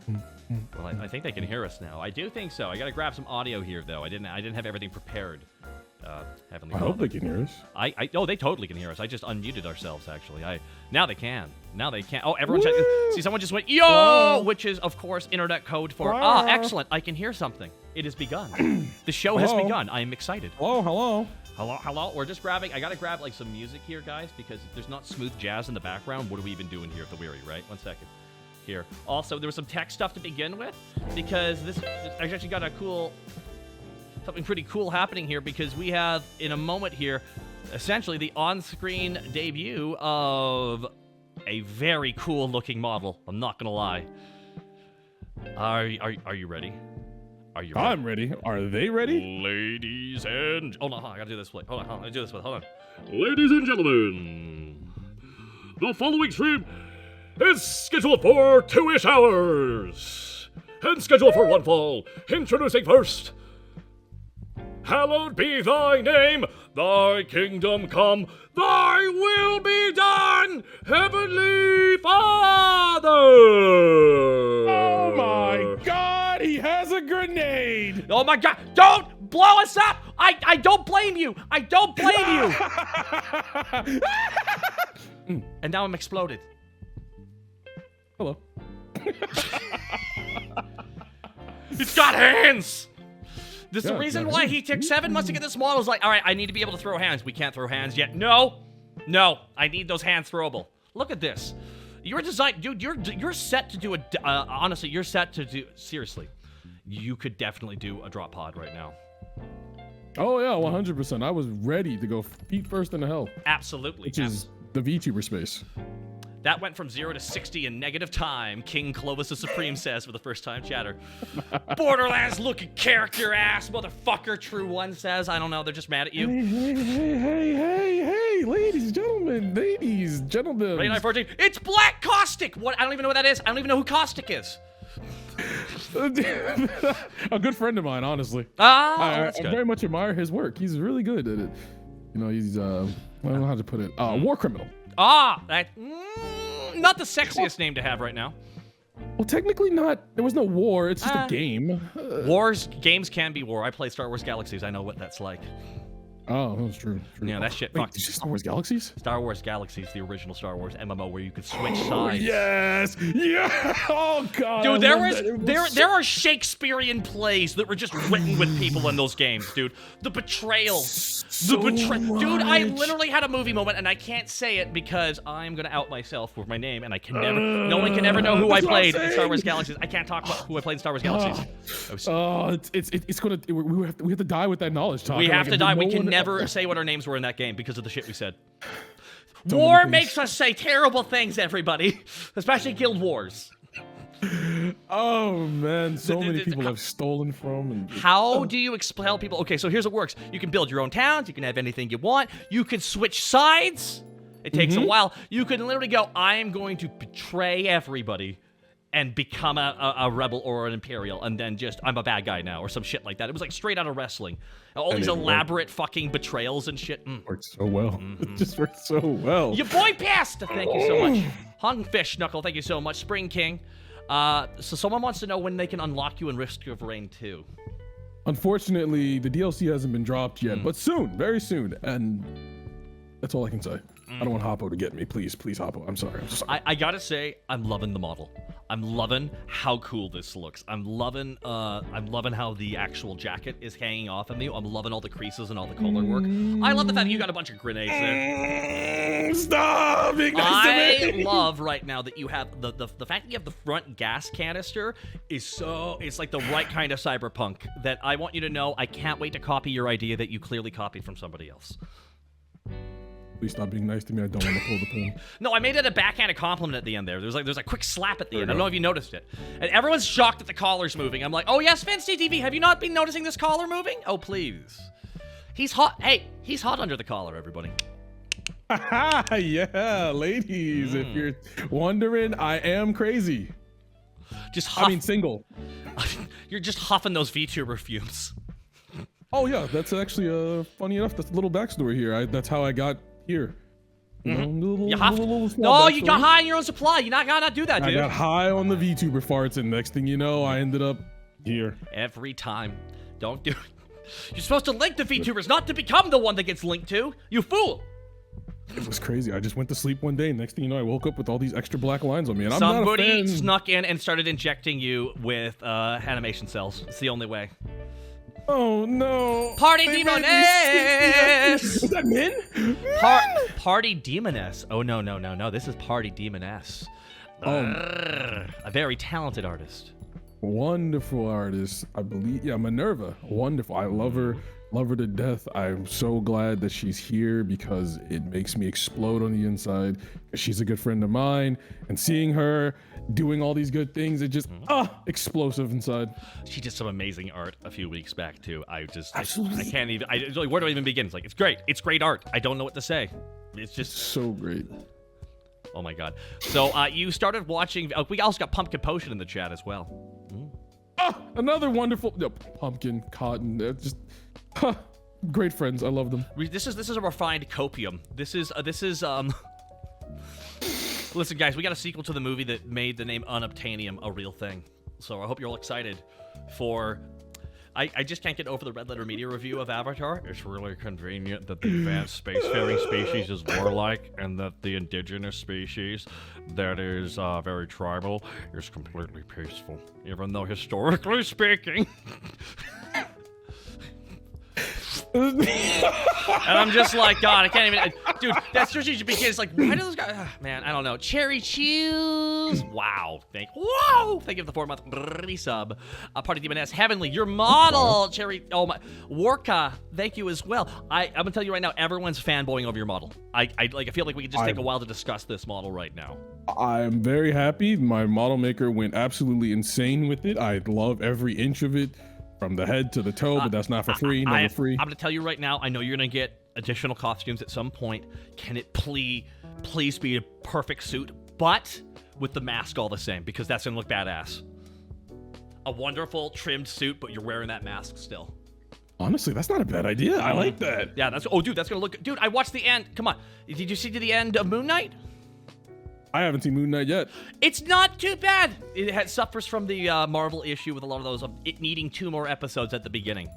Well, I think they can hear us now. I do think so. I gotta grab some audio here, though. I didn't have everything prepared. Heavenly I hope they can hear us. Oh, they totally can hear us. I just unmuted ourselves, actually. Now they can. Oh, everyone check. See, someone just went, yo! Hello? Which is, of course, internet code for, Hello? excellent. I can hear something. It has begun. The show has Hello? begun. I am excited. Hello. Hello. We're just grabbing, I gotta grab, like, some music here, guys, because if there's not smooth jazz in the background, what are we even doing here at the Weary, right? 1 second. Here. Also, there was some tech stuff to begin with, because I actually got something pretty cool happening here, because we have, in a moment here, essentially the on-screen debut of a very cool-looking model. I'm not gonna lie. Are you ready? Are you ready? I'm ready. Are they ready? Ladies and... Hold on, I gotta do this way. Hold on, hold on. Ladies and gentlemen, the following stream is scheduled for 2-ish hours, and scheduled for one fall. Introducing first, hallowed be thy name, thy kingdom come, thy will be done, Heavenly Father! Oh my God, he has a grenade! Oh my God, don't blow us up! I don't blame you! I don't blame you! And now I'm exploded. Hello. It's got hands! This is the Yeah, reason yeah. why he took 7 months to get this model. Is like, all right, I need to be able to throw hands. We can't throw hands yet. No, I need those hands throwable. Look at this. You're designed, dude. You're set to do honestly, you're set to do. Seriously, you could definitely do a drop pod right now. Oh yeah, 100%. I was ready to go feet first into hell. Absolutely. Which is the VTuber space. That went from 0 to 60 in negative time, King Clovis the Supreme says for the first time chatter. Borderlands looking character ass, motherfucker, True One says. I don't know, they're just mad at you. Hey, ladies, gentlemen. 8914, it's Black Caustic! What? I don't even know what that is. I don't even know who Caustic is. A good friend of mine, honestly. That's I good. very much admire his work. He's really good at it. You know, he's I don't know how to put it. War criminal. Not the sexiest name to have right now. Well, technically not. There was no war. It's just a game. Games can be war. I play Star Wars Galaxies. I know what that's like. Oh, that's true. Yeah, that shit. Wait, did you say Star Wars Galaxies? Star Wars Galaxies, the original Star Wars MMO where you could switch sides. Yes. Yeah. Oh God. Dude, there are Shakespearean plays that were just written with people in those games, dude. The betrayal. Dude, I literally had a movie moment, and I can't say it because I'm gonna out myself with my name, and I can never. No one can ever know who I played in Star Wars Galaxies. I can't talk about who I played in Star Wars Galaxies. It's gonna. We have to die with that knowledge. We have to die. We can never say what our names were in that game because of the shit we said. War makes us say terrible things, everybody, especially Guild Wars. Oh man, so many people have stolen from. And how do you expel people? Okay, so here's what works. You can build your own towns. You can have anything you want. You can switch sides. It takes a while. You can literally go, I am going to betray everybody and become a rebel or an imperial, and then just, I'm a bad guy now, or some shit like that. It was like straight out of wrestling. All these elaborate fucking betrayals and shit. Worked so well. It just worked so well. Your boy passed! Thank you so much. Hungfish Knuckle, thank you so much. Spring King. So someone wants to know when they can unlock you in Risk of Rain 2. Unfortunately, the DLC hasn't been dropped yet, but soon, very soon, and that's all I can say. I don't want Hoppo to get me. Please, Hoppo. I'm sorry. I gotta say, I'm loving the model. I'm loving how cool this looks. I'm loving how the actual jacket is hanging off of you. I'm loving all the creases and all the color work. I love the fact that you got a bunch of grenades there. Stop being nice to me. I love right now that you have the fact that you have the front gas canister is it's like the right kind of cyberpunk that I want you to know. I can't wait to copy your idea that you clearly copied from somebody else. Please stop being nice to me. I don't want to pull the pin. No, I made it a backhanded compliment at the end there. There's a quick slap at the end. I don't know if you noticed it. And everyone's shocked that the collar's moving. I'm like, oh yes, Fancy TV, have you not been noticing this collar moving? Oh, please. He's hot. Hey, he's hot under the collar, everybody. Yeah, ladies, if you're wondering, I am crazy. Single. You're just huffing those VTuber fumes. Oh yeah, that's actually funny enough. That's a little backstory here. That's how I got here. You have to. No, you got high on your own supply. You gotta not do that, dude. I got high on the VTuber farts, and next thing you know, I ended up here. Every time. Don't do it. You're supposed to link to VTubers, not to become the one that gets linked to. You fool. It was crazy. I just went to sleep one day, and next thing you know, I woke up with all these extra black lines on me, and I'm not a Somebody fan. snuck in and started injecting you with animation cells. It's the only way. Oh no! Party They Demoness! Is that Min? Party Demoness. Oh no! This is Party Demoness. A very talented artist. Wonderful artist, I believe. Yeah, Minerva. Wonderful. I love her. Love her to death. I'm so glad that she's here because it makes me explode on the inside. She's a good friend of mine, and seeing her doing all these good things, it just explosive inside. She did some amazing art a few weeks back too. I Absolutely. can't even. Where do I even begin? It's like it's great. It's great art. I don't know what to say. It's just So great. Oh my god. So you started watching. Oh, we also got Pumpkin Potion in the chat as well. Another wonderful pumpkin, cotton. They're just great friends. I love them. This is a refined copium. This is Listen, guys, we got a sequel to the movie that made the name Unobtainium a real thing. So I hope you're all excited for. I just can't get over the Red Letter Media review of Avatar. It's really convenient that the advanced spacefaring species is warlike and that the indigenous species that is very tribal is completely peaceful, even though historically speaking. And I'm just like, God, I can't even. Dude, that strategy begins like, why do those guys? Man, I don't know. Cherry Chews. Wow. Thank you for the 4-month resub. Party Demon S. Heavenly, your model. Cherry. Oh my. Warka. Thank you as well. I'm gonna tell you right now, everyone's fanboying over your model. I feel like we could just take a while to discuss this model right now. I'm very happy. My model maker went absolutely insane with it. I love every inch of it. From the head to the toe, but that's not for free. Never free. I'm gonna tell you right now. I know you're gonna get additional costumes at some point. Can it please be a perfect suit, but with the mask all the same, because that's gonna look badass. A wonderful trimmed suit, but you're wearing that mask still. Honestly, that's not a bad idea. I like that. Yeah, that's. Oh, dude, that's gonna look. Dude, I watched the end. Come on, did you see to the end of Moon Knight? I haven't seen Moon Knight yet. It's not too bad. It suffers from the Marvel issue with a lot of those of it needing 2 more episodes at the beginning.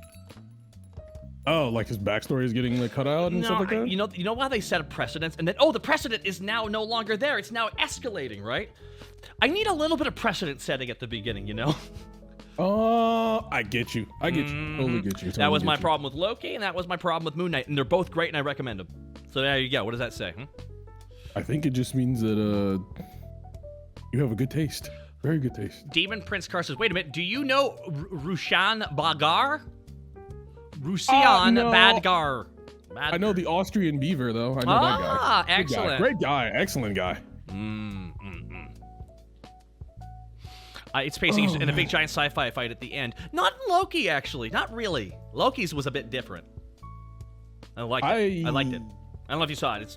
Oh, like his backstory is getting like cut out and stuff like that? You know how they set a precedence and then the precedent is now no longer there. It's now escalating, right? I need a little bit of precedent setting at the beginning, you know? I get you. I get you. Totally get you. That was my problem with Loki, and that was my problem with Moon Knight, and they're both great, and I recommend them. So there you go. What does that say? I think it just means that you have a good taste. Very good taste. Demon Prince Car says, wait a minute, do you know Rushan Bagar? Rusian no. Badgar. I know the Austrian beaver, though. I know that guy. Ah, excellent. Great guy. Excellent guy. It's pacing in a big giant sci-fi fight at the end. Not Loki, actually. Not really. Loki's was a bit different. I liked it. I liked it. I don't know if you saw it. It's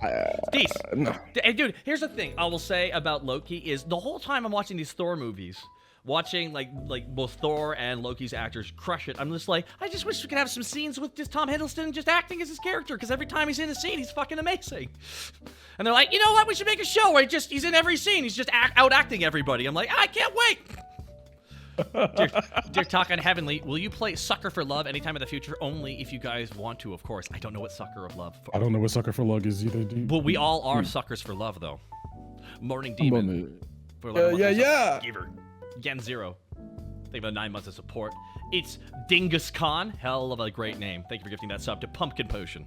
decent. No. Hey, dude, here's the thing I will say about Loki is the whole time I'm watching these Thor movies, watching like both Thor and Loki's actors crush it, I'm just like, I just wish we could have some scenes with just Tom Hiddleston just acting as his character, because every time he's in a scene, he's fucking amazing. And they're like, you know what? We should make a show where he's in every scene. He's just out acting everybody. I'm like, I can't wait. Dear Talk on Heavenly, will you play Sucker for Love anytime in the future? Only if you guys want to, of course. I don't know what Sucker of Love. I don't know what Sucker for Love is either, dude. Well, we all are suckers for love, though. Morning Demon. For yeah. Giver. Gen Zero. Thank you for the 9 months of support. It's Dingus Khan. Hell of a great name. Thank you for gifting that sub to Pumpkin Potion.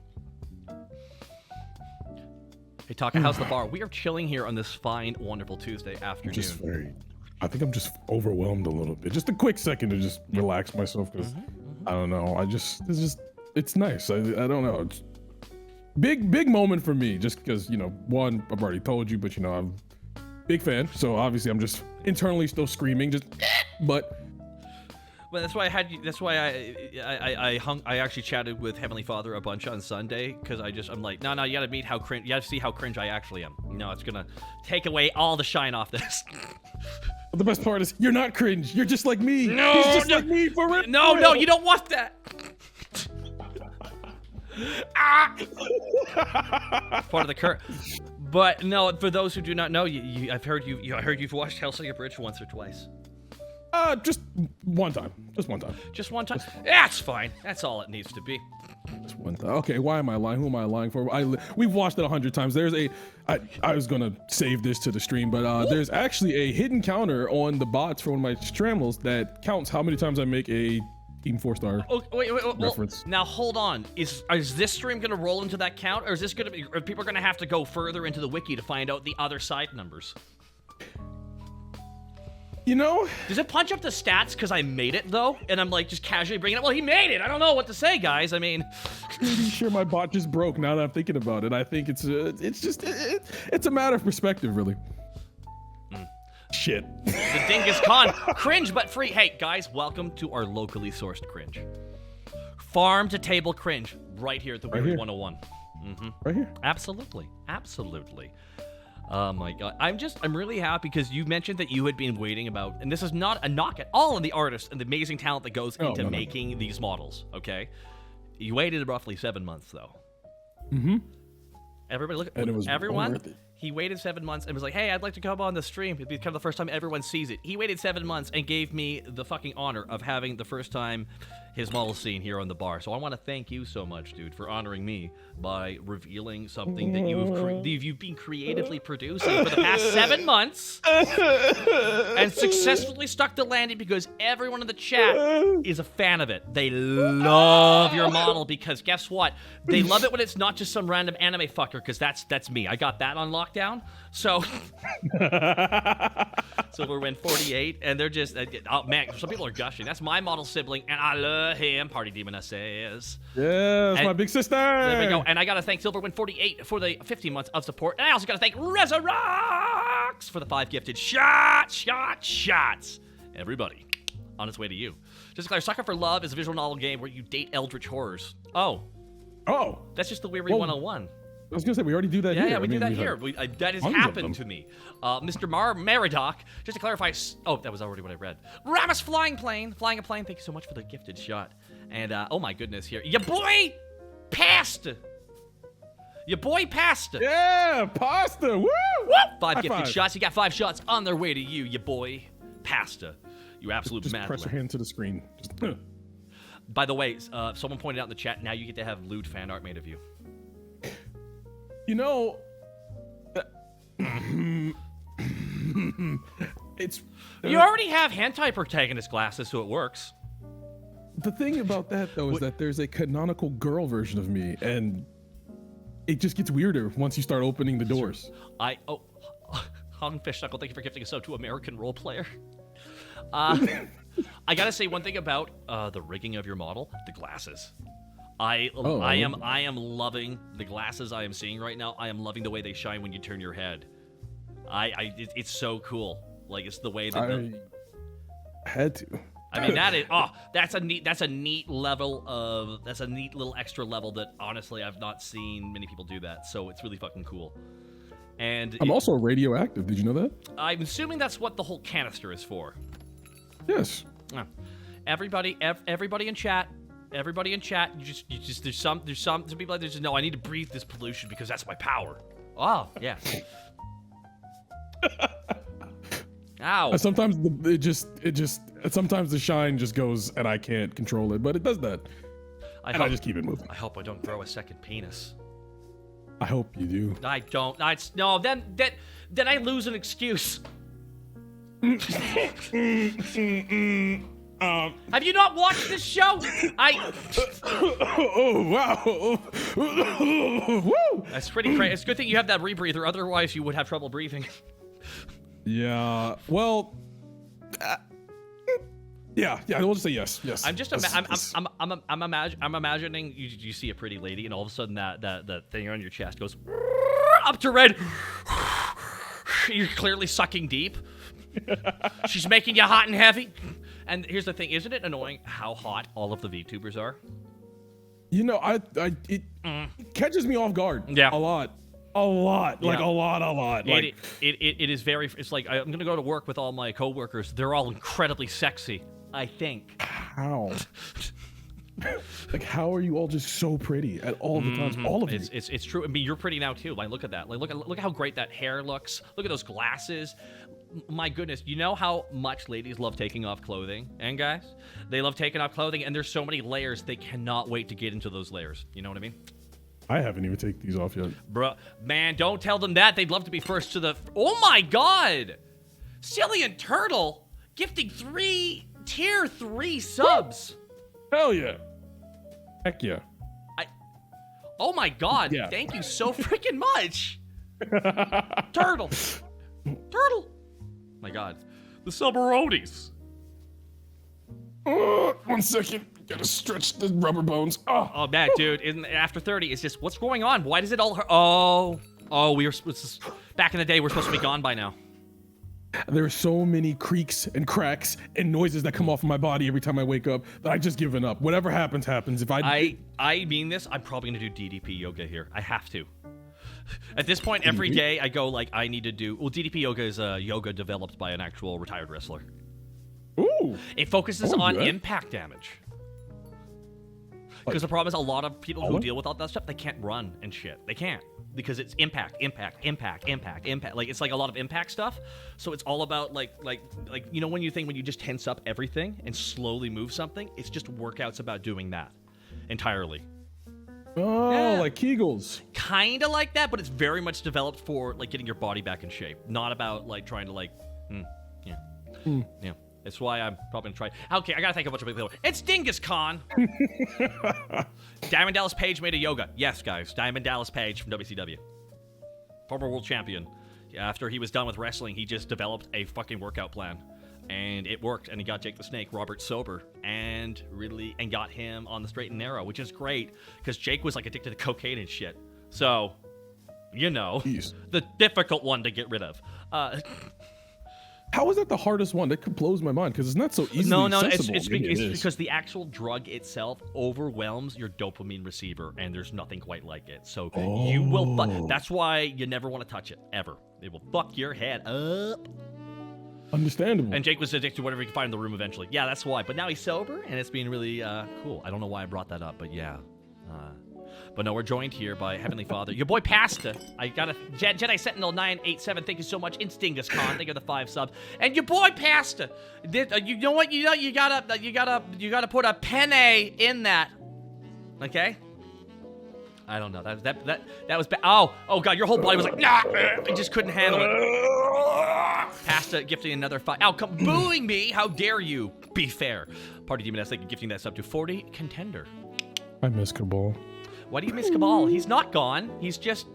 Hey, Taka, how's the bar? We are chilling here on this fine, wonderful Tuesday afternoon. I think I'm just overwhelmed a little bit. Just a quick second to just relax myself, because I don't know. It's nice. I don't know. It's big moment for me, just because, one, I've already told you, but I'm a big fan. So obviously I'm just internally still screaming, but. Well, that's why I actually chatted with Heavenly Father a bunch on Sunday, because I'm like, no, you gotta meet you gotta see how cringe I actually am. No, it's gonna take away all the shine off this. The best part is you're not cringe. You're just like me. No, he's just like me for real. No, you don't want that. Ah! Part of the curse. But no, for those who do not know, I've heard you've watched Hellsinger Bridge once or twice. Just one time. Just one time. Just one time? That's fine. That's all it needs to be. Just one time. Okay, why am I lying? Who am I lying for? We've watched it 100 times. I was gonna save this to the stream, but there's actually a hidden counter on the bots for one of my strambles that counts how many times I make a Team 4-star wait, reference. Now hold on. Is this stream gonna roll into that count, or is this gonna be? Are people gonna have to go further into the wiki to find out the other side numbers? You know, does it punch up the stats because I made it though, and I'm like just casually bringing it? Well, he made it. I don't know what to say, guys. I mean, pretty sure my bot just broke. Now that I'm thinking about it, I think it's a matter of perspective, really. Shit. The Dingus Khan. Cringe but free. Hey, guys, welcome to our locally sourced cringe. Farm to table cringe right here at the Weary 101. Right here. Absolutely. Oh my god. I'm really happy because you mentioned that you had been waiting about, and this is not a knock at all on the artist and the amazing talent that goes into making these models, okay? You waited roughly 7 months though. Everybody look at everyone. He waited 7 months and was like, hey, I'd like to come on the stream. It'd be kind of the first time everyone sees it. He waited 7 months and gave me the fucking honor of having the first time his model seen here on the bar. So I want to thank you so much, dude, for honoring me by revealing something that you've been creatively producing for the past 7 months and successfully stuck the landing because everyone in the chat is a fan of it. They love your model because guess what? They love it when it's not just some random anime fucker because that's me. I got that on lockdown. So Silver went 48 and they're just, oh man, some people are gushing. That's my model sibling and I love him, Party Demon says. Yeah, that's my big sister. There we go. And I gotta thank Silver Win 48 for the 15 months of support. And I also gotta thank Resurrocks for the 5 gifted shots. Everybody, on its way to you. Just declare Sucker for Love is a visual novel game where you date eldritch horrors. Oh. That's just the Weary 101. I was gonna say we already do that here. Yeah, we do that here. That has happened to me. Mr. Meridoc, just to clarify. Oh, that was already what I read. Ramus flying a plane. Thank you so much for the gifted shot. And oh my goodness, here, your boy passed. Yeah, pasta. Woo! 5 gifted shots. You got 5 shots on their way to you, your boy pasta. You absolute just mad. Press your hand to the screen. By the way, someone pointed out in the chat. Now you get to have lewd fan art made of you. You know, it's... You already have hentai protagonist glasses, so it works. The thing about that, though, is that there's a canonical girl version of me, and it just gets weirder once you start opening the doors. Hungfish Knuckle, thank you for gifting a sub to American Role Player. I gotta say one thing about the rigging of your model, the glasses. I am loving the glasses I am seeing right now. I am loving the way they shine when you turn your head. It's so cool. Like it's the way that I had to. I mean that's a neat level that's a neat little extra level that honestly I've not seen many people do that. So it's really fucking cool. And I'm also radioactive. Did you know that? I'm assuming that's what the whole canister is for. Yes. Everybody in chat. Everybody in chat, you just there's some people that just know I need to breathe this pollution because that's my power. Oh, yeah. Ow. Sometimes sometimes the shine just goes and I can't control it, but it does that. I just keep it moving. I hope I don't grow a second penis. I hope you do. I don't. Then I lose an excuse. Have you not watched this show? Oh wow! Woo! That's pretty crazy. It's a good thing you have that rebreather, otherwise you would have trouble breathing. Yeah. Well. Yeah. We'll just say yes. I'm just I'm imagining you see a pretty lady, and all of a sudden that thing on your chest goes up to red. You're clearly sucking deep. She's making you hot and heavy. And here's the thing, isn't it annoying how hot all of the VTubers are? You know, it catches me off guard. Yeah. A lot. Like a lot. It is very, it's like, I'm gonna go to work with all my coworkers. They're all incredibly sexy, I think. How? Like, how are you all just so pretty at all the times? All of you. It's true. I mean, you're pretty now too. Like, look at that. Like, look at how great that hair looks. Look at those glasses. My goodness, you know how much ladies love taking off clothing, and guys, they love taking off clothing, and there's so many layers. They cannot wait to get into those layers. You know what I mean? I haven't even taken these off yet. Bruh, man, don't tell them that. They'd love to be first to the. Oh my God, Cillian Turtle gifting 3 tier 3 subs. Hell yeah. Heck yeah. Oh my God, Yeah. Thank you so freaking much. Turtle. My God, the Subaronis. 1 second. Gotta stretch the rubber bones. Oh man, dude, after 30, it's just, what's going on? Why does it all hurt? Oh, we were back in the day, we're supposed to be gone by now. There are so many creaks and cracks and noises that come off of my body every time I wake up that I just given up. Whatever happens, happens. If I mean this, I'm probably gonna do DDP yoga here. I have to. At this point, every day I go like, I need to do. Well, DDP yoga is yoga developed by an actual retired wrestler. Ooh. It focuses on good. impact damage. Because the problem is a lot of people who deal with all that stuff, they can't run and shit. They can't. Because it's impact. Like, it's like a lot of impact stuff. So it's all about like you know when you just tense up everything and slowly move something? It's just workouts about doing that entirely. Oh, Yeah. like Kegels. Kind of like that, but it's very much developed for like getting your body back in shape. Not about like trying to like, yeah. That's why I'm probably gonna try. Okay, I gotta thank a bunch of people. It's Dingus Khan. Diamond Dallas Page made a yoga. Yes, guys. Diamond Dallas Page from WCW. Former world champion. After he was done with wrestling, he just developed a fucking workout plan. And it worked, and he got Jake the Snake, Robert sober, and got him on the straight and narrow, which is great, because Jake was like addicted to cocaine and shit. So, you know, Jeez. the difficult one to get rid of. How is that the hardest one? That blows my mind because it's not so easily accessible. It's because the actual drug itself overwhelms your dopamine receiver, and there's nothing quite like it. So you will. That's why you never want to touch it ever. It will fuck your head up. Understandable. And Jake was addicted to whatever he could find in the room eventually. Yeah, that's why. But now he's sober, and it's been really cool. I don't know why I brought that up, but yeah. But no, we're joined here by Heavenly Father. Your boy Pasta. I got a Jedi Sentinel 987. Thank you so much. Instingus Khan. Thank you for the 5 subs. And your boy Pasta. You know what? You gotta put a penne in that. Okay. I don't know. That was bad. Oh God, your whole body was like, nah. I just couldn't handle it. Pasta gifting another 5. Come booing me. How dare you? Be fair. Party Demon S, thank you gifting that sub to 40 Contender. I miss Cabal. Why do you miss Cabal? He's not gone. He's just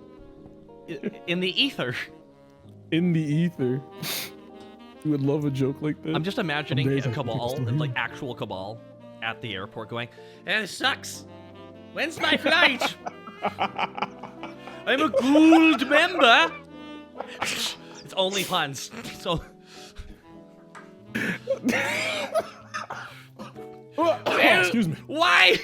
in the ether. In the ether. You would love a joke like that. I'm just imagining a Some days I think Cabal, it's still like here. actual Cabal, at the airport going, it sucks. When's my flight? I'm a Gould member. It's only puns. So. Excuse me. Why?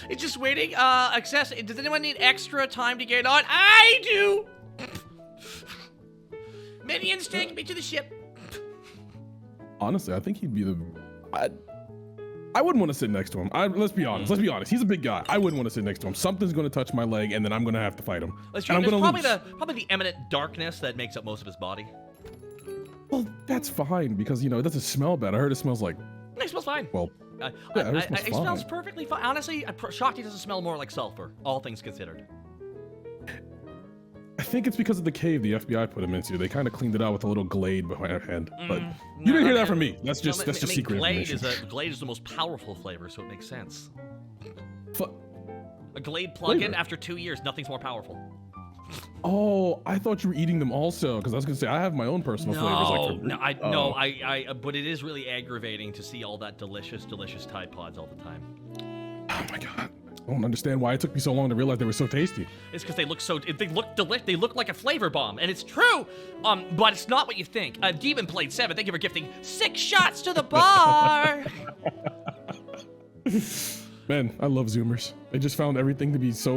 It's just waiting. Access. Does anyone need extra time to get on? I do. Minions, take me to the ship. Honestly, I think he'd be the. I wouldn't want to sit next to him. Let's be honest. Let's be honest. He's a big guy. I wouldn't want to sit next to him. Something's going to touch my leg, and then I'm going to have to fight him. That's And true. I'm There's gonna probably lose. the eminent darkness that makes up most of his body. Well, that's fine because it doesn't smell bad. I heard it smells like. It smells fine. Well, Yeah, it it smells perfectly fine. Honestly, I'm shocked he doesn't smell more like sulfur, all things considered. I think it's because of the cave the FBI put him into. They kind of cleaned it out with a little Glade behind our head. But you didn't hear that from me. That's just secret Glade information. Glade is the most powerful flavor, so it makes sense. Fu- A Glade plug-in Flavor? after 2 years, nothing's more powerful. Oh, I thought you were eating them also, because I was gonna say I have my own personal flavors. But it is really aggravating to see all that delicious Tide Pods all the time. Oh my god. I don't understand why it took me so long to realize they were so tasty. It's because they look like a flavor bomb, and it's true. But it's not what you think. Demon Blade 7, thank you for gifting 6 shots to the bar. Man, I love Zoomers. They just found everything to be so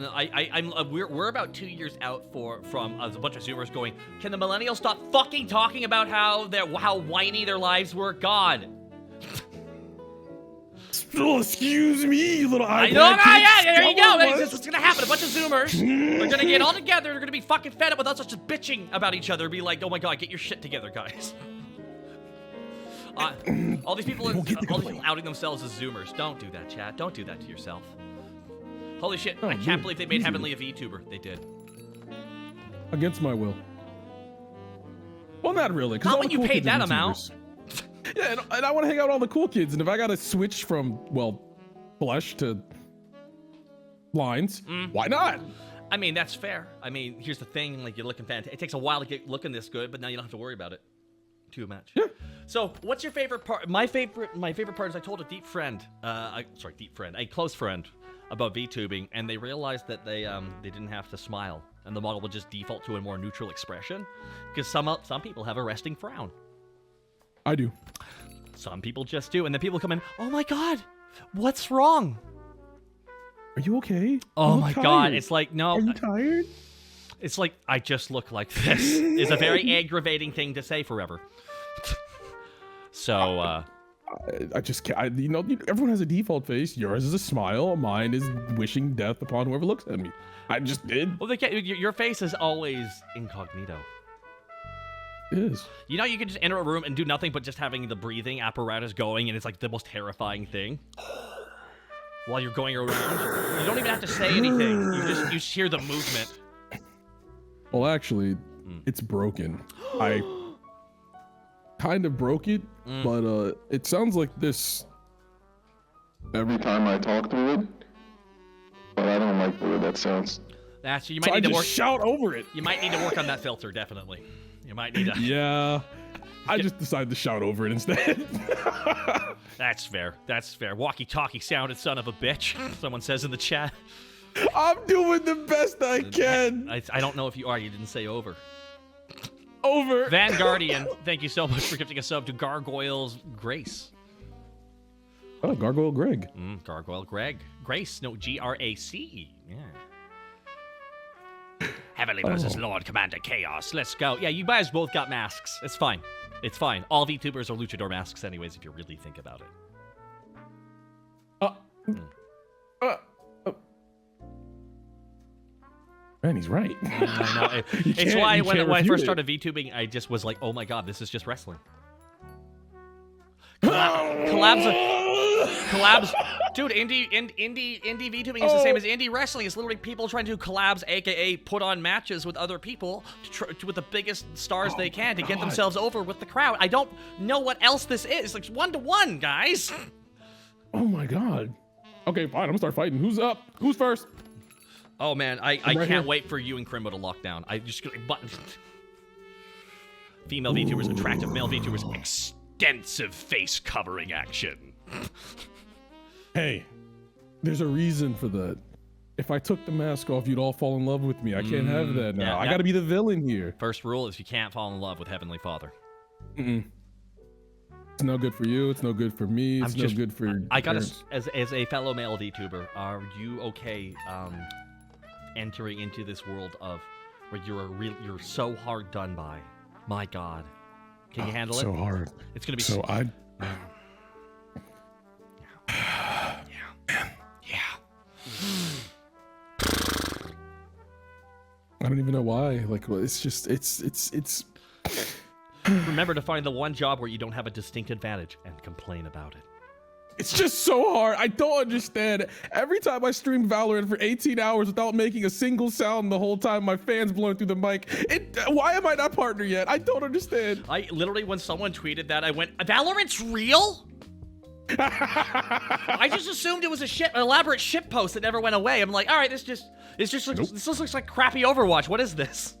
No, we're about 2 years out from a bunch of Zoomers going, can the millennials stop fucking talking about how whiny their lives were? God. Excuse me, you little I know, yeah, there you go. That's what's gonna happen. A bunch of Zoomers are gonna get all together. They're gonna be fucking fed up with us just bitching about each other. Be like, oh my god, get your shit together, guys. All these people outing themselves as Zoomers. Don't do that, chat. Don't do that to yourself. Holy shit, I can't believe they made Heavenly a VTuber. They did. Against my will. Well, not really. Not when you paid that amount. Yeah, and I want to hang out with all the cool kids, and if I gotta switch from, well, flesh to lines, why not? I mean, that's fair. I mean, here's the thing, like, you're looking fantastic. It takes a while to get looking this good, but now you don't have to worry about it too much. Yeah. So, what's your favorite part? My favorite part is I told a a close friend about VTubing, and they realized that they didn't have to smile, and the model would just default to a more neutral expression, because some people have a resting frown. I do. Some people just do, and then people come in, oh my god, what's wrong? Are you okay? Oh my god, it's like, no. Are you tired? It's like, I just look like this. Is a very aggravating thing to say forever. So, I just can't, everyone has a default face. Yours is a smile. Mine is wishing death upon whoever looks at me. I just did. Well, your face is always incognito. It is. You know, you can just enter a room and do nothing but just having the breathing apparatus going, and it's like the most terrifying thing. While you're going around, you don't even have to say anything. You just hear the movement. Well, actually, it's broken. I kind of broke it, but it sounds like this every time I talk through it. But I don't like the way that sounds. You might need to work. Shout over it. You might need to work on that filter, definitely. You might need to. Yeah. I just decided to shout over it instead. That's fair. That's fair. Walkie-talkie sounded son of a bitch. Someone says in the chat. I'm doing the best I can. I don't know if you are. You didn't say over. Over. Vanguardian, thank you so much for gifting a sub to Gargoyle's Grace. Oh, Gargoyle Greg. Gargoyle Greg. Grace, no, Grace. Yeah. Heavenly versus Lord Commander Chaos. Let's go. Yeah, you guys both got masks. It's fine. It's fine. All VTubers are luchador masks anyways, if you really think about it. Man, he's right. I know. It's why when I first started VTubing, I just was like, oh my god, this is just wrestling. Collabs. Dude, indie VTubing is the same as indie wrestling. It's literally people trying to do collabs, aka put on matches with other people with the biggest stars they can to get themselves over with the crowd. I don't know what else this is. It's like 1-to-1, guys. Oh my god. Okay, fine. I'm gonna start fighting. Who's up? Who's first? Oh man, I can't wait for you and Crimbo to lock down. I just buttons. Female VTubers, attractive male VTubers, extensive face covering action. Hey, there's a reason for that. If I took the mask off, you'd all fall in love with me. I can't have that now. I gotta be the villain here. First rule is you can't fall in love with Heavenly Father. It's no good for you. It's no good for me. It's no good for I gotta, as a fellow male VTuber, are you okay entering into this world of where you're so hard done by? My God, can you handle it? So hard. It's gonna be so. I don't even know why. Like, it's just, it's. Remember to find the one job where you don't have a distinct advantage and complain about it. It's just so hard. I don't understand. Every time I stream Valorant for 18 hours without making a single sound the whole time, my fan's blowing through the mic. Why am I not partner yet? I don't understand. I literally, when someone tweeted that, I went, Valorant's real? I just assumed it was an elaborate shit post that never went away. I'm like, all right, this looks like crappy Overwatch. What is this?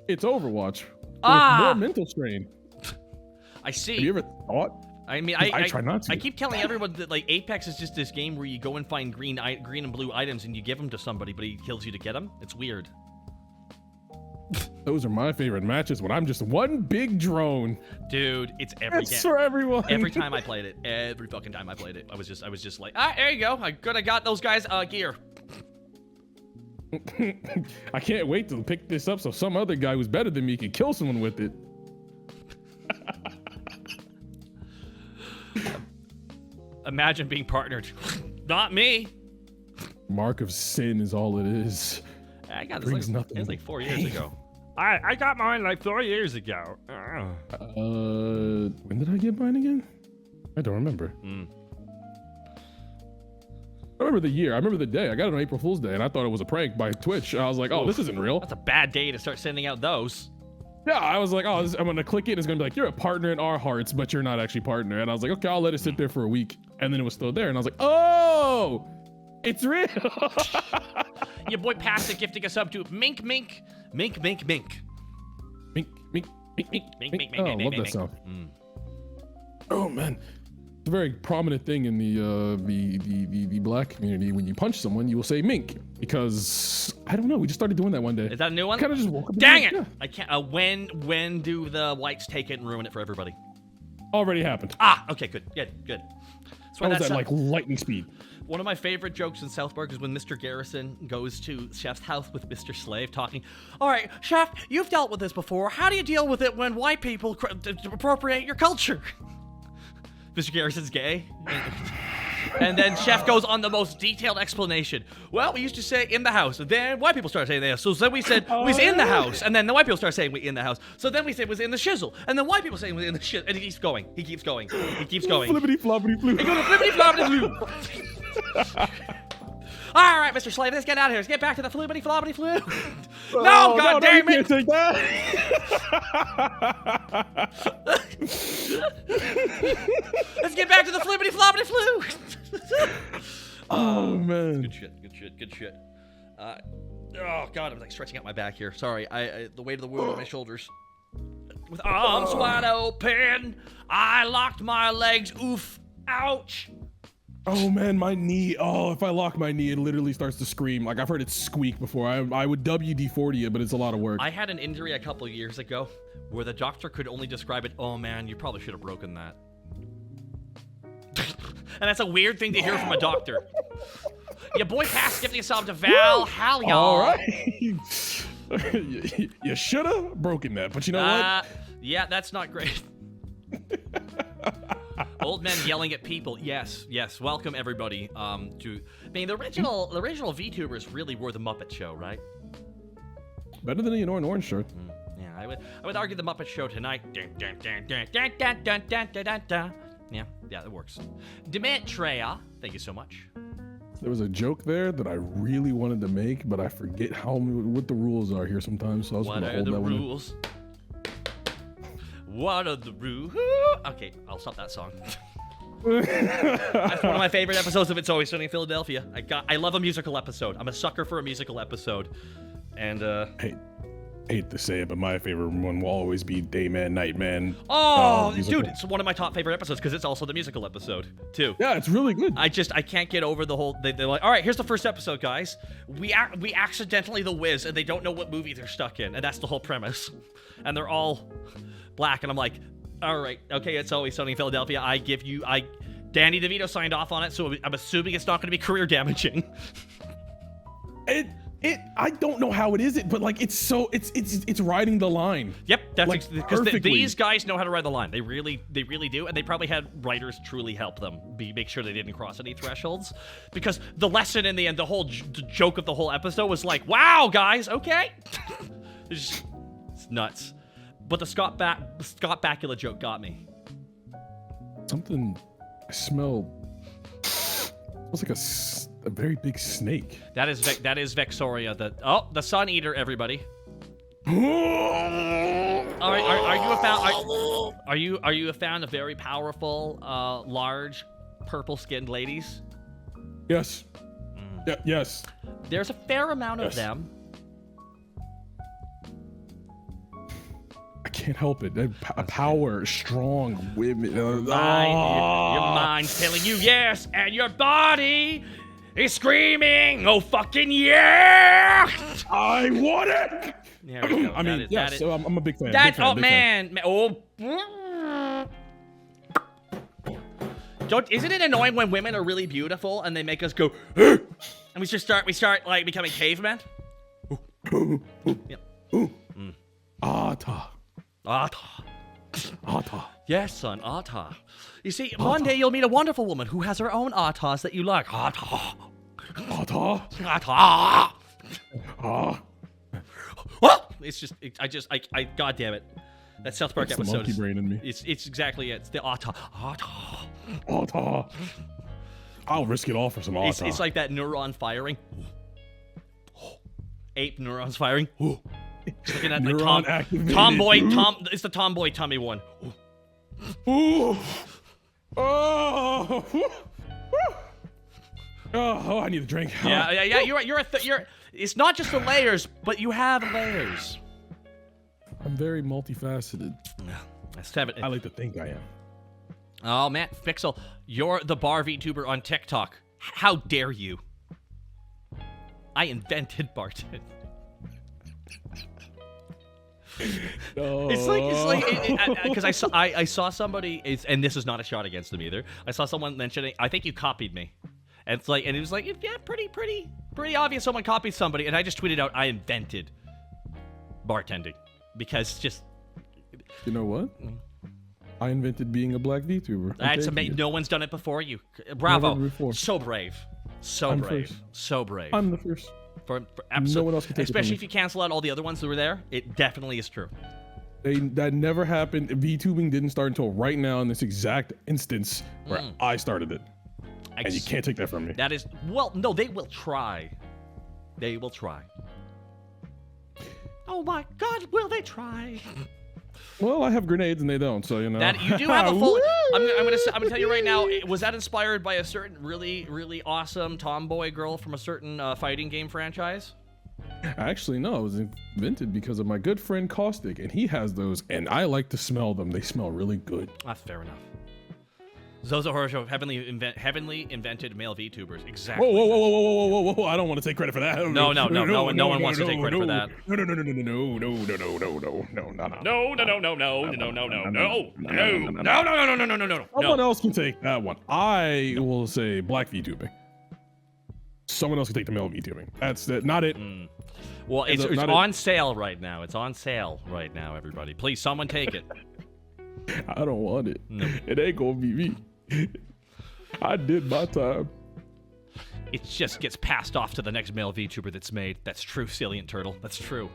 It's Overwatch. With more mental strain. I see. Have you ever thought? I mean, I try not to. I keep telling everyone that like Apex is just this game where you go and find green and blue items and you give them to somebody, but he kills you to get them. It's weird. Those are my favorite matches when I'm just one big drone. Dude, it's every game. For everyone. Every time I played it. Every fucking time I played it. I was just like, there you go. I got those guys gear. I can't wait to pick this up so some other guy who's better than me can kill someone with it. Imagine being partnered. Not me. Mark of sin is all it is. I got Brings this nothing. it's like 4 years ago. I got mine like 4 years ago. When did I get mine again? I don't remember. I remember the year. I remember the day. I got it on April Fool's Day, and I thought it was a prank by Twitch. I was like, oh, this isn't real. That's a bad day to start sending out those. Yeah, I was like, oh, I'm going to click it. And it's going to be like, you're a partner in our hearts, but you're not actually partner. And I was like, okay, I'll let it sit there for a week. And then it was still there. And I was like, oh, it's real. Your boy Passive gifting us up to Mink Mink. Mink Mink Mink. Mink, mink, mink, mink, Mink, mink. mink, Oh, mink, love mink, that sound. mink. Oh, man. It's a very prominent thing in the black community. When you punch someone, you will say mink, because I don't know. We just started doing that one day. Is that a new one? Kind of just woke up. Dang it! Yeah. I can't. When do the whites take it and ruin it for everybody? Already happened. Ah, okay, good. That's why That was that's at like lightning speed. one of my favorite jokes in South Park is when Mr. Garrison goes to Chef's house with Mr. Slave talking. All right, Chef, you've dealt with this before. How do you deal with it when white people appropriate your culture? Mr. Garrison's gay. And then Chef goes on the most detailed explanation. Well, we used to say in the house, and then white people started saying that. So then we said was in the house, and then the white people started saying we in the house. So then we said was in the shizzle, and then white people saying was in the shizzle, and he keeps going. He keeps going. He keeps going. Flippity floppity floo. He goes to flippity floppity floo. All right, Mr. Slave, let's get out of here. Let's get back to the flippity floppity floo. No, God damn you it! can't take that. Let's get back to the flippity floppity floo. Oh man. Good shit. Oh God, I'm like stretching out my back here. Sorry, I the weight of the world on my shoulders. With arms wide open, I locked my legs. Oof! Ouch! Oh man, my knee. Oh, if I lock my knee, it literally starts to scream. Like I've heard it squeak before. I would WD-40 it, but it's a lot of work. I had an injury a couple years ago where the doctor could only describe it. Oh man, you probably should have broken that. And that's a weird thing to hear from a doctor. Your boy Pass gifting us up to Val. Hell, y'all. All right. You should have broken that, but you know what? Yeah, that's not great. Old men yelling at people. Yes. Welcome everybody. To the original VTubers really were the Muppet Show, right? Better than an orange shirt. Yeah, I would argue the Muppet Show tonight. Yeah, that works. Demetria, thank you so much. There was a joke there that I really wanted to make, but I forget what the rules are here sometimes. So I was What gonna are hold the that one in. rules? What are the rules? Okay, I'll stop that song. That's one of my favorite episodes of It's Always Sunny in Philadelphia. I love a musical episode. I'm a sucker for a musical episode. And Hate to say it, but my favorite one will always be Day Man, Night Man. oh, musical. dude, it's one of my top favorite episodes because it's also the musical episode too. Yeah, it's really good. I can't get over the whole. They're like, all right, here's the first episode, guys. We accidentally the whiz, and they don't know what movie they're stuck in, and that's the whole premise. And they're all black, and I'm like, all right, okay, It's Always Sunny in Philadelphia. Danny DeVito signed off on it, so I'm assuming it's not going to be career damaging. I don't know how it is, but like it's riding the line. Yep, that's like, because perfectly. these guys know how to ride the line. They really do, and they probably had writers truly help them make sure they didn't cross any thresholds. Because the lesson in the end, the whole joke of the whole episode was like, "Wow, guys, okay." It's nuts. But the Scott Bakula joke got me. Something I smell. It's like a very big snake. That is Vexoria. The Sun Eater. Everybody. All right, are you a fan of very powerful, large, purple-skinned ladies? Yes. Yeah, yes. There's a fair amount of them. I can't help it. Power, strong women. Your mind's telling you yes, and your body is screaming, "Oh fucking yeah!" I want it. There we go. I mean, yes. So I'm a big fan. That's big fan, oh big fan. man. Oh. Isn't it annoying when women are really beautiful and they make us go, and we start like becoming cavemen? Yep. Ata. Ata. Ata. Yes, son, Ata. You see, one day you'll meet a wonderful woman who has her own Atas that you like. Ata. Ata. Ata. Ah. It's just, I God damn it. That South Park That's the episode. monkey brain in me. It's exactly it. It's the Ata. Ata. Ata. I'll risk it all for some Ata. It's like that neuron firing. Ape neurons firing. Just looking at Neuron like activated. tomboy. It's the tomboy tummy one. Ooh. Oh. Oh, I need a drink. Yeah. You're it's not just the layers, but you have layers. I'm very multifaceted. I I like to think I am. Oh man, Fixel, you're the bar VTuber on TikTok. How dare you? I invented bartending. No. It's like because I saw somebody, and this is not a shot against them either. I saw someone mentioning, I think you copied me, and it's like, and it was like, yeah, pretty obvious someone copied somebody, and I just tweeted out, I invented bartending because just. You know what? I invented being a black VTuber. That's amazing. No one's done it before you. Bravo. Never before. So brave. So I'm brave. first. So brave. I'm the first. For absolutely. No one else can take it from Especially me. if you cancel out all the other ones that were there. It definitely is true. That never happened. VTubing didn't start until right now in this exact instance where I started it. And you can't take that from me. That is, well, no, they will try. They will try. Oh my God, will they try? Well, I have grenades and they don't, so you know. That you do have a full. I'm gonna tell you right now. Was that inspired by a certain really awesome tomboy girl from a certain fighting game franchise? Actually, no, it was invented because of my good friend Caustic, and he has those, and I like to smell them. They smell really good. That's fair enough. Zozo Horosho, heavenly invented male VTubers. Exactly. Whoa! I don't want to take credit for that. No one wants to take credit for that. No. Someone else can take that one. I will say black VTubing. Someone else can take the male VTubing. That's not it. Well, it's on sale right now. It's on sale right now, everybody. Please, someone take it. I don't want it. No. It ain't gonna be me. I did my time. It just gets passed off to the next male VTuber that's made. That's true, Salient Turtle. That's true.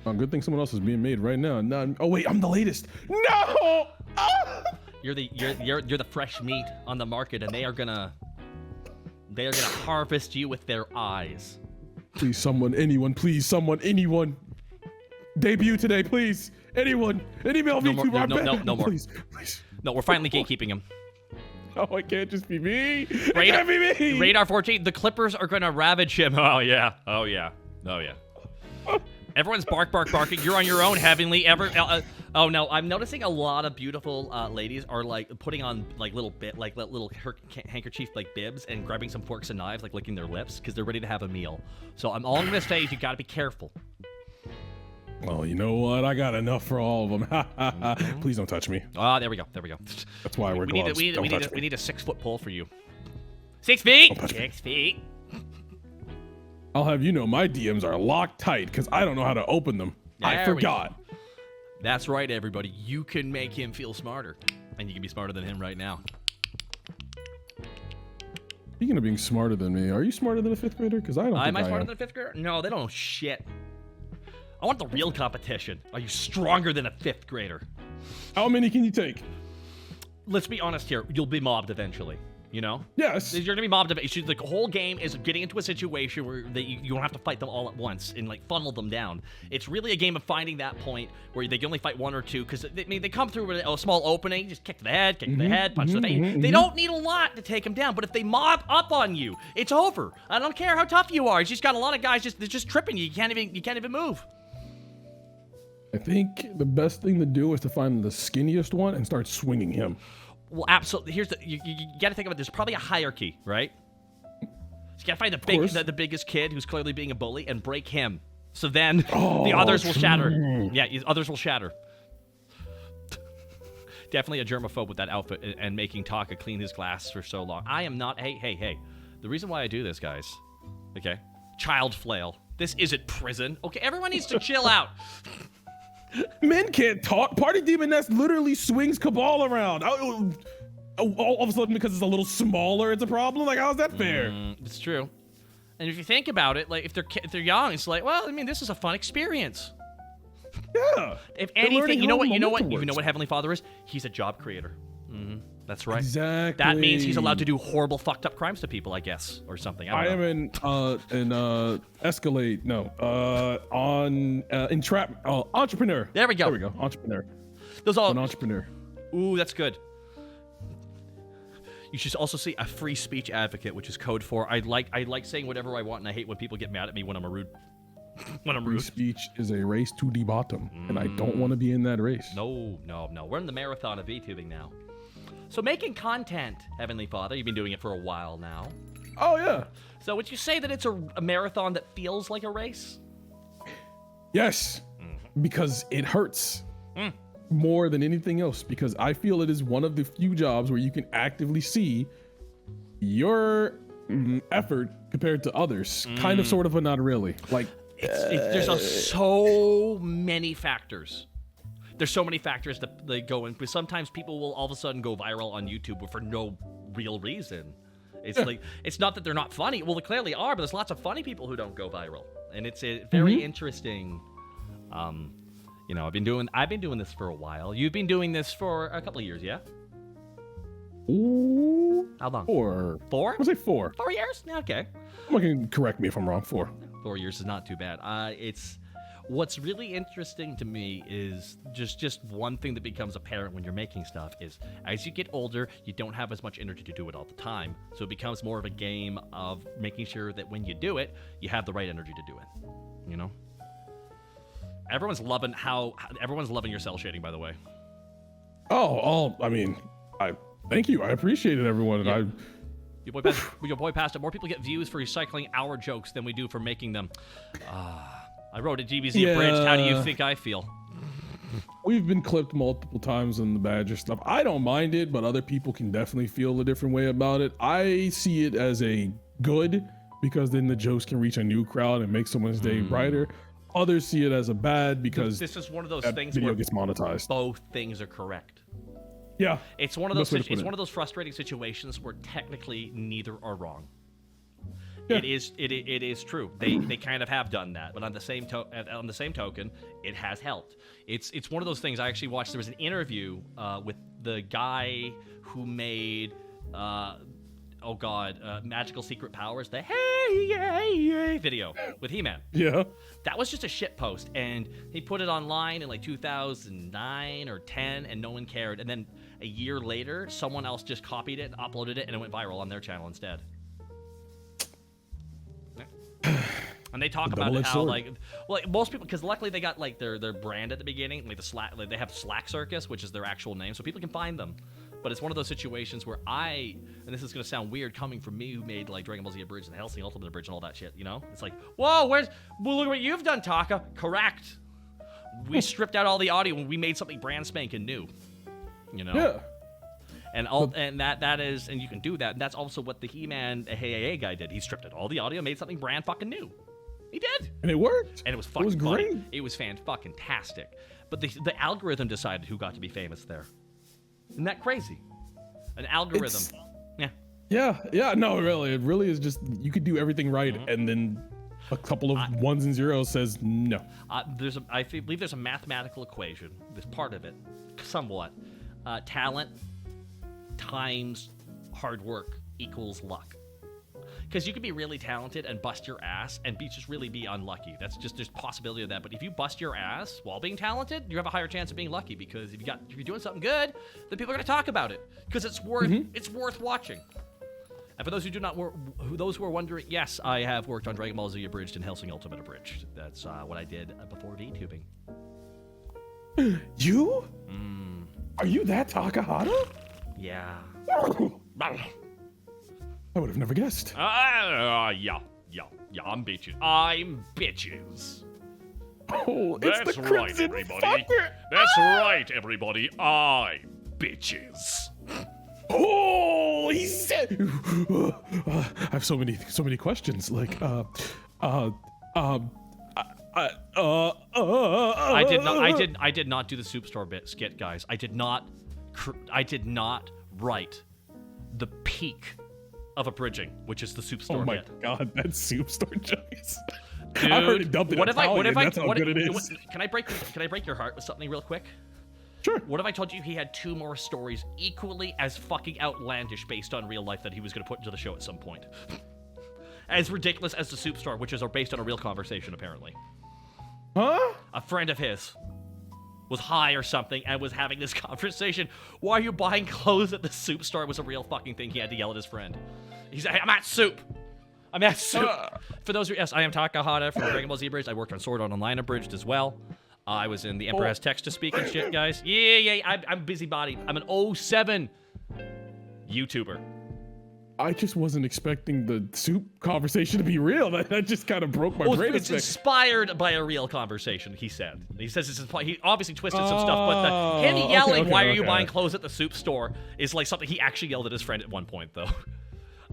Oh, good thing someone else is being made right now. Oh wait, I'm the latest. No! Ah! You're the fresh meat on the market, and they are gonna harvest you with their eyes. Please, someone, anyone, please, someone, anyone. Debut today, please. Anyone, any male VTuber. No more. Please. No, we're finally gatekeeping him. Oh, it can't just be me. It can't be me. Radar 14, the Clippers are gonna ravage him. Oh yeah. Everyone's barking. You're on your own, Heavenly. Oh no, I'm noticing a lot of beautiful ladies are like putting on like little handkerchief like bibs and grabbing some forks and knives, like licking their lips because they're ready to have a meal. So all I'm gonna say is you gotta be careful. Well, you know what? I got enough for all of them. Please don't touch me. Ah, there we go. That's why we're gloves. We Don't touch me. need a 6-foot pole for you. 6 feet. Don't touch me. 6 feet. I'll have you know my DMs are locked tight because I don't know how to open them. I forgot. That's right, everybody. You can make him feel smarter, and you can be smarter than him right now. Speaking of being smarter than me, are you smarter than a 5th grader? Because I don't think Am I smarter am. than a 5th grader? No, they don't know shit. I want the real competition. Are you stronger than a 5th grader? How many can you take? Let's be honest here. You'll be mobbed eventually. You know? Yes. You're gonna be mobbed eventually. The whole game is getting into a situation where you don't have to fight them all at once and like funnel them down. It's really a game of finding that point where they can only fight one or two because they come through with a small opening, just kick to the head, punch to the face. They don't need a lot to take them down, but if they mob up on you, it's over. I don't care how tough you are. It's just got a lot of guys just tripping you. You can't even move. I think the best thing to do is to find the skinniest one and start swinging him. Well, absolutely. Here's you got to think of it. There's probably a hierarchy, right? So you got to find the biggest kid who's clearly being a bully and break him. So then the others will shatter. Yeah, others will shatter. Definitely a germaphobe with that outfit and making Taka clean his glass for so long. I am not. Hey. The reason why I do this, guys. Okay. Child flail. This isn't prison. Okay, everyone needs to chill out. Men can't talk. Party Demoness literally swings Cabal around. All of a sudden, because it's a little smaller, it's a problem. Like, how's that fair? It's true. And if you think about it, like if they're young, it's like, well, I mean, this is a fun experience. Yeah. If anything, you know what Heavenly Father is? He's a job creator. That's right. Exactly. That means he's allowed to do horrible, fucked up crimes to people, I guess, or something. I am in Escalade. No. Entrap. Entrepreneur. There we go. There we go. Entrepreneur. Those all. An entrepreneur. Ooh, that's good. You should also see a free speech advocate, which is code for I like saying whatever I want, and I hate when people get mad at me when I'm rude. Free speech is a race to the bottom, and I don't want to be in that race. No. We're in the marathon of VTubing now. So making content, Heavenly Father, you've been doing it for a while now. Oh, yeah. So would you say that it's a marathon that feels like a race? Yes, because it hurts more than anything else, because I feel it is one of the few jobs where you can actively see your effort compared to others. Kind of, sort of, but not really. Like, there's so many factors. There's so many factors that they go in. But sometimes people will all of a sudden go viral on YouTube for no real reason. It's like, it's not that they're not funny. Well, they clearly are, but there's lots of funny people who don't go viral. And it's a very interesting, you know, I've been doing this for a while. You've been doing this for a couple of years, yeah? Ooh. How long? 4. 4? I'll say 4. 4 years? Yeah, okay. Someone can correct me if I'm wrong. 4. 4 years is not too bad. What's really interesting to me is just one thing that becomes apparent when you're making stuff is as you get older, you don't have as much energy to do it all the time. So it becomes more of a game of making sure that when you do it, you have the right energy to do it. You know? Everyone's loving your cell shading, by the way. I mean, thank you. I appreciate it, everyone. Yeah. Your boy passed it. More people get views for recycling our jokes than we do for making them. I wrote a GBZ abridged. How do you think I feel? We've been clipped multiple times on the Badger stuff. I don't mind it, but other people can definitely feel a different way about it. I see it as a good, because then the jokes can reach a new crowd and make someone's day brighter. Others see it as a bad because this is one of those things video where gets monetized. Both things are correct. Yeah, it's one of those. It's one of those frustrating situations where technically neither are wrong. Yeah. It is true. They kind of have done that, but on the same token, it has helped. It's one of those things. I actually watched. There was an interview with the guy who made Magical Secret Powers, the hey video with He-Man. Yeah. That was just a shit post, and he put it online in like 2009 or 10, and no one cared. And then a year later, someone else just copied it and uploaded it, and it went viral on their channel instead. And they talk about it how most people, because luckily they got like their brand at the beginning, like they have Slack Circus, which is their actual name, so people can find them. But it's one of those situations where and this is gonna sound weird coming from me who made like Dragon Ball Z Abridged and Hellsing Ultimate Abridged and all that shit, you know? It's like, whoa, look at what you've done, Taka. Correct. We stripped out all the audio when we made something brand spanking new. You know? Yeah. And that is, and you can do that. And that's also what the He-Man Hey guy did. He stripped out all the audio, made something brand fucking new. He did. And it worked. And it was fucking great. Funny. It was fucking tastic. But the algorithm decided who got to be famous there. Isn't that crazy? An algorithm. Yeah. No, really. It really is just, you could do everything right, and then a couple of ones and zeros says no. I believe there's a mathematical equation. There's part of it, somewhat. Talent times hard work equals luck. Because you could be really talented and bust your ass and just really be unlucky. There's possibility of that. But if you bust your ass while being talented, you have a higher chance of being lucky, because if you're doing something good, then people are going to talk about it because it's worth watching. And for those those who are wondering, yes, I have worked on Dragon Ball Z Abridged and Hellsing Ultimate Abridged. That's what I did before VTubing. You? Are you that Takahata? Yeah. I would have never guessed. Yeah, I'm bitches. Oh, that's the right, everybody. Fucker. That's right, everybody. I'm bitches. Oh, he said. I have so many questions. Like, I did not do the soup store bit skit, guys. I did not write the peak of abridging, which is the soup store bit. Oh my god, that soup store jokes. Dude, I heard it dubbed in Italian. That's how good it is. Can I break your heart with something real quick? Sure. What if I told you he had 2 more stories equally as fucking outlandish based on real life that he was going to put into the show at some point? As ridiculous as the soup store, which is based on a real conversation, apparently. Huh? A friend of his was high or something and was having this conversation. Why are you buying clothes at the soup store? Was a real fucking thing. He had to yell at his friend. He said, I'm at soup. I'm at soup. For those who, yes, I am Takahata from Dragon Ball Z Abridged. I worked on Sword Art Online Abridged as well. I was in the Emperor Has Text to Speak and shit, guys. Yeah, I'm busybodied. I'm an 07 YouTuber. I just wasn't expecting the soup conversation to be real. That just kind of broke my brain. It's inspired by a real conversation, he said. He says he obviously twisted some stuff, but him yelling, why are you buying clothes at the soup store, is like something he actually yelled at his friend at one point, though.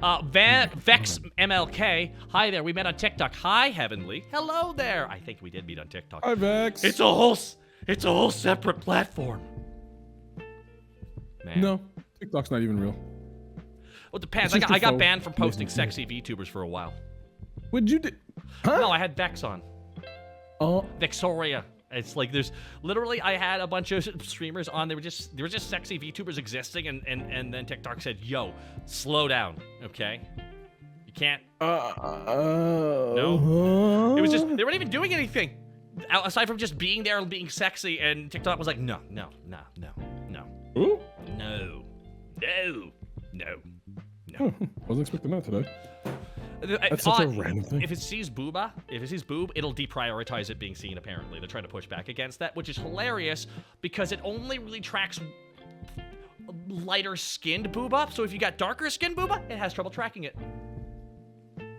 Vex MLK, hi there, we met on TikTok. Hi, Heavenly. Hello there. I think we did meet on TikTok. Hi, Vex. It's a whole separate platform. Man. No, TikTok's not even real. Well, it depends. I got banned from posting sexy VTubers for a while. What'd you do? Huh? No, I had Vex on. Oh. Vexoria. It's like there's literally I had a bunch of streamers on. They were just sexy VTubers existing, and then TikTok said, "Yo, slow down, okay? You can't." No. It was just they weren't even doing anything aside from just being there and being sexy. And TikTok was like, "No. Ooh? No. Wasn't expecting that today. That's such a random thing. If it sees boob, it'll deprioritize it being seen, apparently. They're trying to push back against that, which is hilarious because it only really tracks lighter skinned booba. So if you got darker skinned booba, it has trouble tracking it.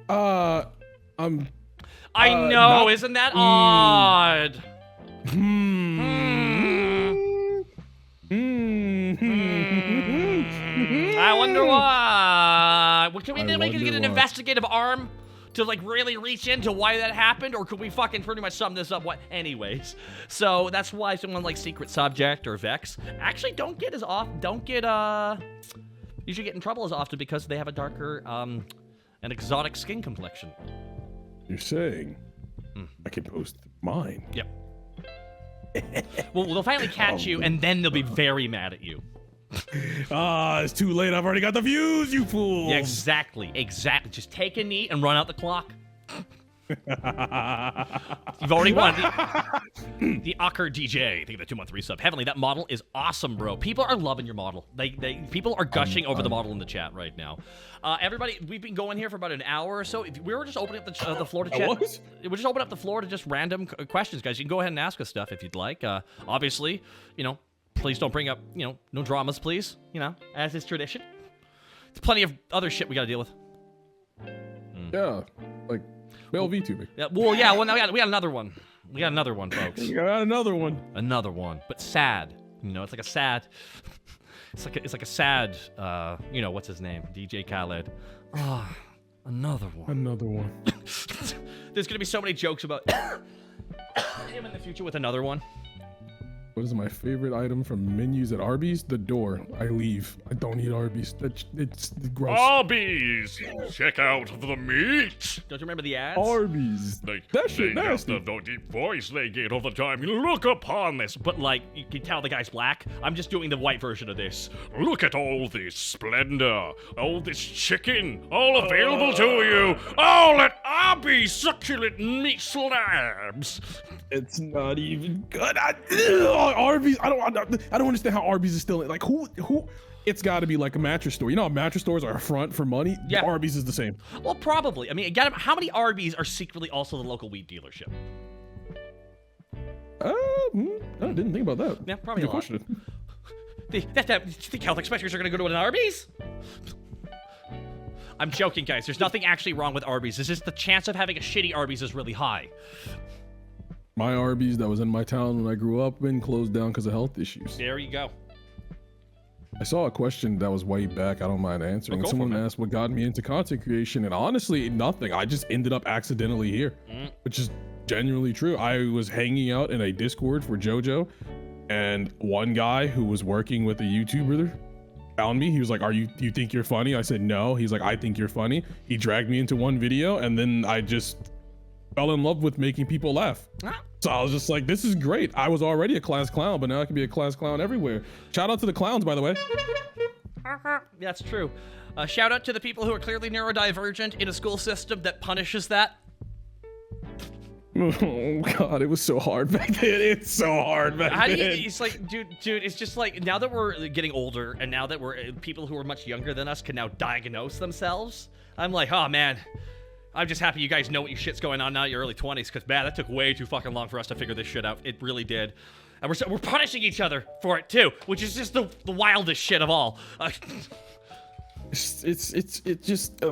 I know, isn't that odd? I wonder why. Can we get an investigative arm to like really reach into why that happened, or could we fucking pretty much sum this up? Anyways, so that's why someone like Secret Subject or Vex actually don't get usually get in trouble as often because they have a darker an exotic skin complexion. You're saying I can post mine? Yep. Well, they'll finally catch you, and then they'll be very mad at you. It's too late. I've already got the views, you fool. Yeah, exactly. Just take a knee and run out the clock. You've already won. The Ocker DJ, thank you for the 2-month resub. Heavenly, that model is awesome, bro. People are loving your model. People are gushing over the model in the chat right now. Everybody, we've been going here for about an hour or so. If we were just opening up the floor to chat. We'll just open up the floor to just random questions, guys. You can go ahead and ask us stuff if you'd like. Obviously, please don't bring up, no dramas, please. As is tradition. There's plenty of other shit we gotta deal with. Yeah, like male VTubing. Yeah, well, we got another one. We got another one, folks. You got another one. Another one, but sad. It's like a sad. It's like a sad. What's his name? DJ Khaled. Another one. Another one. There's gonna be so many jokes about him in the future with another one. What is my favorite item from menus at Arby's? The door. I leave. I don't eat Arby's. It's gross. Arby's! Check out the meat! Don't you remember the ads? Arby's. That shit nasty. The deep voice they get all the time. Look upon this. But, you can tell the guy's black. I'm just doing the white version of this. Look at all this splendor. All this chicken. All available to you. All at Arby's succulent meat slabs. It's not even good. Arby's. I don't understand how Arby's is still like who. It's got to be like a mattress store. How mattress stores are a front for money? Yeah. Arby's is the same. Well, probably. I mean, again, how many Arby's are secretly also the local weed dealership? I didn't think about that. Yeah, probably Good a lot. question. Do you think health inspectors are going to go to an Arby's? I'm joking, guys. There's nothing actually wrong with Arby's. It's just the chance of having a shitty Arby's is really high. My Arby's that was in my town when I grew up in closed down because of health issues. There you go. I saw a question that was way back. I don't mind answering. Oh, go for Someone it, man. asked what got me into content creation, and honestly, nothing. I just ended up accidentally here, which is genuinely true. I was hanging out in a Discord for JoJo, and one guy who was working with a YouTuber found me. He was like, do you think you're funny? I said, no. He's like, I think you're funny. He dragged me into one video, and then I just fell in love with making people laugh. So I was just like, this is great. I was already a class clown, but now I can be a class clown everywhere. Shout out to the clowns, by the way. That's true. Shout out to the people who are clearly neurodivergent in a school system that punishes that. Oh God, it was so hard back then. It's so hard back How do then. you, it's like, dude, it's just like, now that we're getting older and now that we're, people who are much younger than us can now diagnose themselves, I'm like, oh man, I'm just happy you guys know what your shit's going on now in your early 20s, because man, that took way too fucking long for us to figure this shit out. It really did. And we're punishing each other for it too, which is just the wildest shit of all. It's just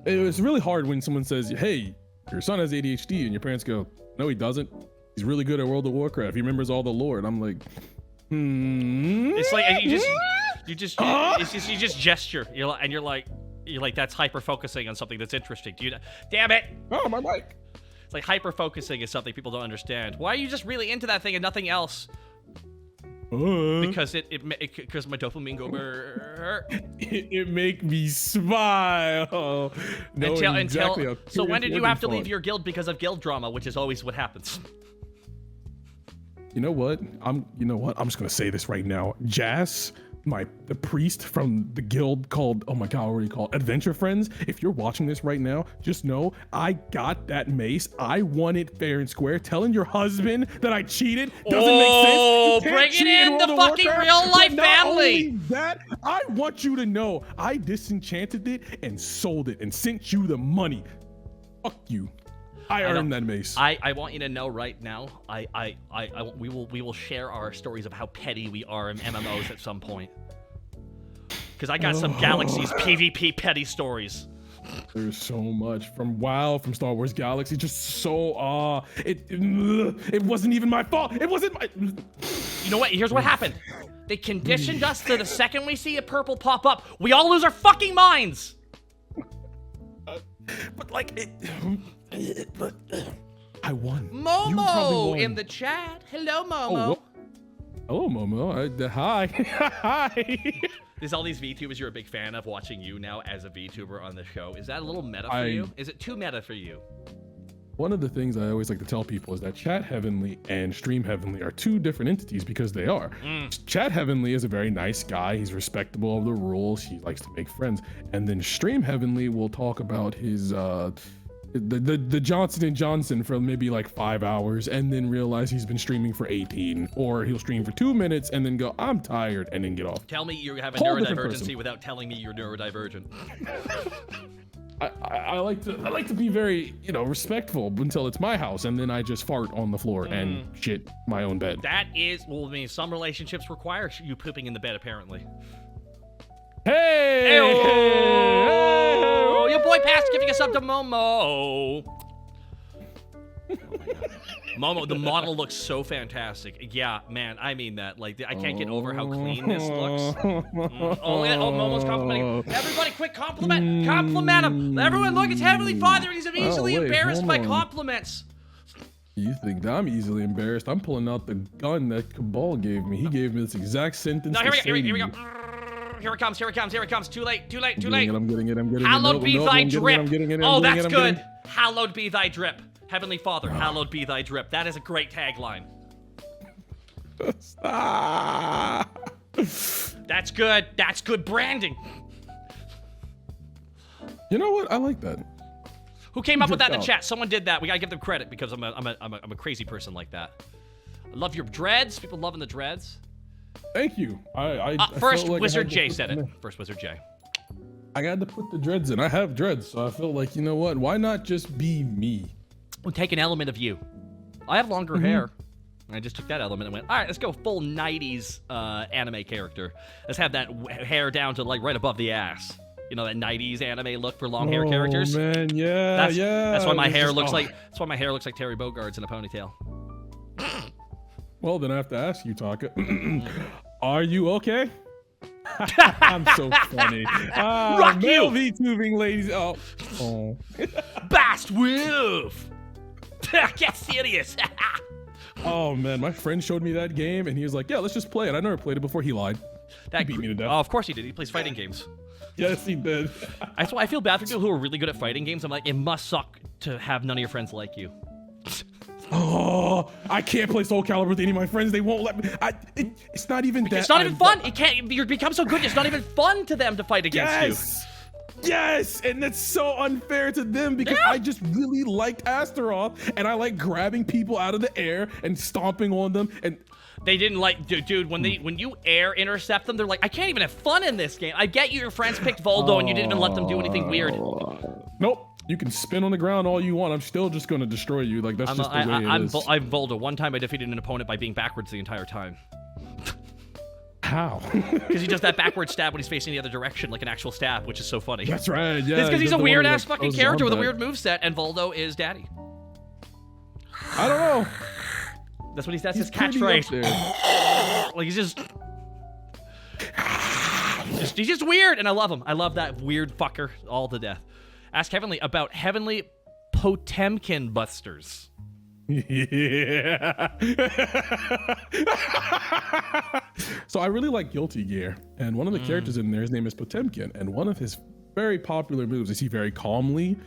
it was really hard when someone says, hey, your son has ADHD, and your parents go, no, he doesn't. He's really good at World of Warcraft. He remembers all the lore. And I'm like, It's like you just gesture. You're like that's hyper focusing on something that's interesting. Damn it! oh, my mic. It's like hyper focusing is something people don't understand. Why are you just really into that thing and nothing else? Because because my dopamine go brrr. It make me smile. So when did you have to leave your guild because of guild drama, which is always what happens? You know what? I'm just gonna say this right now. Jazz, the priest from the guild called, oh my God, what are you called? Adventure Friends. If you're watching this right now, just know I got that mace. I won it fair and square. Telling your husband that I cheated doesn't make sense. You can't Bring it cheat in World the of fucking Warcraft. real life But not family. only that, I want you to know I disenchanted it and sold it and sent you the money. Fuck you. I earned that mace. I want you to know right now. We will share our stories of how petty we are in MMOs at some point. Because I got some Galaxies PvP petty stories. There's so much from WoW, from Star Wars Galaxy, just so it wasn't even my fault. It wasn't my. You know what? Here's what happened. They conditioned us to the second we see a purple pop up, we all lose our fucking minds. But like but I won. You probably Momo won. in the chat. Hello, Momo. Oh, hello, Momo. Hi. Hi. There's all these VTubers you're a big fan of watching you now as a VTuber on the show. Is that a little meta for you? Is it too meta for you? One of the things I always like to tell people is that Chat Heavenly and Stream Heavenly are two different entities, because they are. Chat Heavenly is a very nice guy. He's respectable of the rules. He likes to make friends. And then Stream Heavenly will talk about his the Johnson & Johnson for maybe like 5 hours and then realize he's been streaming for 18, or he'll stream for 2 minutes and then go, I'm tired, and then get off. Tell me you have a Whole different neurodivergency person. without telling me you're neurodivergent. I like to be very, respectful until it's my house, and then I just fart on the floor and shit my own bed. That is, well, I mean, some relationships require you pooping in the bed, apparently. Hey! Hey-oh! Your boy Past giving us up to Momo. Oh my God. Momo, the model looks so fantastic. Yeah, man, I mean that. Like, I can't get over how clean this looks. Oh, yeah. Oh, Momo's complimenting. Everybody, quick compliment. Compliment him. Everyone, look, it's Heavenly Father. He's easily embarrassed by compliments. You think that I'm easily embarrassed? I'm pulling out the gun that Cabal gave me. He gave me this exact sentence. No, here we go. to Here it comes. Too late. I'm getting it. Hallowed be thy drip. Oh, that's good. It. Hallowed be thy drip. Heavenly Father, hallowed be thy drip. That is a great tagline. That's good. That's good branding. You know what? I like that. Who came up with that in the chat? Someone did that. We gotta give them credit because I'm a crazy person like that. I love your dreads. People loving the dreads. Thank you. I first, felt like Wizard J said it. First, Wizard J. I got to put the dreads in. I have dreads, so I feel like, you know what? Why not just be me? We'll take an element of you. I have longer hair. I just took that element and went, all right, let's go full 90s anime character. Let's have that hair down to like right above the ass. You know, that 90s anime look for long hair characters. Oh man, yeah. That's why my hair looks like. That's why my hair looks like Terry Bogard's in a ponytail. Well, then I have to ask you, Taka. Are you okay? I'm so funny. Rock male you! VTubing ladies. Oh. Bast Wolf! Get serious! Oh man, my friend showed me that game and he was like, "Yeah, let's just play it." I never played it before. He lied. He beat me to death. Oh, of course he did. He plays fighting games. Yes, he did. That's why I feel bad for people who are really good at fighting games. I'm like, it must suck to have none of your friends like you. Oh, I can't play Soul Calibur with any of my friends. They won't let me. It's not even that. It's not even fun. It can't. You become so good. It's not even fun to them to fight against you. Yes, and that's so unfair to them because I just really liked Astaroth, and I like grabbing people out of the air and stomping on them. And they didn't like, dude. When you air intercept them, they're like, I can't even have fun in this game. I get you. Your friends picked Voldo, and you didn't even let them do anything weird. Nope. You can spin on the ground all you want. I'm still just going to destroy you. Like that's just the way it is. I'm Voldo. One time I defeated an opponent by being backwards the entire time. How? Because he does that backward stab when he's facing the other direction, like an actual stab, which is so funny. That's right, yeah. It's because he's a weird-ass fucking character with a weird moveset, and Voldo is daddy. I don't know. That's what that's his catchphrase. Like, he's just weird, and I love him. I love that weird fucker all to death. Ask Heavenly about Heavenly Potemkin Busters. Yeah. So I really like Guilty Gear, and one of the characters in there, his name is Potemkin, and one of his very popular moves is he very calmly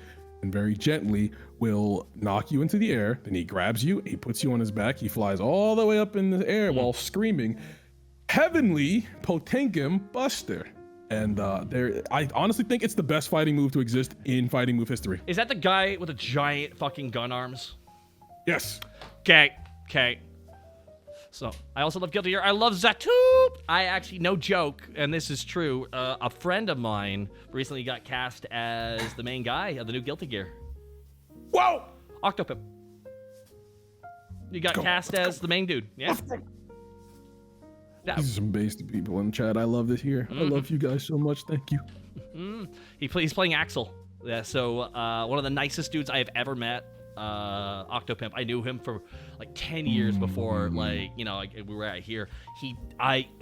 and very gently will knock you into the air, then he grabs you, he puts you on his back, he flies all the way up in the air while screaming, Heavenly Potemkin Buster. And I honestly think it's the best fighting move to exist in fighting move history. Is that the guy with the giant fucking gun arms? Yes. Okay. So, I also love Guilty Gear. I love Zatoop! I actually, no joke, and this is true, a friend of mine recently got cast as the main guy of the new Guilty Gear. Whoa! Octopimp. You got cast as the main dude, yeah? These are some basic people in chat. I love this here. I love you guys so much. Thank you. He's playing Axel. Yeah, so one of the nicest dudes I have ever met. Octopimp. I knew him for like 10 years before, like, you know, like, we were out here.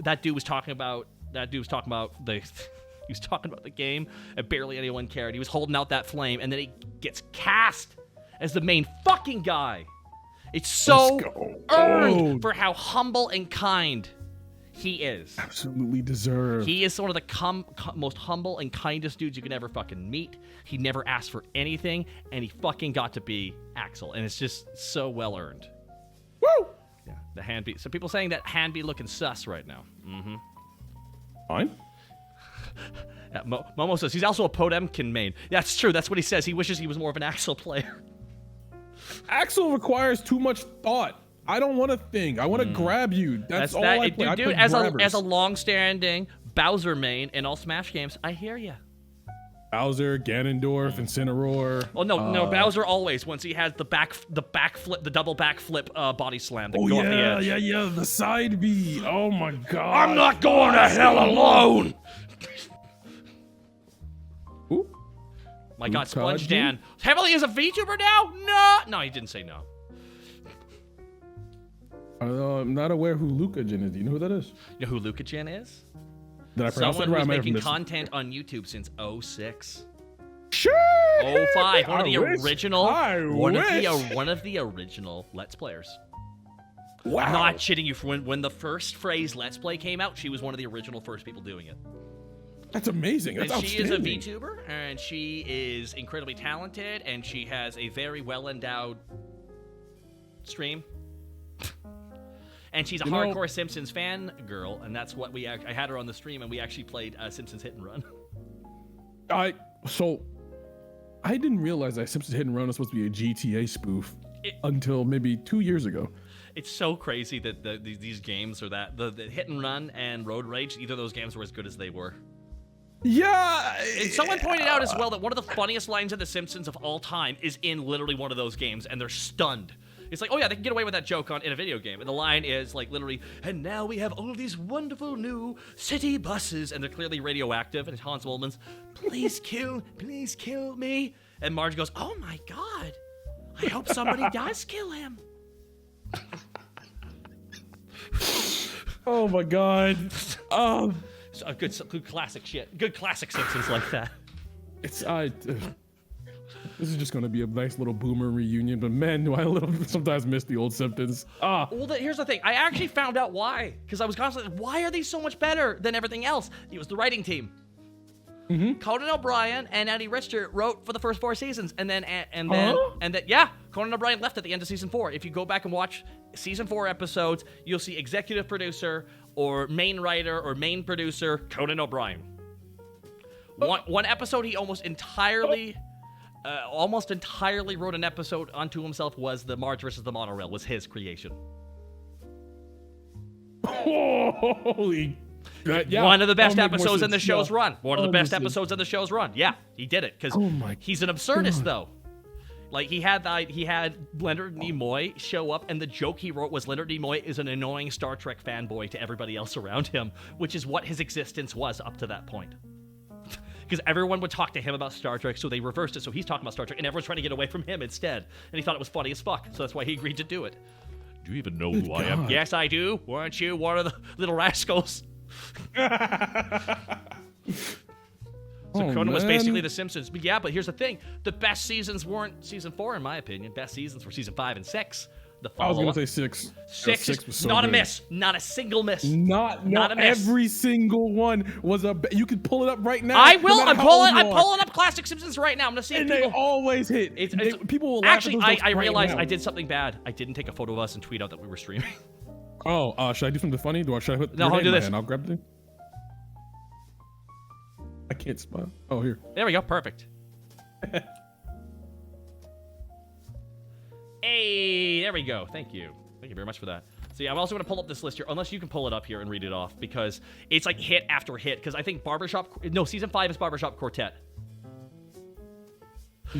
That dude was talking about the he was talking about the game, and barely anyone cared. He was holding out that flame, and then he gets cast as the main fucking guy. It's so earned for how humble and kind he is. Absolutely deserved. He is one of the most humble and kindest dudes you can ever fucking meet. He never asked for anything, and he fucking got to be Axel, and it's just so well earned. Woo! Yeah, the hand beat. So people saying that hand beat looking sus right now. Fine. Yeah, Momo says he's also a Potemkin main. That's true. That's what he says. He wishes he was more of an Axel player. Axel requires too much thought. I don't want to think. I want to grab you. That's all I play. Dude, as a long-standing Bowser main in all Smash games, I hear ya. Bowser, Ganondorf, Incineroar. Oh no, Bowser always once he has the backflip, the double backflip body slam. Oh yeah, the side B. Oh my god. I'm not going to hell alone. Ooh. My god, Sponge Lukaji? Dan. Heavenly is a VTuber now? No, he didn't say no. I'm not aware who Luka Jin is. Do you know who that is? You know who Luka Jen is? Did I pronounce Someone that right? who's I might have making missed it. content on YouTube since 06. Shit! 05, one of the original Let's Players. Wow. I'm not shitting you. When the first phrase Let's Play came out, she was one of the original first people doing it. That's amazing. That's and she is a outstanding. VTuber, and she is incredibly talented, and she has a very well-endowed stream. And she's a hardcore Simpsons fan girl, and that's what I had her on the stream, and we actually played Simpsons Hit and Run. So I didn't realize that Simpsons Hit and Run was supposed to be a GTA spoof until maybe 2 years ago. It's so crazy that these games are that the Hit and Run and Road Rage, either of those games were as good as they were. Yeah. And someone pointed out as well that one of the funniest lines in The Simpsons of all time is in literally one of those games, and they're stunned. It's like, oh yeah, they can get away with that joke in a video game. And the line is like literally, and now we have all these wonderful new city buses, and they're clearly radioactive. And Hans Moleman's, please kill me. And Marge goes, oh my god, I hope somebody does kill him. Oh my god. So, good classic shit. Good classic Simpsons like that. It's this is just gonna be a nice little boomer reunion, but man, do I sometimes miss the old Simpsons. Well, here's the thing. I actually found out why, because I was constantly, why are these so much better than everything else? It was the writing team. Conan O'Brien and Eddie Richter wrote for the first 4 seasons, and then Conan O'Brien left at the end of season 4. If you go back and watch season 4 episodes, you'll see executive producer or main writer or main producer Conan O'Brien. One episode he almost entirely wrote an episode onto himself was the Marge versus the Monorail, was his creation. Holy. One of the best episodes in the show's run. One of the best episodes in the show's run. Yeah, he did it because he's an absurdist though. Like he had Leonard Nimoy show up, and the joke he wrote was Leonard Nimoy is an annoying Star Trek fanboy to everybody else around him, which is what his existence was up to that point. Because everyone would talk to him about Star Trek, so they reversed it. So he's talking about Star Trek, and everyone's trying to get away from him instead. And he thought it was funny as fuck, so that's why he agreed to do it. Do you even know who I am? Yes, I do. Weren't you one of the little rascals? So Conan was basically the Simpsons. But yeah, but here's the thing. The best seasons weren't season 4, in my opinion. Best seasons were season 5 and 6. I was gonna say 6. 6 was so not good. a miss. Not a single miss. Not a miss. Every single one was you could pull it up right now. I will. I'm pulling up classic Simpsons right now. I'm gonna see if they always hit. People will laugh actually. at those I realized right I did something bad. I didn't take a photo of us and tweet out that we were streaming. Oh, should I do something funny? Should I put no, I'll do this. I'll grab the thing. I can't spot. Oh, here. There we go. Perfect. Hey, there we go. Thank you. Thank you very much for that. So yeah, I'm also going to pull up this list here, unless you can pull it up here and read it off, because it's like hit after hit, because I think season 5 is Barbershop Quartet.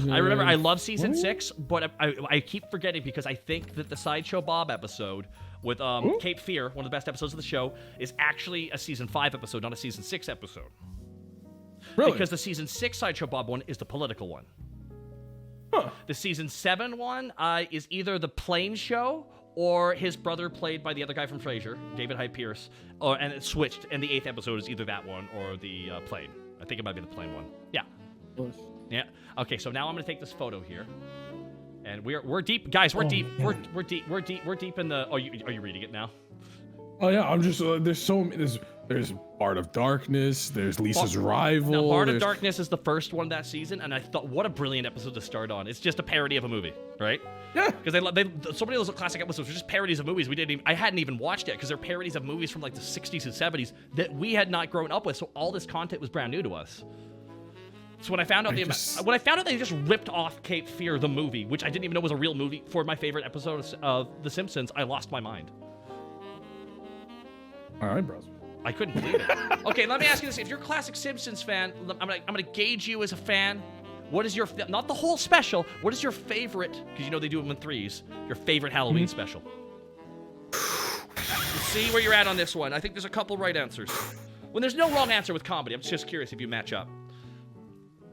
I remember I love season 6, but I keep forgetting because I think that the Sideshow Bob episode with Cape Fear, one of the best episodes of the show, is actually a season 5 episode, not a season 6 episode. Really? Because the season 6 Sideshow Bob one is the political one. Huh. The season 7 one is either the plane show or his brother played by the other guy from Frasier, David Hyde Pierce, and it switched, and the 8th episode is either that one or the plane. I think it might be the plane one. Yeah. Yeah. Okay, so now I'm gonna take this photo here, and we're deep, guys. We're deep. We're deep in the. Are you reading it now? Oh yeah, I'm just there's Art of Darkness, there's Lisa's Rival. Now, Art of Darkness is the first one that season, and I thought, what a brilliant episode to start on. It's just a parody of a movie, right? Yeah. Because they so many of those classic episodes were just parodies of movies I hadn't even watched yet, because they're parodies of movies from like the 60s and 70s that we had not grown up with. So all this content was brand new to us. So when I found out they just ripped off Cape Fear the movie, which I didn't even know was a real movie, for my favorite episode of The Simpsons, I lost my mind. All right, bros. I couldn't believe it. Okay, let me ask you this: if you're a classic Simpsons fan, I'm gonna gauge you as a fan. What is your not the whole special? What is your favorite? Because you know they do them in 3s. Your favorite Halloween special. Let's see where you're at on this one. I think there's a couple right answers. When there's no wrong answer with comedy, I'm just curious if you match up.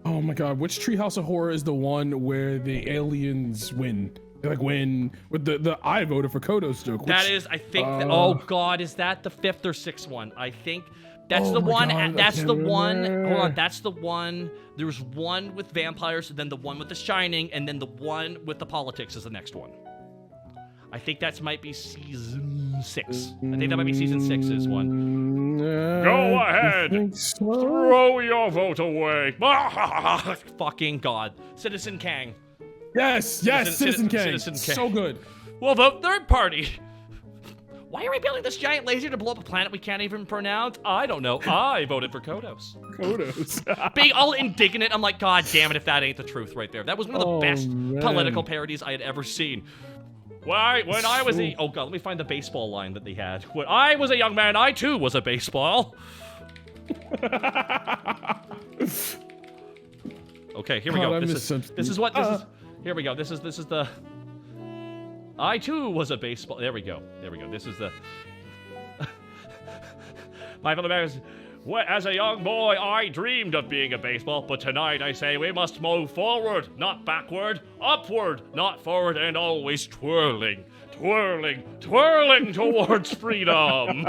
Oh my God, which Treehouse of Horror is the one where the aliens win? They like win with the I voted for Kodo's joke. That is, I think. Oh God, is that the 5th or 6th one? I think that's the one. That's the one. Hold on, that's the one. There's one with vampires, and then the one with The Shining, and then the one with the politics is the next one. I think that might be season 6. I think that might be season 6's one. Go ahead. Throw your vote away. Fucking God. Citizen Kang. Yes, Citizen Kang. So good. We'll vote third party. Why are we building this giant laser to blow up a planet we can't even pronounce? I don't know. I voted for Kodos. Being all indignant, I'm like, God damn it if that ain't the truth right there. That was one of the best political parodies I had ever seen. Why, when I was oh God, let me find the baseball line that they had. When I was a young man, I too was a baseball. Okay, here we go. This is what this is. Here we go. This is the. I too was a baseball. There we go. This is the. My fellow members, As a young boy, I dreamed of being a baseball, but tonight I say we must move forward, not backward, upward, not forward, and always twirling, twirling, twirling towards freedom.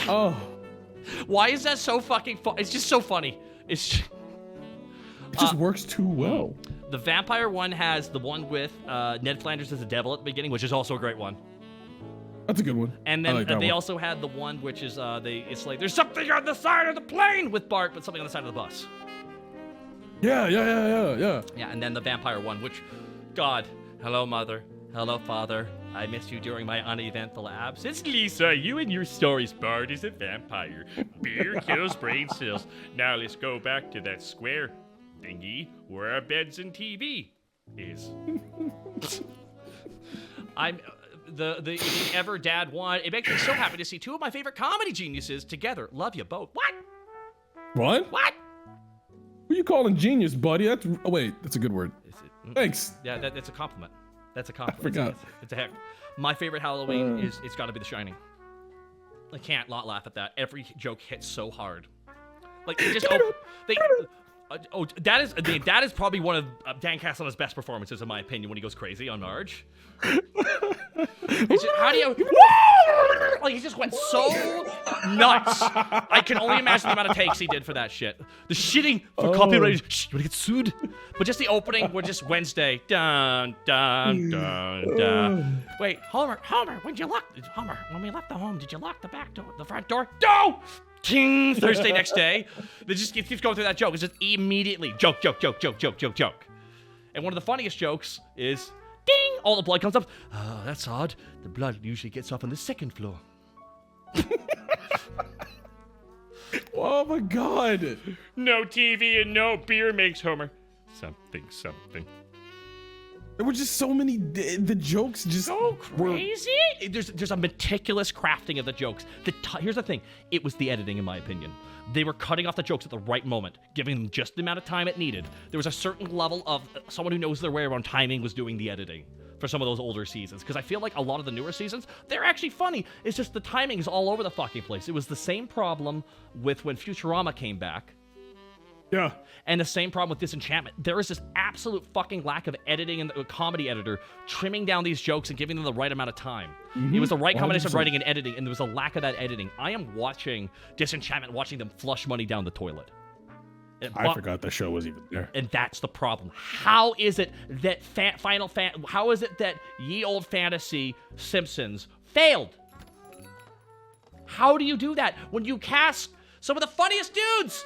Oh, Why is that so fucking fun? It's just so funny. It's it just works too well. the vampire one has the one with Ned Flanders as the devil at the beginning, which is also a great one. That's a good one. And I then like that they one. also had the one which is it's like there's something on the side of the plane with Bart, but something on the side of the bus. Yeah. Yeah, and then the vampire one, which, God, hello mother, hello father, I missed you during my uneventful absence. Lisa, you and your stories, Bart is a vampire. Beer kills brain cells. Now let's go back to that square thingy where our beds and TV is. I'm the Ever Dad one. It makes me so happy to see two of my favorite comedy geniuses together. Love you both. What? What? Who you calling genius, buddy? That's wait, that's a good word. Is it? Thanks. Yeah, that's a compliment. That's a compliment. forgot. It's a heck. My favorite Halloween is it's got to be The Shining. I can't not laugh at that. Every joke hits so hard. Like they just that is probably one of Dan Castellan's best performances in my opinion when he goes crazy on Marge. How do you like he just went so nuts. I can only imagine the amount of takes he did for that shit. The shitting for copyright. Shh, you wanna get sued? But just the opening, we're just Wednesday. Dun dun dun dun. Wait, Homer, when we left the home, did you lock the back door, the front door? No! Ting! Thursday next day. They just keeps going through that joke. It's just immediately joke. And one of the funniest jokes is ding! All the blood comes up. Oh, that's odd. The blood usually gets off on the second floor. Oh my God. No TV and no beer makes Homer something. There were just so many. The jokes just So crazy. There's a meticulous crafting of the jokes. Here's the thing. It was the editing, in my opinion. They were cutting off the jokes at the right moment, giving them just the amount of time it needed. There was a certain level of someone who knows their way around timing was doing the editing for some of those older seasons. Because I feel like a lot of the newer seasons, they're actually funny. It's just the timing is all over the fucking place. It was the same problem with when Futurama came back. Yeah. And the same problem with Disenchantment. There is this absolute fucking lack of editing and the comedy editor trimming down these jokes and giving them the right amount of time. It was the right combination of 100%. writing and editing, and there was a lack of that editing. I am watching Disenchantment, watching them flush money down the toilet. I forgot the show was even there. And that's the problem. How is it that how is it that Ye Old Fantasy Simpsons failed? How do you do that when you cast some of the funniest dudes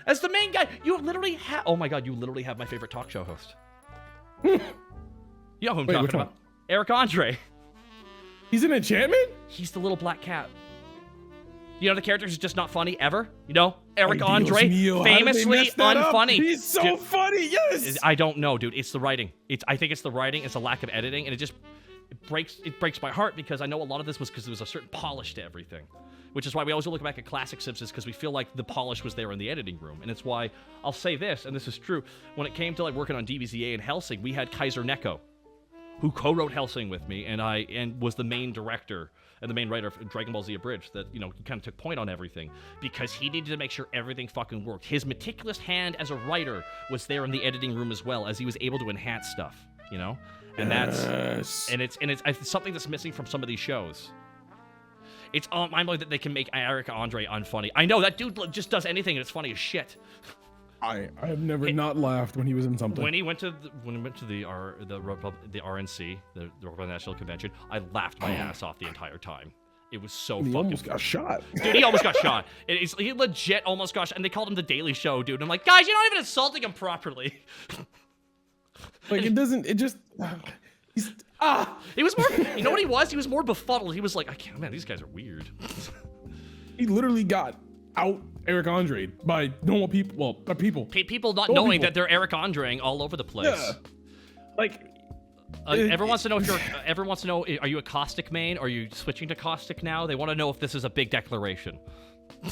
as the main guy? You literally have... Oh my God, you literally have my favorite talk show host. You know who I'm talking about. Eric Andre. He's an enchantment? He's the little black cat. You know the character who's just not funny ever? You know? Eric Ay, Dios Andre, mío, how did they famously mess that up? unfunny. He's so Dude, funny, yes! I don't know, dude. It's the writing. I think it's the writing. It's a lack of editing, and it breaks my heart because I know a lot of this was because there was a certain polish to everything, which is why we always look back at classic Simpsons because we feel like the polish was there in the editing room, and it's why I'll say this, and this is true. When it came to like working on DBZA and Hellsing, we had Kaiser Neko, who co-wrote Hellsing with me, and was the main director and the main writer of Dragon Ball Z Abridged. That, you know, he kind of took point on everything because he needed to make sure everything fucking worked. His meticulous hand as a writer was there in the editing room as well, as he was able to enhance stuff, you know. And Yes. it's something that's missing from some of these shows. It's mind-blowing that they can make Eric Andre unfunny. I know that dude just does anything and it's funny as shit. I have never not laughed when he was in something. When he went to the RNC, the Republican National Convention, I laughed my ass off the entire time. It was so he fucking. almost got shot. Dude, he almost got shot. He legit almost got shot, and they called him the Daily Show, dude. I'm like, guys, you're not even insulting him properly. Like it doesn't. It just. He's He was more. You know what he was? He was more befuddled. He was like, I can't. Man, these guys are weird. He literally got out Eric Andre by normal people. Well, by people. People not Normal knowing people. that they're Eric Andreing all over the place. Yeah. Like. Everyone wants to know if you're. Everyone wants to know, are you a caustic main? Are you switching to caustic now? They want to know if this is a big declaration.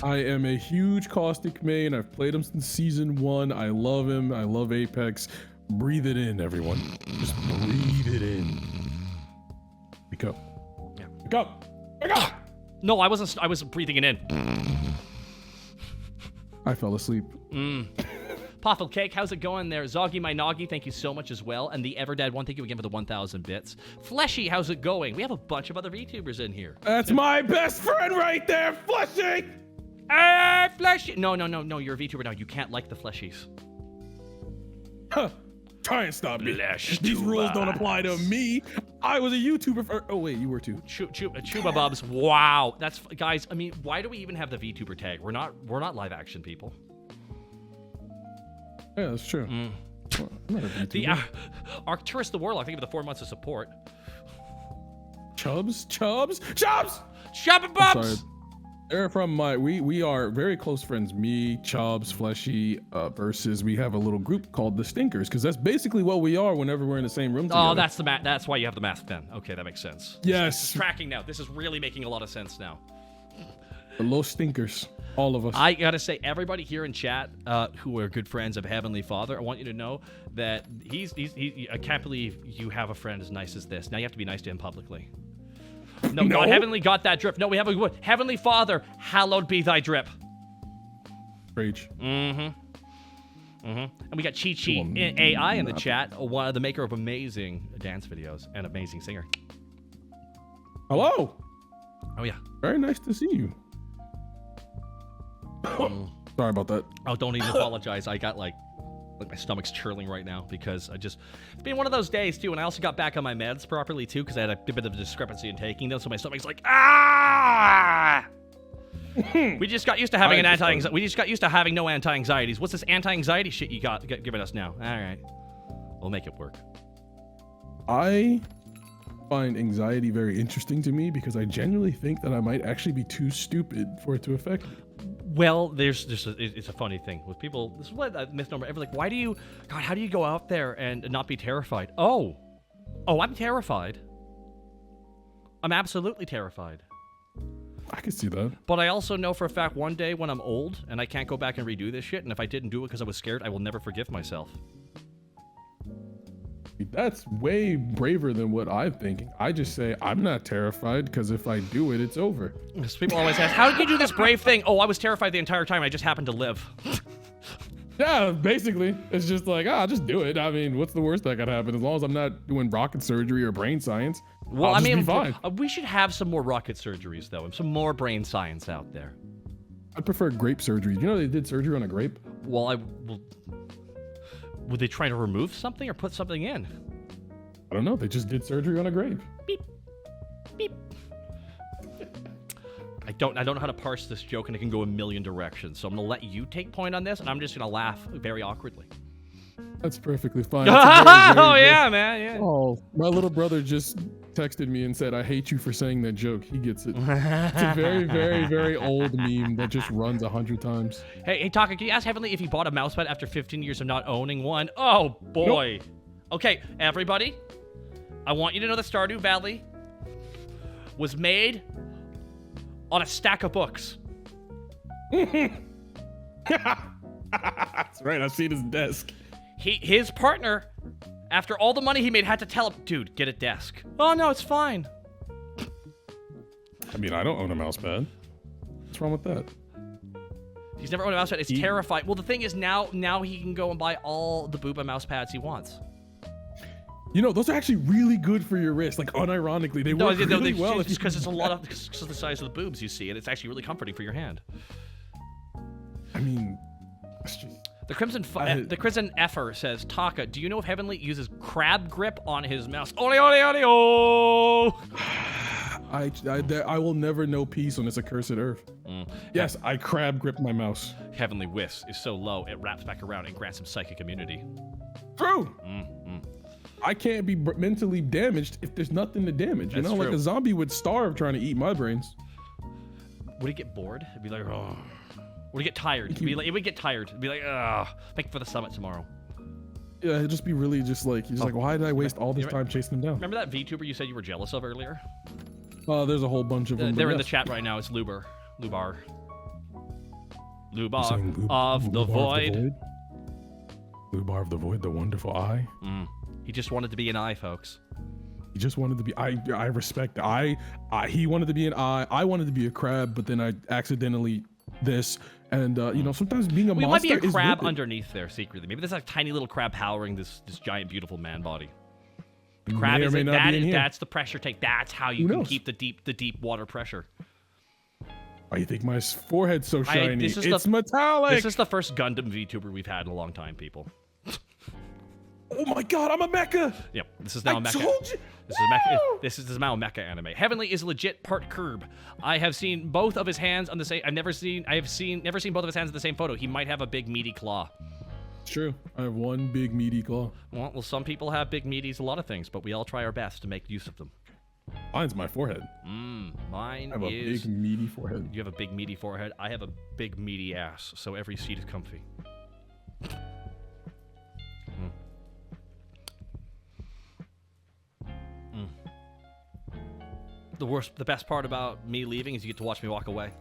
I am a huge Caustic main. I've played him since season 1. I love him. I love Apex. Breathe it in, everyone. Just breathe it in. Wake up. Wake up! Wake up! No, I wasn't. I was breathing it in. I fell asleep. Poffle Cake, how's it going there? Zoggy My Noggy, thank you so much as well. And the Everdad1, thank you again for the 1,000 bits. Fleshy, how's it going? We have a bunch of other VTubers in here. That's my best friend right there, Fleshy! Hey, Fleshy! No, you're a VTuber now. You can't like the Fleshies. Huh. Try and stop me. Flesh These to rules don't us. apply to me. I was a YouTuber for. Oh wait, you were too. Chuba Bubs, wow. That's guys. I mean, why do we even have the VTuber tag? We're not live action people. Yeah, that's true. Well, I'm not a VTuber. The Arcturus the Warlock. Thank you for the 4 months of support. Chubs. Chubba Bubs. They're from my. We are very close friends. Me, Chubbs, Fleshy, versus we have a little group called the Stinkers, because that's basically what we are whenever we're in the same room together. Oh, that's the that's why you have the mask then. Okay, that makes sense. Yes. This is tracking now. This is really making a lot of sense now. The Los Stinkers. All of us. I gotta say, everybody here in chat who are good friends of Heavenly Father, I want you to know that I can't believe you have a friend as nice as this. Now you have to be nice to him publicly. No, God, Heavenly got that drip. No, we have a Heavenly Father, hallowed be thy drip. Rage. And we got Chi Chi AI in the chat, one of the maker of amazing dance videos and amazing singer. Hello. Oh yeah. Very nice to see you. Sorry about that. Oh, don't even apologize. I got like my stomach's churling right now because it's been one of those days too, and I also got back on my meds properly too because I had a bit of a discrepancy in taking them, so my stomach's like We just got used to having we just got used to having no anti-anxieties. What's this anti-anxiety shit you got giving us now? All right, we'll make it work. I find anxiety very interesting to me because I genuinely think that I might actually be too stupid for it to affect me. Well, it's a funny thing with people. This is what a misnomer. Everyone's like, how do you go out there and not be terrified? Oh, I'm terrified. I'm absolutely terrified. I can see that. But I also know for a fact one day when I'm old and I can't go back and redo this shit, and if I didn't do it because I was scared, I will never forgive myself. That's way braver than what I'm thinking. I just say I'm not terrified because if I do it, it's over. Because people always ask, how did you do this brave thing? Oh, I was terrified the entire time. I just happened to live. Yeah, basically. It's just like, I'll just do it. I mean, what's the worst that could happen? As long as I'm not doing rocket surgery or brain science, well, I'll just be fine. We should have some more rocket surgeries, though, and some more brain science out there. I prefer grape surgery. You know they did surgery on a grape? Well, were they trying to remove something or put something in? I don't know. They just did surgery on a grape. Beep. Beep. I don't know how to parse this joke, and it can go a million directions. So I'm going to let you take point on this, and I'm just going to laugh very awkwardly. That's perfectly fine. Oh, yeah, man. Yeah. Oh, my little brother just texted me and said, I hate you for saying that joke. He gets it. It's a very, very, very old meme that just runs 100 times. Hey, Taka, can you ask Heavenly if he bought a mousepad after 15 years of not owning one? Oh, boy. Nope. Okay, everybody, I want you to know that Stardew Valley was made on a stack of books. That's right. I've seen his desk. His partner, after all the money he made, had to tell him, dude, get a desk. Oh, no, it's fine. I mean, I don't own a mouse pad. What's wrong with that? He's never owned a mouse pad. It's terrifying. Well, the thing is, now he can go and buy all the Booba mouse pads he wants. You know, those are actually really good for your wrist. Like, unironically, they work really well. It's because it's a lot of because of the size of the boobs you see, and it's actually really comforting for your hand. I mean, it's just... The Crimson Effer says, Taka, do you know if Heavenly uses crab grip on his mouse? Ole, ole, ole, oh! I will never know peace on this accursed earth. Yes, I crab grip my mouse. Heavenly Whisk is so low, it wraps back around and grants him psychic immunity. True. I can't be mentally damaged if there's nothing to damage. You know, like a zombie would starve trying to eat my brains. Would he get bored? It'd be like, oh. Would he get tired? It would get tired. It'd be like, ugh, thank you for the summit tomorrow. Yeah, it'd just be really just like, he's like, why did I waste all this time chasing him down? Remember that VTuber you said you were jealous of earlier? There's a whole bunch of them. They're in the chat right now. It's Lubar of the Void. Lubar of the Void, the wonderful eye. He just wanted to be an eye, folks. He just wanted to be. I respect that. He wanted to be an eye. I wanted to be a crab, but then I accidentally this. And you know, sometimes being a We monster might be a is crab worth it. underneath there secretly. Maybe there's a tiny little crab powering this giant, beautiful man body. The May crab or is may not be in here. that's the pressure tank. That's how you Who can knows? keep the deep water pressure. Why you think my forehead's so shiny? It's metallic. This is the first Gundam VTuber we've had in a long time, people. Oh my god, I'm a mecha. Yep, this is now a mecha. Told you. This is now a mecha anime. Heavenly is legit part curb. I have seen both of his hands on the same. Never seen both of his hands in the same photo. He might have a big meaty claw. It's true. I have one big meaty claw. Well, some people have big meaties, a lot of things, but we all try our best to make use of them. Mine's my forehead. Mine I have a is. big meaty forehead. You have a big meaty forehead. I have a big meaty ass, so every seat is comfy. The best part about me leaving is you get to watch me walk away.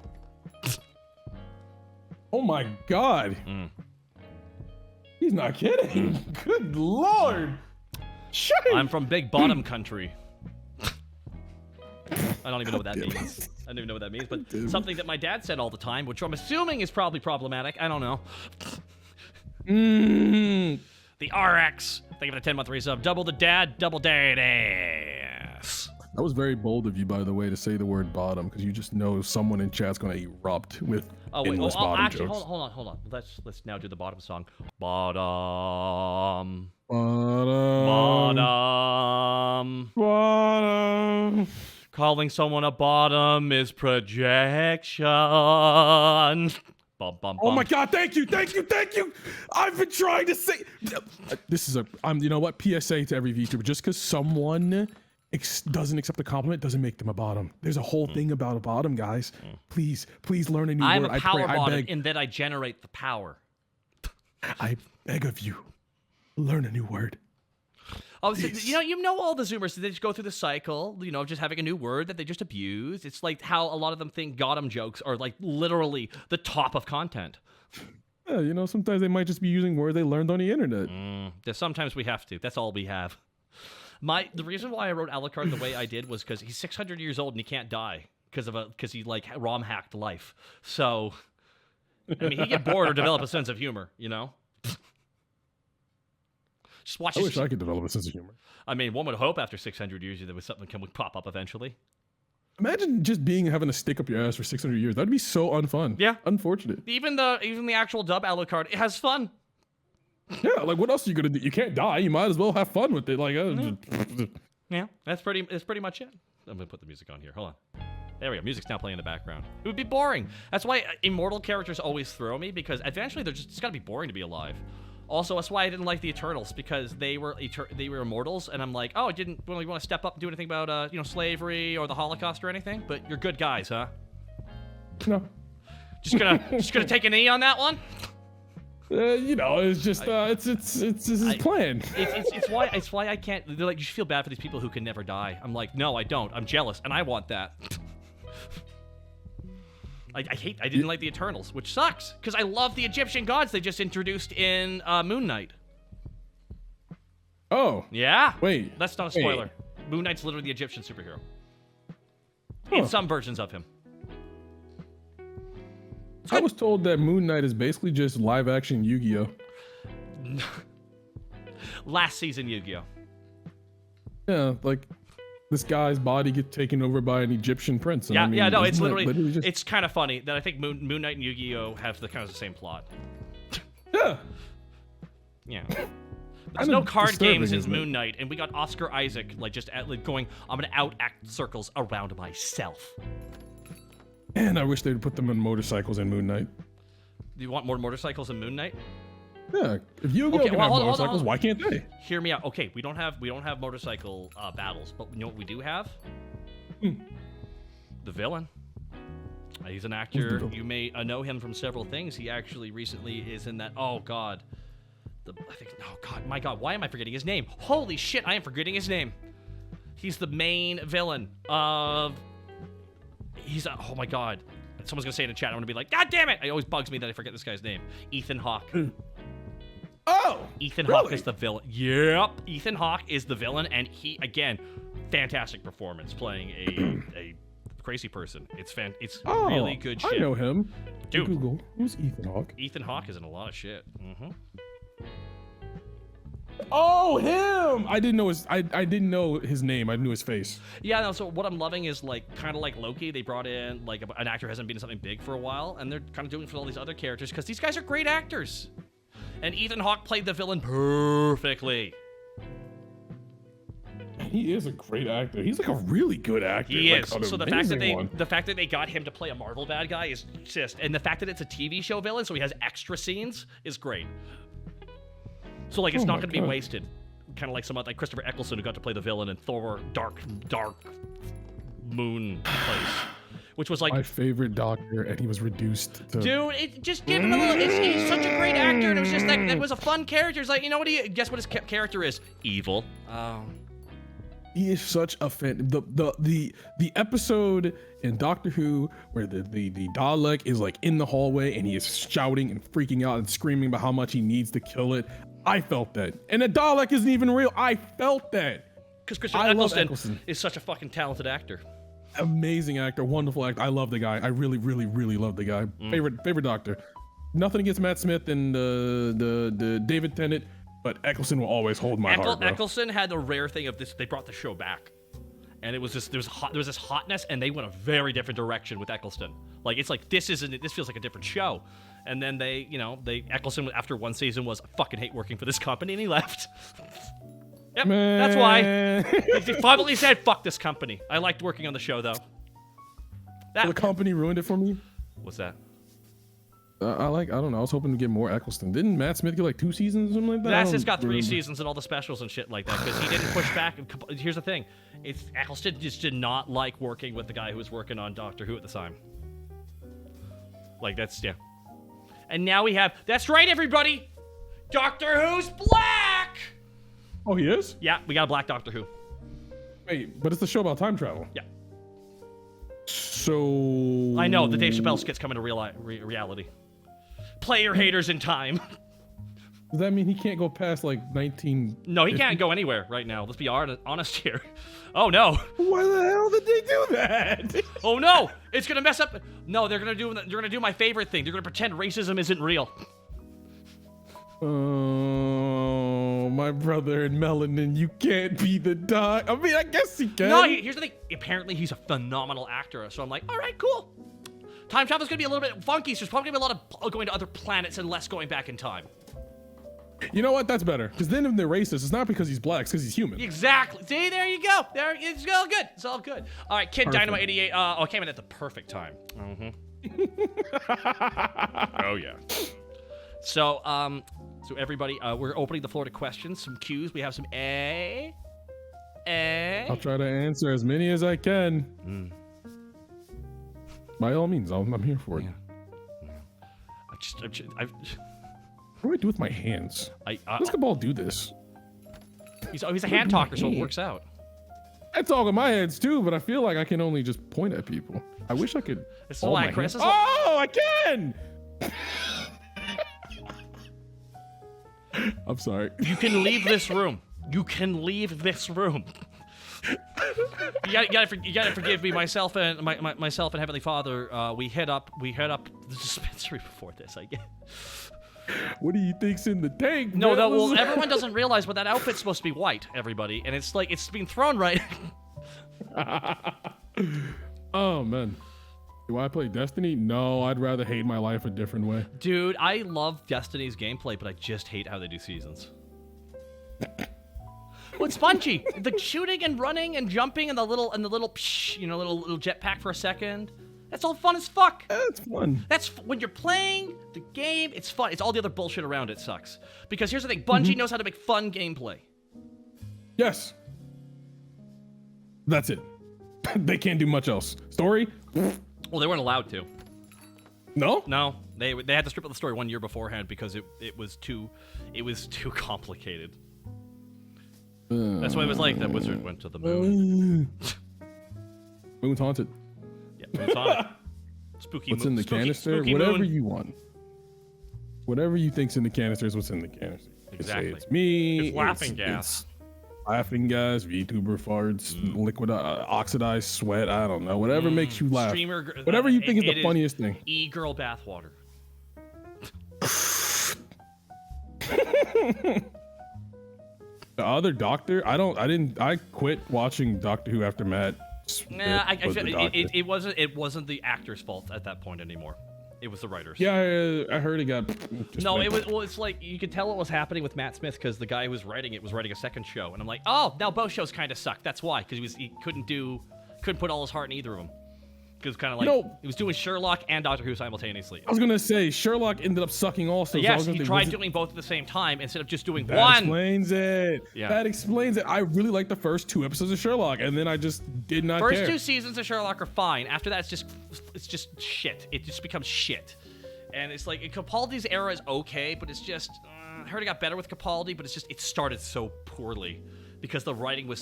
Oh my god. He's not kidding. Good lord. Shit. I'm from Big Bottom Country. I don't even know what that means. I don't even know what that means, but something that my dad said all the time, which I'm assuming is probably problematic. I don't know. The RX. Thank you for the 10-month resub. Double the dad, double dad ass. That was very bold of you, by the way, to say the word bottom, because you just know someone in chat's gonna erupt with endless bottom actually, jokes. hold on. Let's now do the bottom song. Bottom. Bottom. Bottom. Bottom. Calling someone a bottom is projection. Bum, bum, bum. Oh my god, thank you. I've been trying to say this is you know what, PSA to every VTuber, just because someone doesn't accept a compliment doesn't make them a bottom. There's a whole thing about a bottom, guys. Please learn a new I'm word. a power I bottom beg. in that I generate the power. I beg of you, learn a new word. Oh, so, you know all the Zoomers, they just go through the cycle, of just having a new word that they just abuse. It's like how a lot of them think Gotham jokes are like literally the top of content. Yeah, sometimes they might just be using words they learned on the internet. Sometimes we have to. That's all we have. The reason why I wrote Alucard the way I did was because he's 600 years old and he can't die because he like ROM hacked life. So, I mean, he get bored or develop a sense of humor, Just watch. I wish I could develop a sense of humor. I mean, one would hope after 600 years there was something that would pop up eventually. Imagine just having to stick up your ass for 600 years. That'd be so unfun. Yeah. Unfortunate. Even the actual dub Alucard, it has fun. Yeah, like what else are you gonna do? You can't die. You might as well have fun with it. Like, Yeah, that's pretty much it. I'm gonna put the music on here. Hold on. There we go. Music's now playing in the background. It would be boring. That's why immortal characters always throw me, because eventually it's gotta be boring to be alive. Also, that's why I didn't like the Eternals, because they were immortals, and I'm like, oh, I didn't really want to step up and do anything about slavery or the Holocaust or anything. But you're good guys, huh? No. Just gonna take a knee on that one. It's just it's his plan. It's why I can't. They're like, you should feel bad for these people who can never die. I'm like, no, I don't. I'm jealous, and I want that. I didn't like the Eternals, which sucks, because I love the Egyptian gods they just introduced in Moon Knight. Oh. Yeah. Wait. That's not a spoiler. Moon Knight's literally the Egyptian superhero. Huh. In some versions of him. I was told that Moon Knight is basically just live action Yu-Gi-Oh. Last season Yu-Gi-Oh. Yeah, like this guy's body gets taken over by an Egyptian prince. And No, it's isn't literally that just... it's kind of funny that I think Moon Knight and Yu-Gi-Oh have the kind of the same plot. Yeah. Yeah. There's no card games in isn't it? Moon Knight, and we got Oscar Isaac going, I'm gonna out-act circles around myself. Man, I wish they'd put them on motorcycles in Moon Knight. Do you want more motorcycles in Moon Knight? Yeah, if Yu-Gi-Oh can have hold on. motorcycles, why can't they? Hear me out. Okay, we don't have motorcycle battles, but you know what we do have? The villain. He's an actor. You may know him from several things. He actually recently is in that. Oh God. My God. Why am I forgetting his name? Holy shit! I am forgetting his name. He's the main villain of. Oh my God. Someone's gonna say it in chat. I'm gonna be like, God damn it! It always bugs me that I forget this guy's name. Ethan Hawke. Oh! Ethan really? Hawke is the villain. Yep. Ethan Hawke is the villain, and he, again, fantastic performance playing a crazy person. It's Oh, really good shit. I know him. Dude. Google. Who's Ethan Hawke? Ethan Hawke is in a lot of shit. Oh, him! I didn't know his name. I knew his face. Yeah, no, so what I'm loving is like kind of like Loki. They brought in like an actor who hasn't been in something big for a while, and they're kind of doing it for all these other characters because these guys are great actors. And Ethan Hawke played the villain perfectly. He is a great actor. He's like a really good actor. He like, is. an So the fact that they got him to play a Marvel bad guy is just, and the fact that it's a TV show villain, so he has extra scenes, is great. So like it's not going to be wasted. Kind of like someone like Christopher Eccleston who got to play the villain in Thor: Dark Moon place, which was like my favorite Doctor, and he was reduced to. Dude, it just give him a little. He's such a great actor, and it was just like it was a fun character. It's like, you know what? Guess what his character is? Evil. He is such a fan. The episode in Doctor Who where the Dalek is like in the hallway and he is shouting and freaking out and screaming about how much he needs to kill it. I felt that. And the Dalek isn't even real. I felt that. Because Christopher Eccleston is such a fucking talented actor. Amazing actor, wonderful actor. I love the guy. I really, really, really love the guy. Favorite Doctor. Nothing against Matt Smith and the David Tennant, but Eccleston will always hold my heart, bro. Eccleston had the rare thing of this. They brought the show back, and it was just there was this hotness, and they went a very different direction with Eccleston. Like it's like this feels like a different show. And then Eccleston after one season was, I fucking hate working for this company, and he left. Yep, Man. That's why. He finally said, fuck this company. I liked working on the show, though. The company ruined it for me. What's that? I don't know. I was hoping to get more Eccleston. Didn't Matt Smith get like 2 seasons or something like that? That's just got 3 seasons and all the specials and shit like that because he didn't push back. Here's the thing. Eccleston just did not like working with the guy who was working on Doctor Who at the time. Like, yeah. And now we have, that's right, everybody! Doctor Who's black! Oh, he is? Yeah, we got a black Doctor Who. Wait, but it's a show about time travel. Yeah. So... I know, the Dave Chappelle skits come into reality. Player haters in time. Does that mean he can't go past like 19? No, he can't go anywhere right now. Let's be honest here. Oh no. Why the hell did they do that? Oh no, it's gonna mess up. No, they're gonna do my favorite thing. They're gonna pretend racism isn't real. Oh, my brother in melanin, you can't be the doc. I mean, I guess he can. No, here's the thing. Apparently, he's a phenomenal actor. So I'm like, all right, cool. Time travel's gonna be a little bit funky. So there's probably gonna be a lot of going to other planets and less going back in time. You know what? That's better. Because then if they're racist, it's not because he's black, it's because he's human. Exactly. See, there you go. It's all good. It's all good. All right, Kid Perfect. Dynamite 88. Oh, it came in at the perfect time. Oh yeah. So everybody, we're opening the floor to questions, some Q's. We have some A. I'll try to answer as many as I can. By all means, I'm here for it. Yeah. What do I do with my hands? Let's Cabal do this. He's a hand talker, so it works out. I talk with my hands too, but I feel like I can only just point at people. I wish I could. It's like Chris. Oh, I can! I'm sorry. You can leave this room. You can leave this room. You gotta forgive me. Myself and myself and Heavenly Father. We head up the dispensary before this. I guess. What do you think's in the tank? No, well, everyone doesn't realize, but that outfit's supposed to be white. Everybody, and it's like it's being thrown right. Oh man. Do I play Destiny? No, I'd rather hate my life a different way. Dude, I love Destiny's gameplay, but I just hate how they do seasons. Well, it's spongy. The shooting and running and jumping and the little psh, little jetpack for a second. That's all fun as fuck. That's fun. That's when you're playing the game. It's fun. It's all the other bullshit around it sucks. Because here's the thing: Bungie knows how to make fun gameplay. Yes. That's it. They can't do much else. Story? Well, they weren't allowed to. No? No, they had to strip out the story 1 year beforehand because it was too complicated. That's why it was like that wizard went to the moon. Moon's haunted. Yeah, Moon's haunted. Spooky. What's in the canister? Spooky Whatever moon. you want. Whatever you think's in the canister is what's in the canister. Exactly. It's me. It's laughing gas. laughing gas, VTuber farts, liquid oxidized sweat. I don't know. Whatever makes you laugh. Whatever you think is the funniest thing. E-girl bathwater. The other Doctor, I quit watching Doctor Who after Matt. Nah, it wasn't the actor's fault at that point anymore. It was the writers. Yeah, I heard it got. It's like you could tell what was happening with Matt Smith because the guy who was writing it was writing a second show, and I'm like, oh, now both shows kind of sucked. That's why, because he couldn't put all his heart in either of them. Because kind of like he was doing Sherlock and Doctor Who simultaneously. I was gonna say Sherlock ended up sucking also. Yes, so he tried doing both at the same time instead of just doing that one. Explains it. Yeah. That explains it. I really liked the first 2 episodes of Sherlock, and then I just did not care. First 2 seasons of Sherlock are fine. After that, it's just shit. It just becomes shit. And it's like Capaldi's era is okay, but it's just I heard it got better with Capaldi, but it started so poorly because the writing was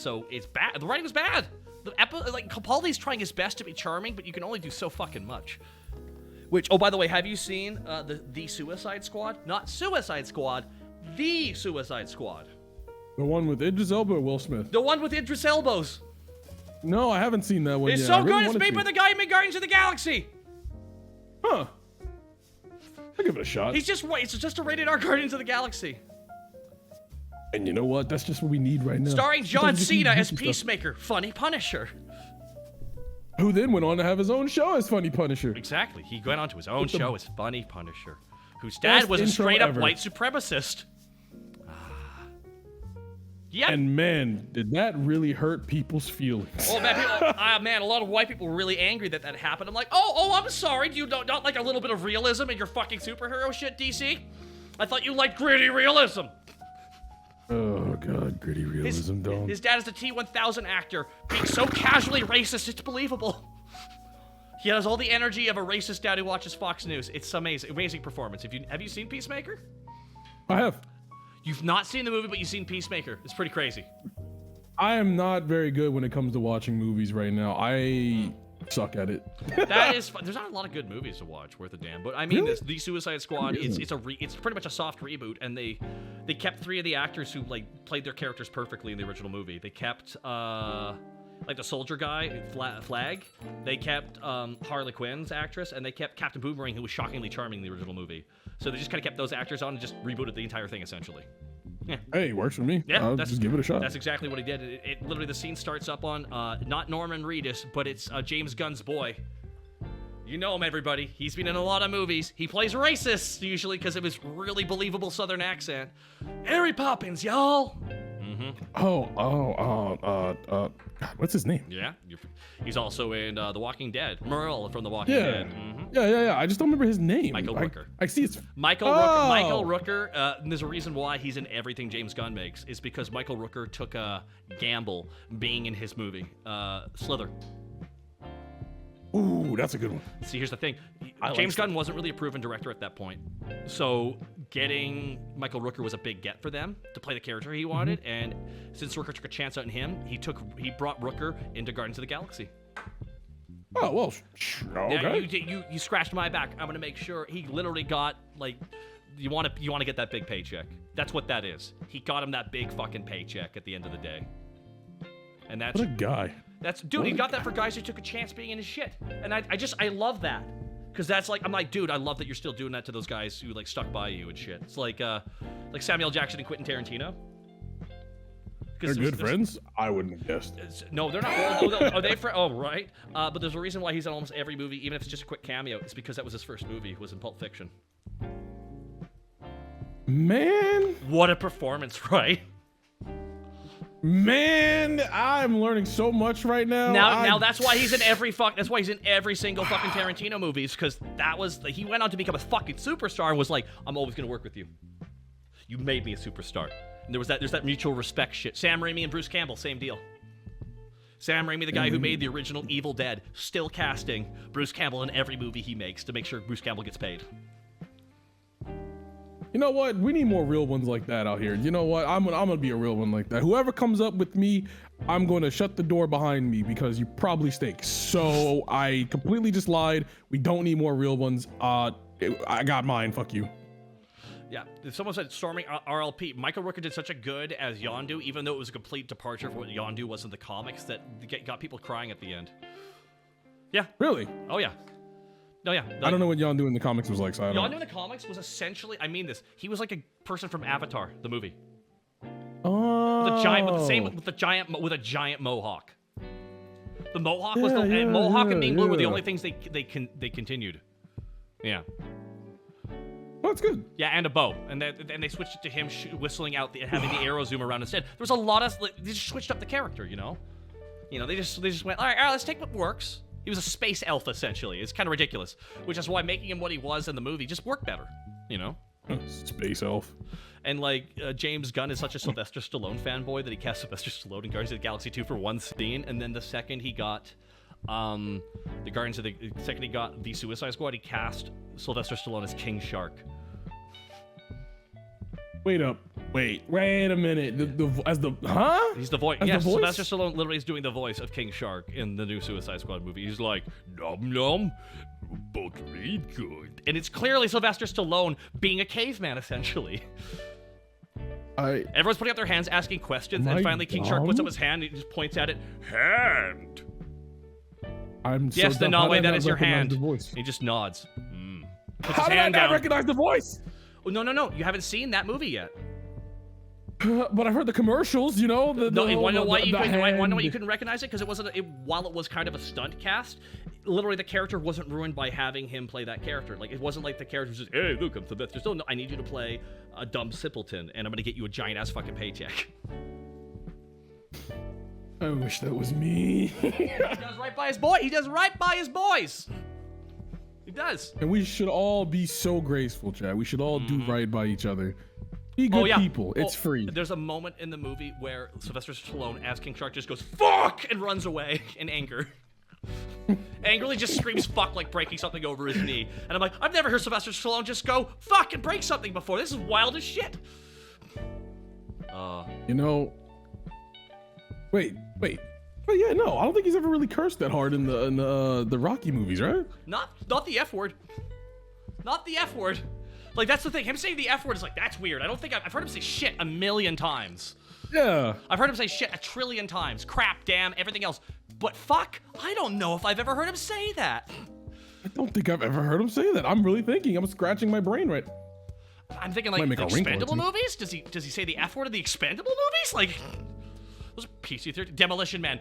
bad. The writing was bad. Capaldi's trying his best to be charming, but you can only do so fucking much. Which, oh, by the way, have you seen the Suicide Squad? Not Suicide Squad, the Suicide Squad. The one with Idris Elba or Will Smith? The one with Idris Elbos. No, I haven't seen that one It's yet. so good. It's made by the guy who made Guardians of the Galaxy. Huh. I'll give it a shot. It's just a rated R Guardians of the Galaxy. And you know what? That's just what we need right now. Starring John Sometimes you Cena need as stuff. Peacemaker, funny Punisher. Who then went on to have his own show as Funny Punisher. Exactly. He went on to his own show as Funny Punisher, whose dad was a straight-up white supremacist. Yep. And man, did that really hurt people's feelings. Oh man, a lot of white people were really angry that happened. I'm like, oh, I'm sorry. Do you not like a little bit of realism in your fucking superhero shit, DC? I thought you liked gritty realism. Oh god, gritty realism, don't. His dad is a T-1000 actor, being so casually racist, it's believable. He has all the energy of a racist dad who watches Fox News. It's amazing performance. Have you seen Peacemaker? I have. You've not seen the movie, but you've seen Peacemaker. It's pretty crazy. I am not very good when it comes to watching movies right now. I suck at it. That is fun. There's not a lot of good movies to watch worth a damn. But I mean, Really? the Suicide Squad. It's pretty much a soft reboot, and they kept 3 of the actors who played their characters perfectly in the original movie. They kept the soldier guy, Flag. They kept Harley Quinn's actress, and they kept Captain Boomerang, who was shockingly charming in the original movie. So they just kind of kept those actors on and just rebooted the entire thing essentially. Yeah. Hey, works for me. Yeah, just give it a shot. That's exactly what he did. It literally, the scene starts up on not Norman Reedus, but it's James Gunn's boy. You know him, everybody. He's been in a lot of movies. He plays racist usually because of his really believable Southern accent. Harry Poppins, y'all. God, what's his name? Yeah, he's also in The Walking Dead. Merle from The Walking Dead. Yeah. I just don't remember his name. Michael Rooker. I see it's Michael Rooker. And there's a reason why he's in everything James Gunn makes. Is because Michael Rooker took a gamble being in his movie, Slither. Ooh, that's a good one. See, here's the thing. like James Gunn wasn't really a proven director at that point. So getting Michael Rooker was a big get for them to play the character he wanted. And since Rooker took a chance on him, he brought Rooker into Guardians of the Galaxy. Oh, well, okay. Now, you scratched my back. I'm going to make sure he literally got, you want to get that big paycheck. That's what that is. He got him that big fucking paycheck at the end of the day. And that's... What a guy. He got that for guys who took a chance being in his shit. And I love that. Because that's I'm like, dude, I love that you're still doing that to those guys who stuck by you and shit. It's like Samuel Jackson and Quentin Tarantino. They're good friends? I wouldn't have guessed. No, they're not. Are they friends? Oh, right. But there's a reason why he's in almost every movie, even if it's just a quick cameo. It's because that was his first movie, was in Pulp Fiction. Man. What a performance, right? Man, I'm learning so much right now. Now that's why he's in every single fucking Tarantino movies, because he went on to become a fucking superstar and was like, I'm always gonna work with you. You made me a superstar. And there's that mutual respect shit. Sam Raimi and Bruce Campbell, same deal. Sam Raimi, the guy who made the original Evil Dead, still casting Bruce Campbell in every movie he makes to make sure Bruce Campbell gets paid. You know what? We need more real ones like that out here. You know what? I'm gonna be a real one like that. Whoever comes up with me, I'm gonna shut the door behind me because you probably stink. So I completely just lied. We don't need more real ones. I got mine. Fuck you. Yeah, someone said storming RLP. Michael Rooker did such a good as Yondu, even though it was a complete departure from what Yondu was in the comics, that got people crying at the end. Yeah. Really? Oh, yeah. No, yeah. I don't know what Yondu in the comics was like, so I don't Yondu in the comics was essentially, I mean this, he was like a person from Avatar, the movie. Oh. With a giant mohawk. The mohawk was mohawk and being blue were the only things they continued. Yeah. Oh, that's good. Yeah, and a bow, and they switched it to him whistling out having the arrow zoom around instead. There was a lot of they just switched up the character, you know. They just went all right, let's take what works. He was a space elf essentially. It's kind of ridiculous, which is why making him what he was in the movie just worked better, you know. Space elf. And like James Gunn is such a Sylvester Stallone fanboy that he cast Sylvester Stallone in Guardians of the Galaxy 2 for one scene, and then the second he got the Suicide Squad, he cast Sylvester Stallone as King Shark. Wait a minute. He's the voice. As Yeah, the voice? Sylvester Stallone literally is doing the voice of King Shark in the new Suicide Squad movie. He's like, nom nom, but read good. And it's clearly Sylvester Stallone being a caveman, essentially. Everyone's putting up their hands, asking questions, and finally King Shark puts up his hand and he just points at it. Hand! Yes, the Nolwe, that is your hand. He just nods. Puts How his did hand I not down. recognize the voice? Oh, no. You haven't seen that movie yet. But I've heard the commercials, you know. You want to know why you couldn't recognize it? Because while it was kind of a stunt cast, literally the character wasn't ruined by having him play that character. Like, it wasn't like the character was just, hey, look, I'm Sylvester Stallone. No, I need you to play a dumb simpleton, and I'm going to get you a giant-ass fucking paycheck. I wish that was me. He does right by his boy. He does right by his boys. He does. And we should all be so graceful, Chad. We should all do right by each other. Be good people. It's free. There's a moment in the movie where Sylvester Stallone, as King Shark, just goes, fuck, and runs away in anger. Angrily just screams fuck like breaking something over his knee. And I'm like, I've never heard Sylvester Stallone just go fuck and break something before. This is wild as shit. You know, wait. But yeah, no, I don't think he's ever really cursed that hard in the Rocky movies, right? Not the F word. Not the F word. Like, that's the thing. Him saying the F word is like, that's weird. I don't think I've heard him say shit a million times. Yeah. I've heard him say shit a trillion times. Crap, damn, everything else. But fuck, I don't know if I've ever heard him say that. I don't think I've ever heard him say that. I'm really thinking. I'm scratching my brain right. I'm thinking like the Expendable movies? Does he say the F word in the Expendable movies? Like, those are PC-13. Demolition Man.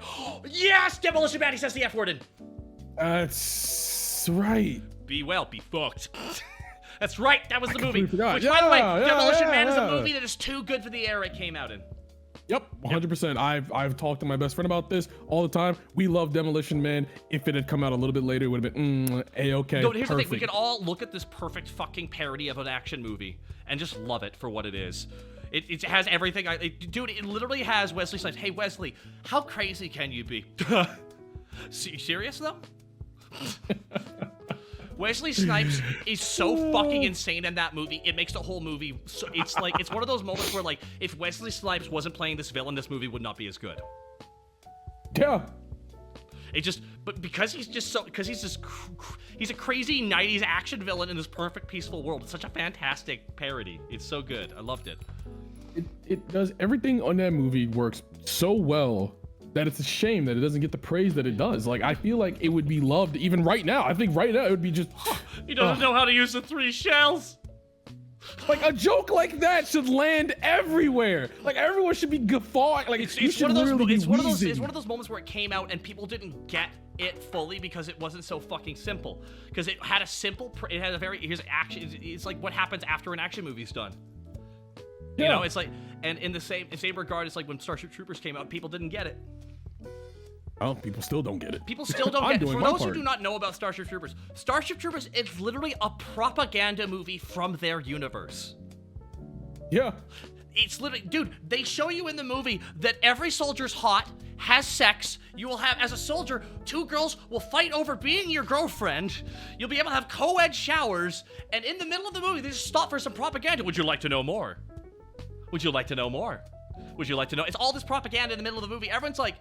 Yes, Demolition Man, he says the F word in. That's right. Be well, be fucked. That's right, that was the movie. Which, by the way, Demolition Man is a movie that is too good for the era it came out in. Yep, 100%. I've talked to my best friend about this all the time. We love Demolition Man. If it had come out a little bit later, it would have been A-okay. No, here's the thing. We can all look at this perfect fucking parody of an action movie and just love it for what it is. It has everything. Dude, it literally has Wesley Snipes. Hey, Wesley, how crazy can you be? Serious, though? Wesley Snipes is so fucking insane in that movie. It makes the whole movie so it's one of those moments where, like, if Wesley Snipes wasn't playing this villain, this movie would not be as good. Yeah. But because he's a crazy 90s action villain in this perfect peaceful world. It's such a fantastic parody. It's so good. I loved it. It does everything on that movie works so well that it's a shame that it doesn't get the praise that it does. Like, I feel like it would be loved even right now. I think right now it would be just... He doesn't know how to use the 3 shells. Like, a joke like that should land everywhere. Like, everyone should be guffawing. Like, it's one of those moments where it came out and people didn't get it fully because it wasn't so fucking simple. Because it had a very... Here's action. It's like what happens after an action movie's done. Yeah. You know, it's like... And in the same regard, it's like when Starship Troopers came out, people didn't get it. Oh, people still don't get it. People still don't get it. For those who do not know about Starship Troopers is literally a propaganda movie from their universe. Yeah. It's literally, dude, they show you in the movie that every soldier's hot, has sex. You will have, as a soldier, 2 girls will fight over being your girlfriend. You'll be able to have co-ed showers. And in the middle of the movie, they just stop for some propaganda. Would you like to know more? Would you like to know more? Would you like to know? It's all this propaganda in the middle of the movie. Everyone's like,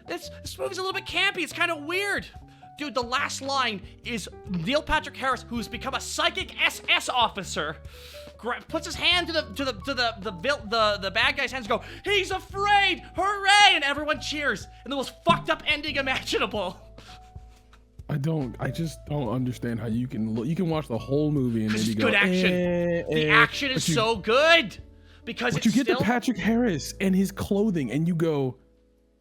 this movie's a little bit campy. It's kind of weird. Dude, the last line is Neil Patrick Harris, who's become a psychic SS officer, puts his hand to the bad guy's hands and go, he's afraid, hooray, and everyone cheers. And the most fucked up ending imaginable. I just don't understand how you can watch the whole movie and then you go, good action. The action is so good. Because but you get to Patrick Harris and his clothing and you go,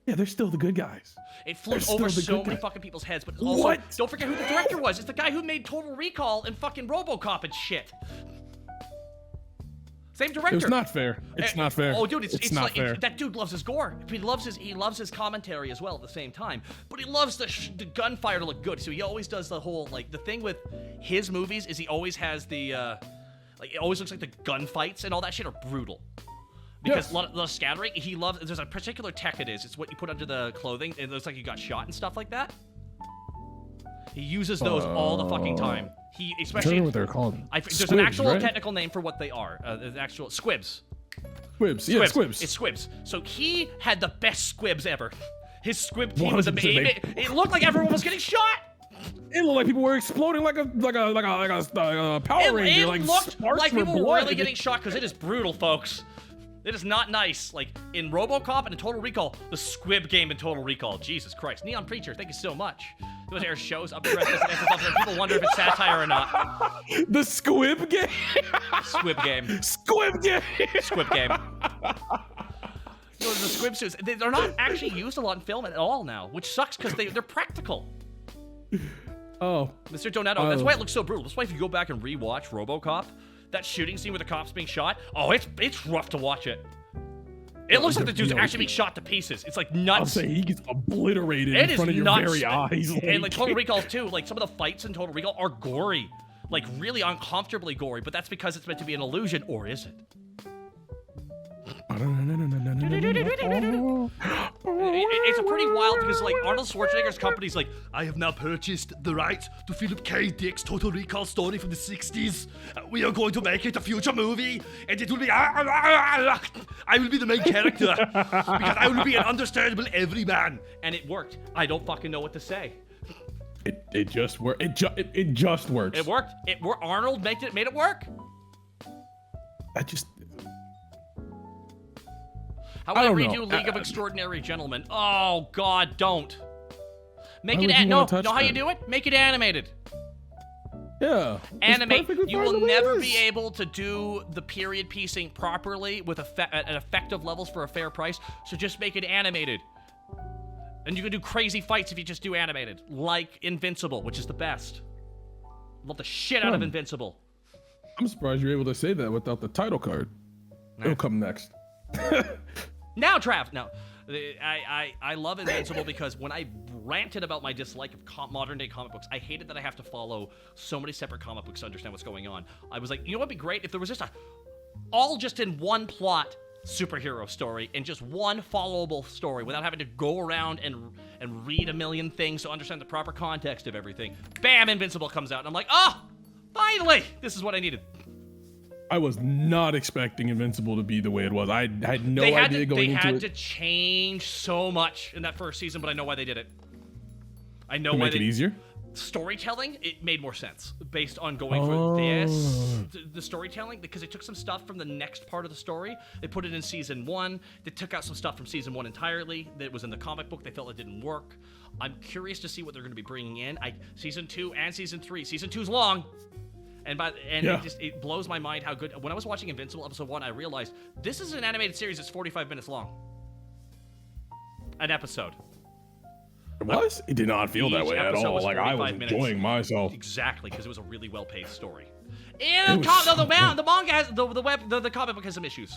yeah, they're still the good guys. It flew over so many fucking people's heads, but also, don't forget who the director was. It's the guy who made Total Recall and fucking RoboCop and shit. Same director. It's not fair. It's not fair. Oh, dude, it's not like fair. that dude loves his gore. He loves his commentary as well at the same time. But he loves the gunfire to look good. So he always does the whole the thing with his movies is he always has the it always looks like the gunfights and all that shit are brutal. Because a lot of scattering, he loves. There's a particular tech it is. It's what you put under the clothing. It looks like you got shot and stuff like that. He uses those all the fucking time. He especially. I don't know what they're called. There's an actual technical name for what they are. There's actual squibs. Squibs. Yeah, squibs. It's squibs. So he had the best squibs ever. His squib team was amazing. It looked like everyone was getting shot. It looked like people were exploding like a Power Ranger. It looked like people were really getting shot because it is brutal, folks. It is not nice. Like in RoboCop and in Total Recall, the squib game in Total Recall. Jesus Christ. Neon Preacher, thank you so much. Those air shows up and people wonder if it's satire or not. The squib game? Squib game. Squib game. Squib game. The squib suits, they're not actually used a lot in film at all now, which sucks because they're practical. Oh. Mr. Donetto, that's why it looks so brutal. That's why if you go back and rewatch RoboCop, that shooting scene where the cop's being shot, it's rough to watch it. It looks like the dude's actually being shot to pieces. It's like nuts. I'll say he gets obliterated in front of your very eyes. And like Total Recall too, like some of the fights in Total Recall are gory. Like really uncomfortably gory, but that's because it's meant to be an illusion, or is it? It's a pretty wild because like Arnold Schwarzenegger's company's like, I have now purchased the rights to Philip K. Dick's Total Recall story from the 60s. We are going to make it a future movie, and it will be I will be the main character because I will be an understandable everyman. And it worked. I don't fucking know what to say. It just worked. It just works. It worked. Arnold made it work. How would I redo League of Extraordinary Gentlemen? Oh God, don't. Make it how you do it? Make it animated. Yeah. Animate. You will never be able to do the period piecing properly with at effective levels for a fair price. So just make it animated. And you can do crazy fights if you just do animated, like Invincible, which is the best. Love the shit out of Invincible. I'm surprised you're able to say that without the title card. It'll come next. Now, Trav. No, I love Invincible because when I ranted about my dislike of modern day comic books, I hated that I have to follow so many separate comic books to understand what's going on. I was like, you know what'd be great if there was just all just in one plot superhero story and just one followable story without having to go around and read a million things to understand the proper context of everything. Bam, Invincible comes out, and I'm like, oh, finally, this is what I needed. I was not expecting Invincible to be the way it was. I had no idea going into it. They had to change so much in that first season, but I know why they did it. I know why they... Make it easier? Storytelling, it made more sense based on going for this. The storytelling, because they took some stuff from the next part of the story. They put it in season 1. They took out some stuff from season 1 entirely that was in the comic book. They felt it didn't work. I'm curious to see what they're going to be bringing in. Season 2 and season 3. Season 2's long. It blows my mind how good. When I was watching Invincible episode 1, I realized this is an animated series that's 45 minutes long. An episode. It was? It did not feel that way at all. Like I was enjoying myself. Exactly, because it was a really well-paced story. And the manga has the comic book has some issues.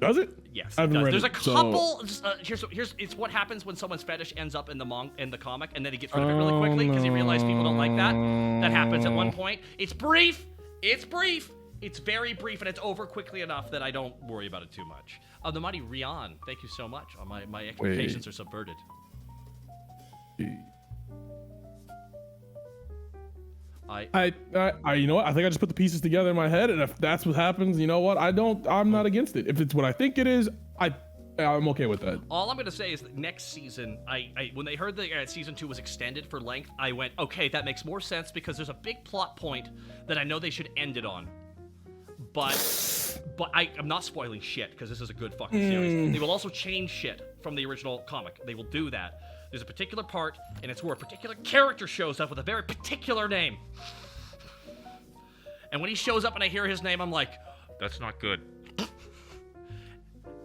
Does it? Yes, it does. There's a couple. Here's it's what happens when someone's fetish ends up in the comic, and then he gets rid of it really quickly because he realized people don't like that. That happens at one point. It's brief. It's very brief, and it's over quickly enough that I don't worry about it too much. The mighty Rian, thank you so much. My expectations are subverted. You know what? I think I just put the pieces together in my head, and if that's what happens, you know what? I'm not against it. If it's what I think it is, I'm okay with that. All I'm gonna say is that next season, when they heard that season 2 was extended for length, I went, okay, that makes more sense because there's a big plot point that I know they should end it on. But I'm not spoiling shit because this is a good fucking series. They will also change shit from the original comic. They will do that. There's a particular part, and it's where a particular character shows up with a very particular name. And when he shows up and I hear his name, I'm like, that's not good.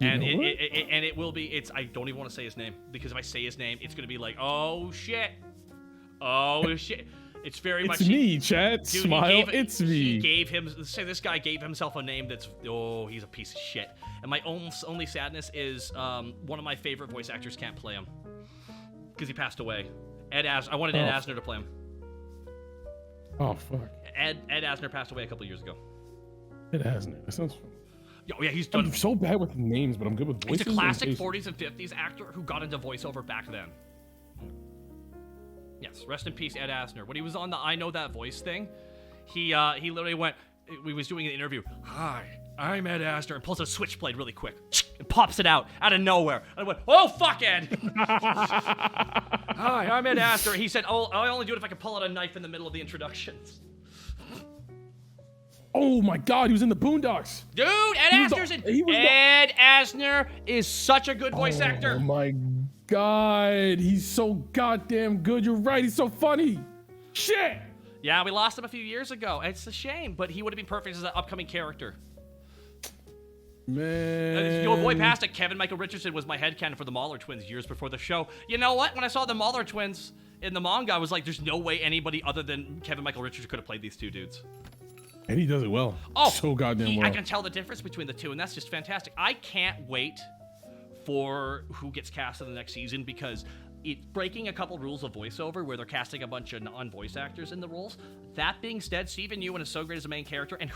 And it will be. I don't even want to say his name because if I say his name, it's gonna be like, oh shit, It's very much. It's me, chat. Dude, smile. It's me. This guy gave himself a name that's. Oh, he's a piece of shit. And my only sadness is one of my favorite voice actors can't play him because he passed away. I wanted Ed Asner to play him. Oh fuck. Ed Asner passed away a couple years ago. Ed Asner. That sounds. Oh yeah, he's done. I'm so bad with names, but I'm good with voices. He's a classic 40s and 50s actor who got into voiceover back then. Yes, rest in peace, Ed Asner. When he was on the I Know That Voice thing, he literally went. We was doing an interview. Hi, I'm Ed Asner, and pulls a switchblade really quick and pops it out of nowhere. And I went, oh fuck, Ed. Hi, I'm Ed Asner. He said, oh, I only do it if I can pull out a knife in the middle of the introductions. Oh my God, he was in the Boondocks. Dude, Ed Asner is such a good voice actor. Oh my God, he's so goddamn good. You're right, he's so funny. Shit. Yeah, we lost him a few years ago. It's a shame, but he would have been perfect as an upcoming character. Man. Your boy passed it. Kevin Michael Richardson was my headcanon for the Mahler twins years before the show. You know what? When I saw the Mahler twins in the manga, I was like, there's no way anybody other than Kevin Michael Richardson could have played these two dudes. And he does it well. Oh, so goddamn well. I can tell the difference between the two, and that's just fantastic. I can't wait for who gets cast in the next season because it's breaking a couple rules of voiceover where they're casting a bunch of non-voice actors in the roles. That being said, Stephen Yeun is so great as a main character, and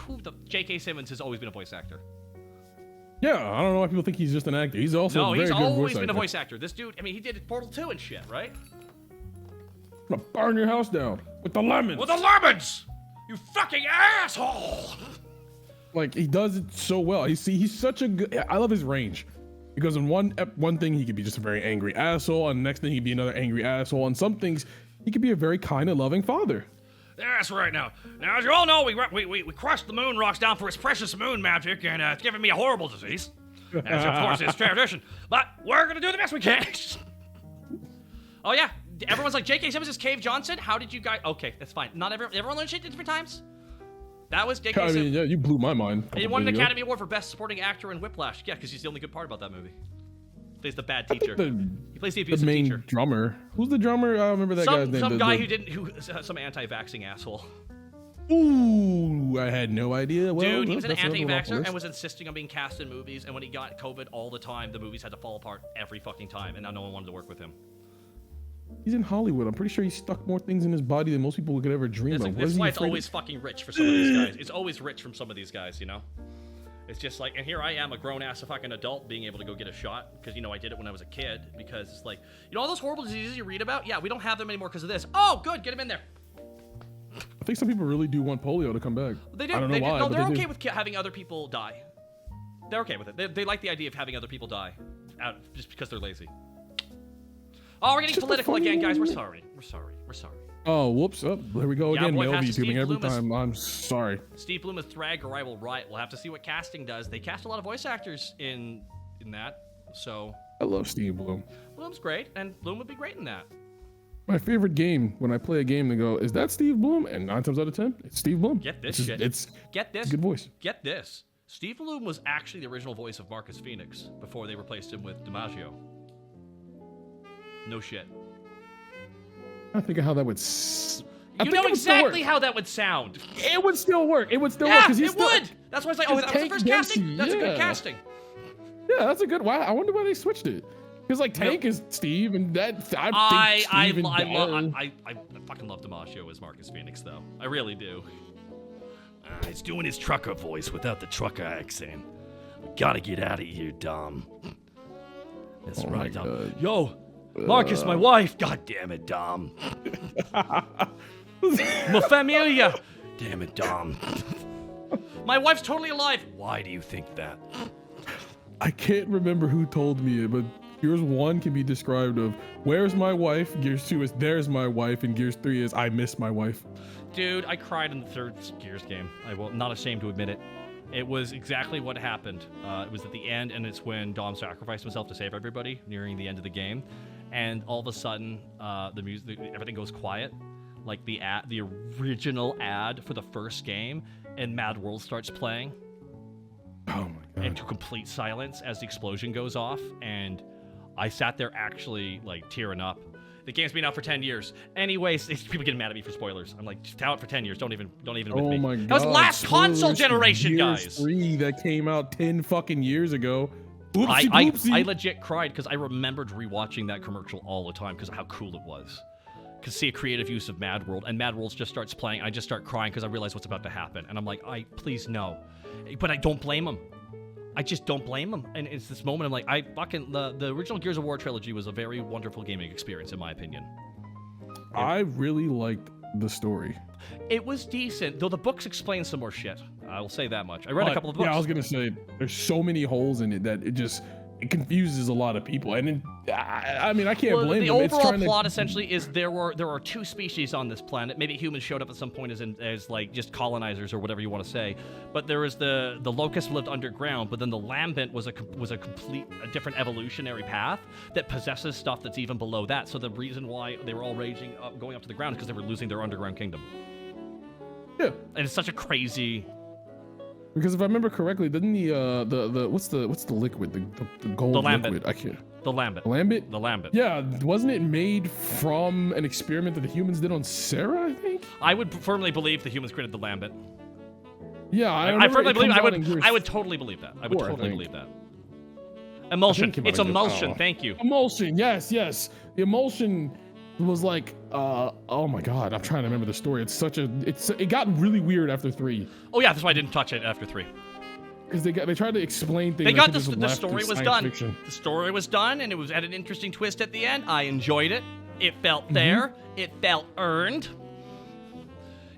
J.K. Simmons has always been a voice actor. Yeah, I don't know why people think he's just an actor. He's also a very good voice actor. No, he's always been a voice actor. This dude, I mean, he did Portal 2 and shit, right? I'm gonna burn your house down with the lemons. With the lemons! You fucking asshole! Like, he does it so well. He's such a good... I love his range. Because in one thing, he could be just a very angry asshole, and the next thing, he'd be another angry asshole, and some things, he could be a very kind and loving father. That's right now. Now, as you all know, we crushed the moon rocks down for its precious moon magic, and it's giving me a horrible disease. As, of course, is tradition. But we're gonna do the best we can. Oh, yeah. Everyone's like, J.K. Simmons is Cave Johnson? How did you guys... Okay, that's fine. Not everyone learned shit at different times? That was J.K. Simmons. I mean, yeah, you blew my mind. He won an Academy Award for Best Supporting Actor in Whiplash. Yeah, because he's the only good part about that movie. He plays the bad teacher. He plays the abusive teacher. The main drummer. Who's the drummer? I don't remember that guy's name. Some guy some anti-vaxxing asshole. Ooh, I had no idea. Well, dude, he was an anti-vaxxer and was insisting on being cast in movies, and when he got COVID all the time, the movies had to fall apart every fucking time, and now no one wanted to work with him. He's in Hollywood. I'm pretty sure he stuck more things in his body than most people could ever dream of. That's why it's always fucking rich for some of these guys. It's always rich from some of these guys, you know? It's just like, and here I am, a grown-ass fucking adult, being able to go get a shot, because, you know, I did it when I was a kid, because it's like, you know all those horrible diseases you read about? Yeah, we don't have them anymore because of this. Oh, good, get him in there. I think some people really do want polio to come back. They do. I don't know why, no, but they're okay with having other people die. They're okay with it. They like the idea of having other people die, just because they're lazy. Oh, we're getting political again, guys. We're sorry. Oh, whoops. Oh, there we go again. Male VTubing every time. I'm sorry. Steve Bloom is Thrag or I Will Riot. We'll have to see what casting does. They cast a lot of voice actors in that, so... I love Steve Bloom. Bloom's great, and Bloom would be great in that. My favorite game, when I play a game, they go, is that Steve Bloom? And 9 times out of 10, it's Steve Bloom. Get this shit. Get this. It's a good voice. Get this. Steve Bloom was actually the original voice of Marcus Phoenix before they replaced him with DiMaggio. No shit. I think of how that would. You know exactly how that would sound. It would still work. It would still work. Yeah, it would. That's why I was like, oh, that was the first casting? That's a good casting. Yeah, that's a good. Why? I wonder why they switched it. Because like Tank is Steve, and that I fucking love DiMaggio as Marcus Phoenix, though. I really do. He's doing his trucker voice without the trucker accent. We gotta get out of here, Dom. That's right, Dom. Yo, Marcus, my wife. God damn it, Dom. My familia. Damn it, Dom. My wife's totally alive. Why do you think that? I can't remember who told me it, but Gears 1 can be described of where's my wife, Gears 2 is there's my wife, and Gears 3 is I miss my wife. Dude, I cried in the third Gears game. I will not ashamed to admit it. It was exactly what happened. It was at the end, and it's when Dom sacrificed himself to save everybody nearing the end of the game, and all of a sudden, the music, everything goes quiet, like the original ad for the first game, and Mad World starts playing. Oh my god. Into complete silence as the explosion goes off, and I sat there actually like tearing up. The game's been out for 10 years. Anyways, people getting mad at me for spoilers. I'm like, just out for 10 years. Don't even with me. Oh my god. That was last console Spoilers for generation, Gears guys. 3 that came out 10 fucking years ago. Oopsie poopsie. I legit cried because I remembered rewatching that commercial all the time because of how cool it was. Because see a creative use of Mad World, and Mad World just starts playing. I just start crying because I realize what's about to happen, and I'm like, please no. But I don't blame him. I just don't blame him. And it's this moment I'm like, the original Gears of War trilogy was a very wonderful gaming experience in my opinion. I really liked the story. It was decent, though the books explain some more shit. I will say that much. I read a couple of books. Yeah, I was gonna say there's so many holes in it that it confuses a lot of people, and I mean I can't blame the them. It's overall trying plot essentially is there are two species on this planet. Maybe humans showed up at some point as like just colonizers or whatever you want to say. But there was the locust lived underground, but then the lambent was a different evolutionary path that possesses stuff that's even below that. So the reason why they were all raging up, going up to the ground, is because they were losing their underground kingdom. Yeah, and it's such a crazy. Because if I remember correctly, didn't the what's the liquid, the gold liquid? I can't. The lambent. Lambent? The lambent. Yeah, wasn't it made from an experiment that the humans did on Sarah? I think. I would firmly believe the humans created the lambent. Yeah, I firmly believe. I would totally believe that. I would totally believe that. Emulsion. It's emulsion. Thank you. Emulsion. Yes. The emulsion was like, oh my god, I'm trying to remember the story. It got really weird after 3. Oh yeah, that's why I didn't touch it after 3. Because they tried to explain things. They got the story was done. Fiction. The story was done, and it was had an interesting twist at the end. I enjoyed it. It felt there. It felt earned.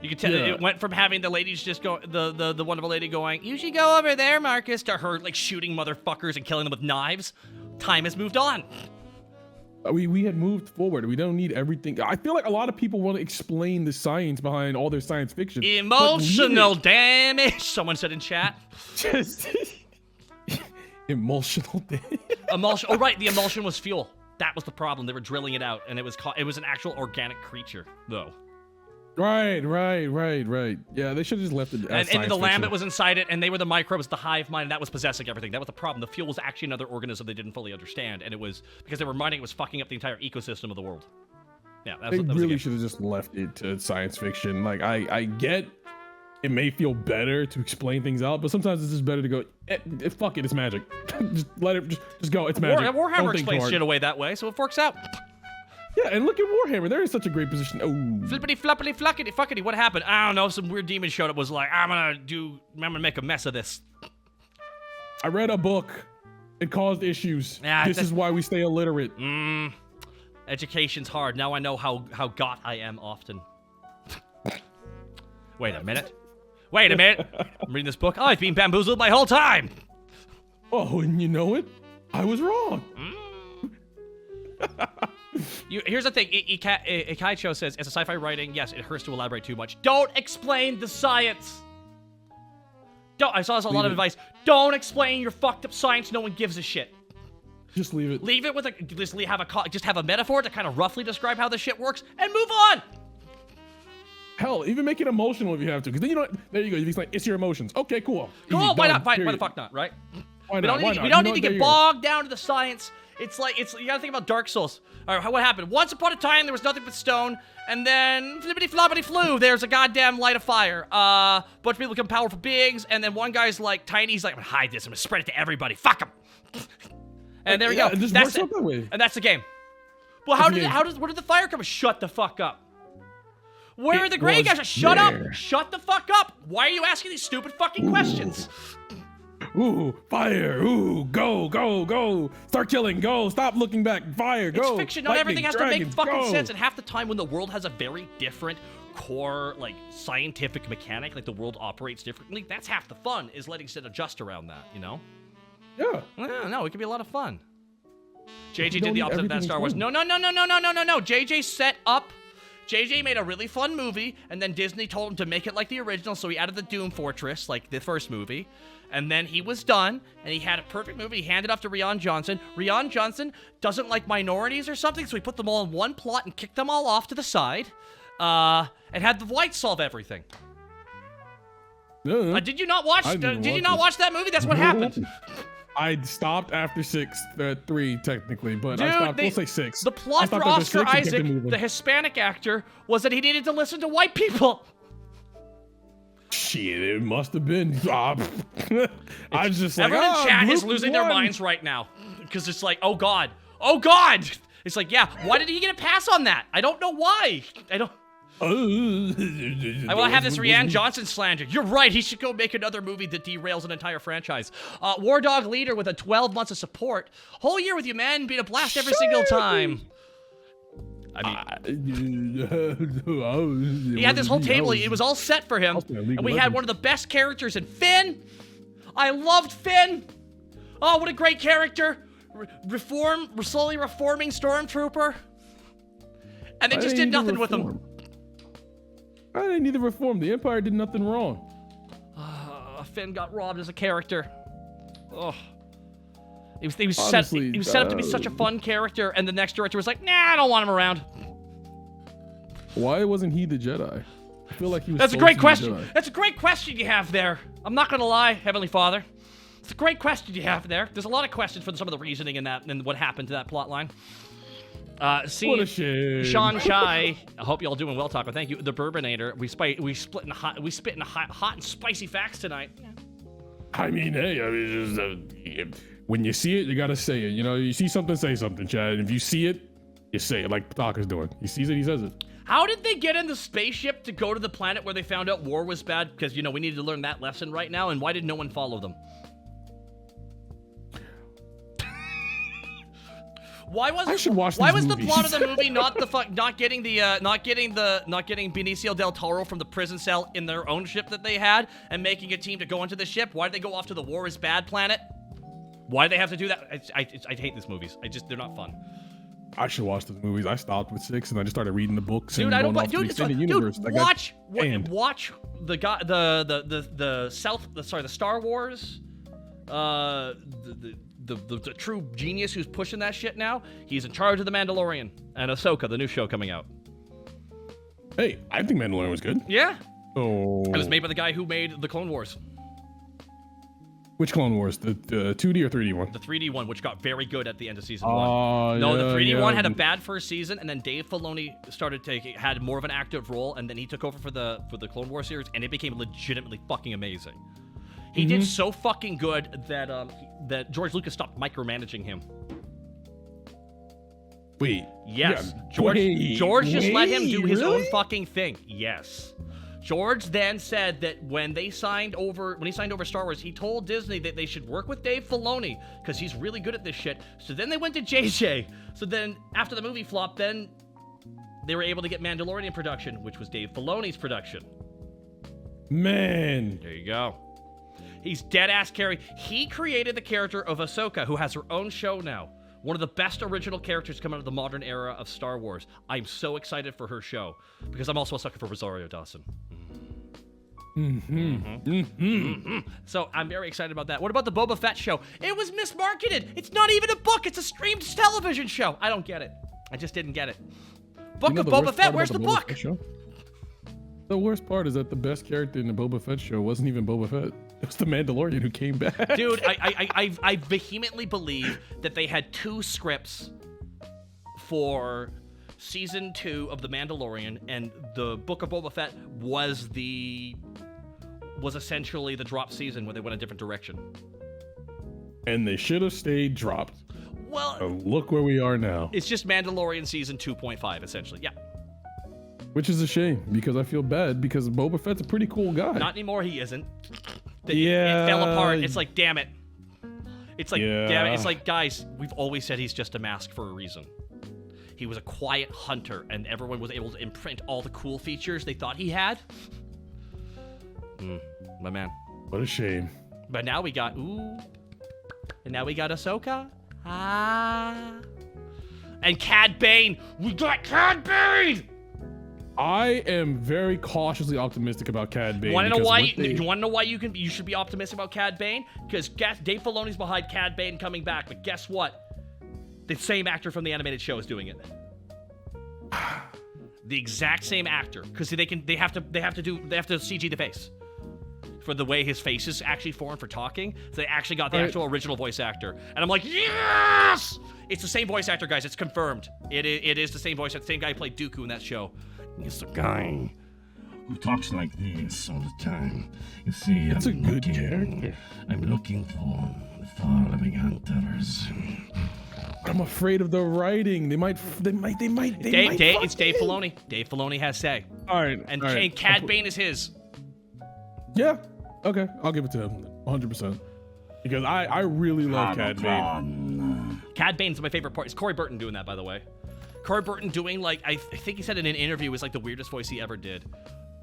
You could tell it went from having the ladies just go the wonderful lady going, "You should go over there, Marcus," to her like shooting motherfuckers and killing them with knives. Time has moved on. We had moved forward. We don't need everything. I feel like a lot of people want to explain the science behind all their science fiction. Emotional damage, someone said in chat. Just emotional damage. Emulsion. Oh right, the emulsion was fuel. That was the problem. They were drilling it out, and it was an actual organic creature, though. Right. Yeah, they should have just left it as and the lambent was inside it, and they were the microbes, the hive mind, and that was possessing everything. That was the problem. The fuel was actually another organism they didn't fully understand, and it was because they were mining it was fucking up the entire ecosystem of the world. Yeah, that was really should have just left it to science fiction. Like I get it may feel better to explain things out, but sometimes it's just better to go, fuck it, it's magic. Just let it just go, it's magic. Warhammer explains shit away that way, so it works out. Yeah, and look at Warhammer. They're in such a great position. Oh. Flippity floppity fluckity fuckity. What happened? I don't know. Some weird demon showed up. Was like, I'm gonna make a mess of this. I read a book. It caused issues. This is why we stay illiterate. Education's hard. Now I know how goth I am often. Wait a minute. I'm reading this book. Oh, I've been bamboozled my whole time. Oh, and you know it? I was wrong. Here's the thing. Ikaicho says, as a sci-fi writing, yes, it hurts to elaborate too much. Don't explain the science. I saw this a lot of advice. Don't explain your fucked up science. No one gives a shit. Just leave it. Leave it with just have a metaphor to kind of roughly describe how this shit works and move on. Hell, even make it emotional if you have to. Because then there you go. You explain, it's your emotions. Okay, cool. Cool. Why not? Why the fuck not? Right? We don't need to get bogged down to the science. It's you gotta think about Dark Souls. All right, what happened? Once upon a time, there was nothing but stone, and then flippity floppity flew. There's a goddamn light of fire. Bunch of people become powerful beings, and then one guy's like tiny. He's like, I'm gonna hide this. I'm gonna spread it to everybody. Fuck him. And there we go. That's it. And that's the game. Well, where did the fire come? Shut the fuck up. Where are the gray guys? Shut up. Shut the fuck up. Why are you asking these stupid fucking questions? Ooh, fire, ooh, go, start killing, go, stop looking back, fire, go. It's fiction, not everything has to make fucking sense, and half the time when the world has a very different core, like, scientific mechanic, like the world operates differently, that's half the fun, is letting shit adjust around that, you know? Yeah. No, it could be a lot of fun. JJ did the opposite of that Star Wars. No. JJ set up JJ made a really fun movie, and then Disney told him to make it like the original, so he added the Doom Fortress, like the first movie. And then he was done, and he had a perfect movie. He handed it off to Rian Johnson. Rian Johnson doesn't like minorities or something, so he put them all in one plot and kicked them all off to the side, and had the whites solve everything. Did you not watch? Did you not watch that movie? That's what happened. I stopped after 3 technically, but Dude, I stopped. We'll say 6. The plot for Oscar Isaac, the Hispanic actor, was that he needed to listen to white people. Shit, it must have been. I was just like, everyone in chat is Luke losing their won. minds right now because it's like, oh god, oh god. It's like, yeah, why did he get a pass on that? I don't know why. I will have this Rian Johnson slander. You're right. He should go make another movie that derails an entire franchise. War Dog Leader with a 12 months of support. Whole year with you, man. Been a blast every single time. I mean, he had this whole table. It was all set for him, and we had one of the best characters in Finn. I loved Finn. Oh, what a great character. Slowly reforming Stormtrooper. And they just did nothing with him. I didn't need to reform. The Empire did nothing wrong. Finn got robbed as a character. Oh. He was set up to be such a fun character, and the next director was like, nah, I don't want him around. Why wasn't he the Jedi? I feel like he was. That's a great question. That's a great question you have there. I'm not gonna lie, Heavenly Father. It's a great question you have there. There's a lot of questions for some of the reasoning in that and what happened to that plot line. What a shame. Sean Shy, I hope y'all doing well, Taco. Thank you. The Bourbinator. We spit in hot and spicy facts tonight. I mean, hey, when you see it, you gotta say it. You know, you see something, say something, Chad. If you see it, you say it, like Taco's doing. He sees it, he says it. How did they get in the spaceship to go to the planet where they found out war was bad? Because, you know, we needed to learn that lesson right now. And why did no one follow them? Why was the plot of the movie not getting Benicio del Toro from the prison cell in their own ship that they had and making a team to go into the ship? Why did they go off to the war is bad planet? Why do they have to do that? I hate these movies. They're not fun. I should watch the movies. I stopped with 6 and I just started reading the books. Dude, and I don't. going off to the extended universe. Watch the Star Wars. The true genius who's pushing that shit now. He's in charge of The Mandalorian and Ahsoka, the new show coming out. Hey, I think Mandalorian was good. Yeah. Oh. It was made by the guy who made the Clone Wars. Which Clone Wars? The 2D or 3D one? The 3D one, which got very good at the end of season 1. No, the 3D one had a bad first season, and then Dave Filoni had more of an active role, and then he took over for the Clone Wars series, and it became legitimately fucking amazing. He did so fucking good that that George Lucas stopped micromanaging him. Wait. Yes. Yeah, George just let him do his own fucking thing. Yes. George then said that when he signed over Star Wars, he told Disney that they should work with Dave Filoni because he's really good at this shit. So then they went to JJ. So then after the movie flopped, then they were able to get Mandalorian production, which was Dave Filoni's production. Man. There you go. He's dead-ass Carrie. He created the character of Ahsoka, who has her own show now. One of the best original characters coming out of the modern era of Star Wars. I'm so excited for her show, because I'm also a sucker for Rosario Dawson. So I'm very excited about that. What about the Boba Fett show? It was mismarketed. It's not even a book. It's a streamed television show. I don't get it. I just didn't get it. Book of Boba Fett, where's the book? The worst part is that the best character in the Boba Fett show wasn't even Boba Fett. It was the Mandalorian who came back. Dude, I vehemently believe that they had 2 scripts for season 2 of The Mandalorian, and the Book of Boba Fett was essentially the drop season where they went a different direction. And they should have stayed dropped. Well, look where we are now. It's just Mandalorian season 2.5, essentially. Yeah. Which is a shame, because I feel bad, because Boba Fett's a pretty cool guy. Not anymore, he isn't. Yeah. It fell apart. It's like, damn it. It's like, damn it. It's like, guys, we've always said he's just a mask for a reason. He was a quiet hunter, and everyone was able to imprint all the cool features they thought he had. My man. What a shame. But now we got, and now we got Ahsoka. And Cad Bane. We got Cad Bane! I am very cautiously optimistic about Cad Bane. You want to know because why? what they- You want to know why you should be optimistic about Cad Bane? Because Dave Filoni's behind Cad Bane coming back, but guess what? The same actor from the animated show is doing it. The exact same actor, because they have to CG the face for the way his face is actually formed for talking. So they actually got the actual original voice actor, and I'm like, yes! It's the same voice actor, guys. It's confirmed. It is the same voice actor. The same guy who played Dooku in that show. It's the guy who talks like this all the time. You see, That's a good character. I'm looking for the following hunters. I'm afraid of the writing. They might. It's Dave Filoni. Dave Filoni has say. All right. And all right. Cad Bane is his. Yeah. Okay. I'll give it to him. 100%. Because I really love Cad Bane. Cad Bane's my favorite part. It's Corey Burton doing that, by the way. Corey Burton doing, like, I think he said in an interview, was like the weirdest voice he ever did.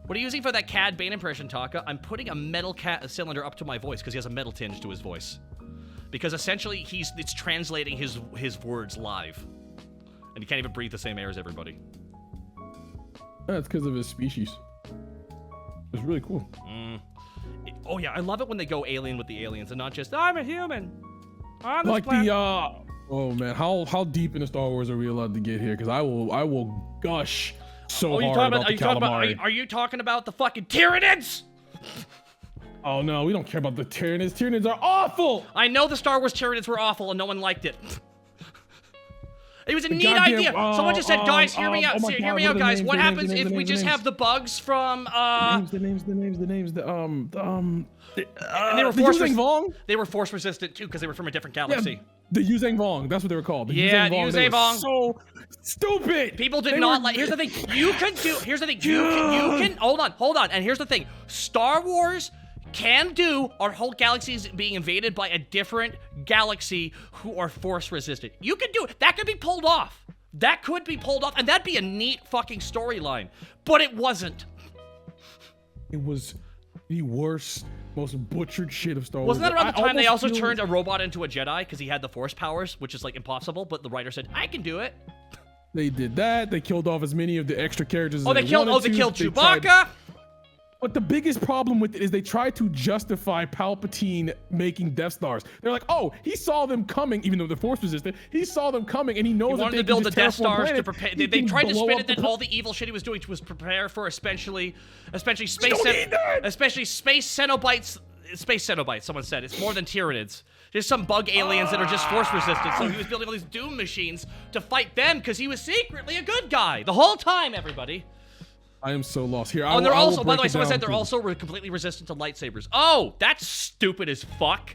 What are you using for that Cad Bane impression, Taka? I'm putting a metal cylinder up to my voice because he has a metal tinge to his voice. Because essentially, it's translating his words live. And he can't even breathe the same air as everybody. That's because of his species. It's really cool. Oh, yeah, I love it when they go alien with the aliens and not just, I'm a human. On this Like planet. oh man, how deep into Star Wars are we allowed to get here? Because I will gush so hard about the calamari. Are you talking about the fucking Tyranids? Oh no, we don't care about the Tyranids. Tyranids are awful. I know the Star Wars Tyranids were awful and no one liked it. It was a neat goddamn- idea. Someone just said, guys, hear me out. oh my Hear God, me what out, are the guys. names, What the names, happens the names, if the we names, just the have the bugs from, The names. and they were the Yuzang Vong? They were force resistant too because they were from a different galaxy. Yeah, the Yuzang Vong. That's what they were called. The Yeah, Yuzang Vong. Yuzang They were Vong. so stupid. People did They not were- like. Here's the thing. You can. Hold on. And here's the thing. Star Wars can do our whole galaxy is being invaded by a different galaxy who are force resistant. You can do it. That could be pulled off. And that'd be a neat fucking storyline. But it wasn't. It was the worst, most butchered shit of Star Wars. Wasn't that around the I time they almost also feel- turned a robot into a Jedi because he had the Force powers, which is like impossible? But the writer said, "I can do it." They did that. They killed off as many of the extra characters. Oh, as they killed wanted to. Chewbacca. But the biggest problem with it is they tried to justify Palpatine making Death Stars. They're like, oh, he saw them coming, even though they're force resistant. He saw them coming, and he knows He that wanted they to build can the just Death terraform Stars to planets. prepare. He They can tried to blow spin up it that the- all the evil shit he was doing was prepare for especially space don't need that! especially space Cenobites. Space Cenobites. Someone said it's more than Tyranids. There's some bug aliens that are just force resistant. So he was building all these Doom machines to fight them because he was secretly a good guy the whole time. Everybody. I am so lost here. Oh, and they're I will also, by the break way, it someone down said they're to- also completely resistant to lightsabers. Oh, that's stupid as fuck.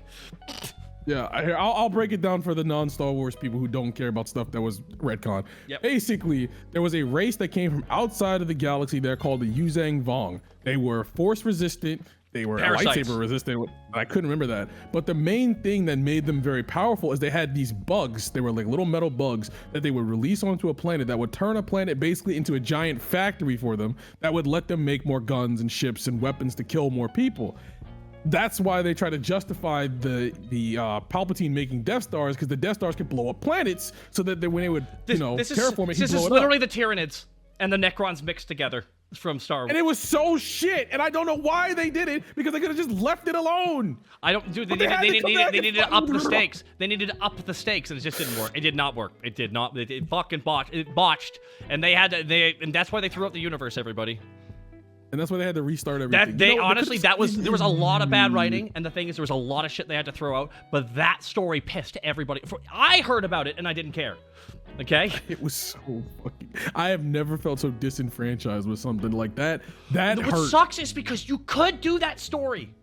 Yeah, I'll break it down for the non-Star Wars people who don't care about stuff that was retcon. Yep. Basically, there was a race that came from outside of the galaxy. They're called the Yuzang Vong. They were force resistant. They were Parasites. lightsaber resistant. I couldn't remember that. But the main thing that made them very powerful is they had these bugs. They were like little metal bugs that they would release onto a planet that would turn a planet basically into a giant factory for them that would let them make more guns and ships and weapons to kill more people. That's why they try to justify the Palpatine making Death Stars, because the Death Stars could blow up planets, so that when they would terraform it, he'd This blow is it literally up. the Tyranids and the Necrons mixed together from Star Wars. And it was so shit, and I don't know why they did it, because they could have just left it alone. I don't, dude. They But they had to needed, come back they and needed to up the fucking- stakes. They needed to up the stakes, and it just didn't work. It did not work. It did not. It fucking botched. It botched, and they had to. And that's why they threw out the universe. Everybody. And that's why they had to restart everything. That they You know, honestly, could've- there was a lot of bad writing, and the thing is, there was a lot of shit they had to throw out. But that story pissed everybody. I heard about it, and I didn't care. Okay. It was so fucking. I have never felt so disenfranchised with something like that. That What hurt. sucks is because you could do that story.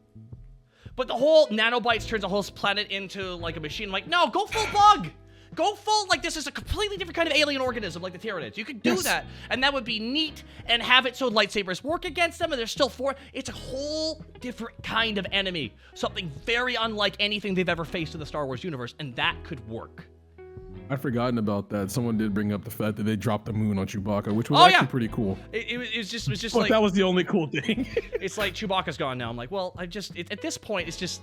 But the whole nanobites turns a whole planet into like a machine. Like, no, go full bug. Go full, like this is a completely different kind of alien organism like the Tyranids. You could do Yes. that, and that would be neat, and have it so lightsabers work against them, and there's still it's a whole different kind of enemy. Something very unlike anything they've ever faced in the Star Wars universe, and that could work. I'd forgotten about that. Someone did bring up the fact that they dropped the moon on Chewbacca, which was Oh, actually yeah. pretty cool. It was just But like, that was the only cool thing. it's like Chewbacca's gone now. I'm like, well, at this point, it's just,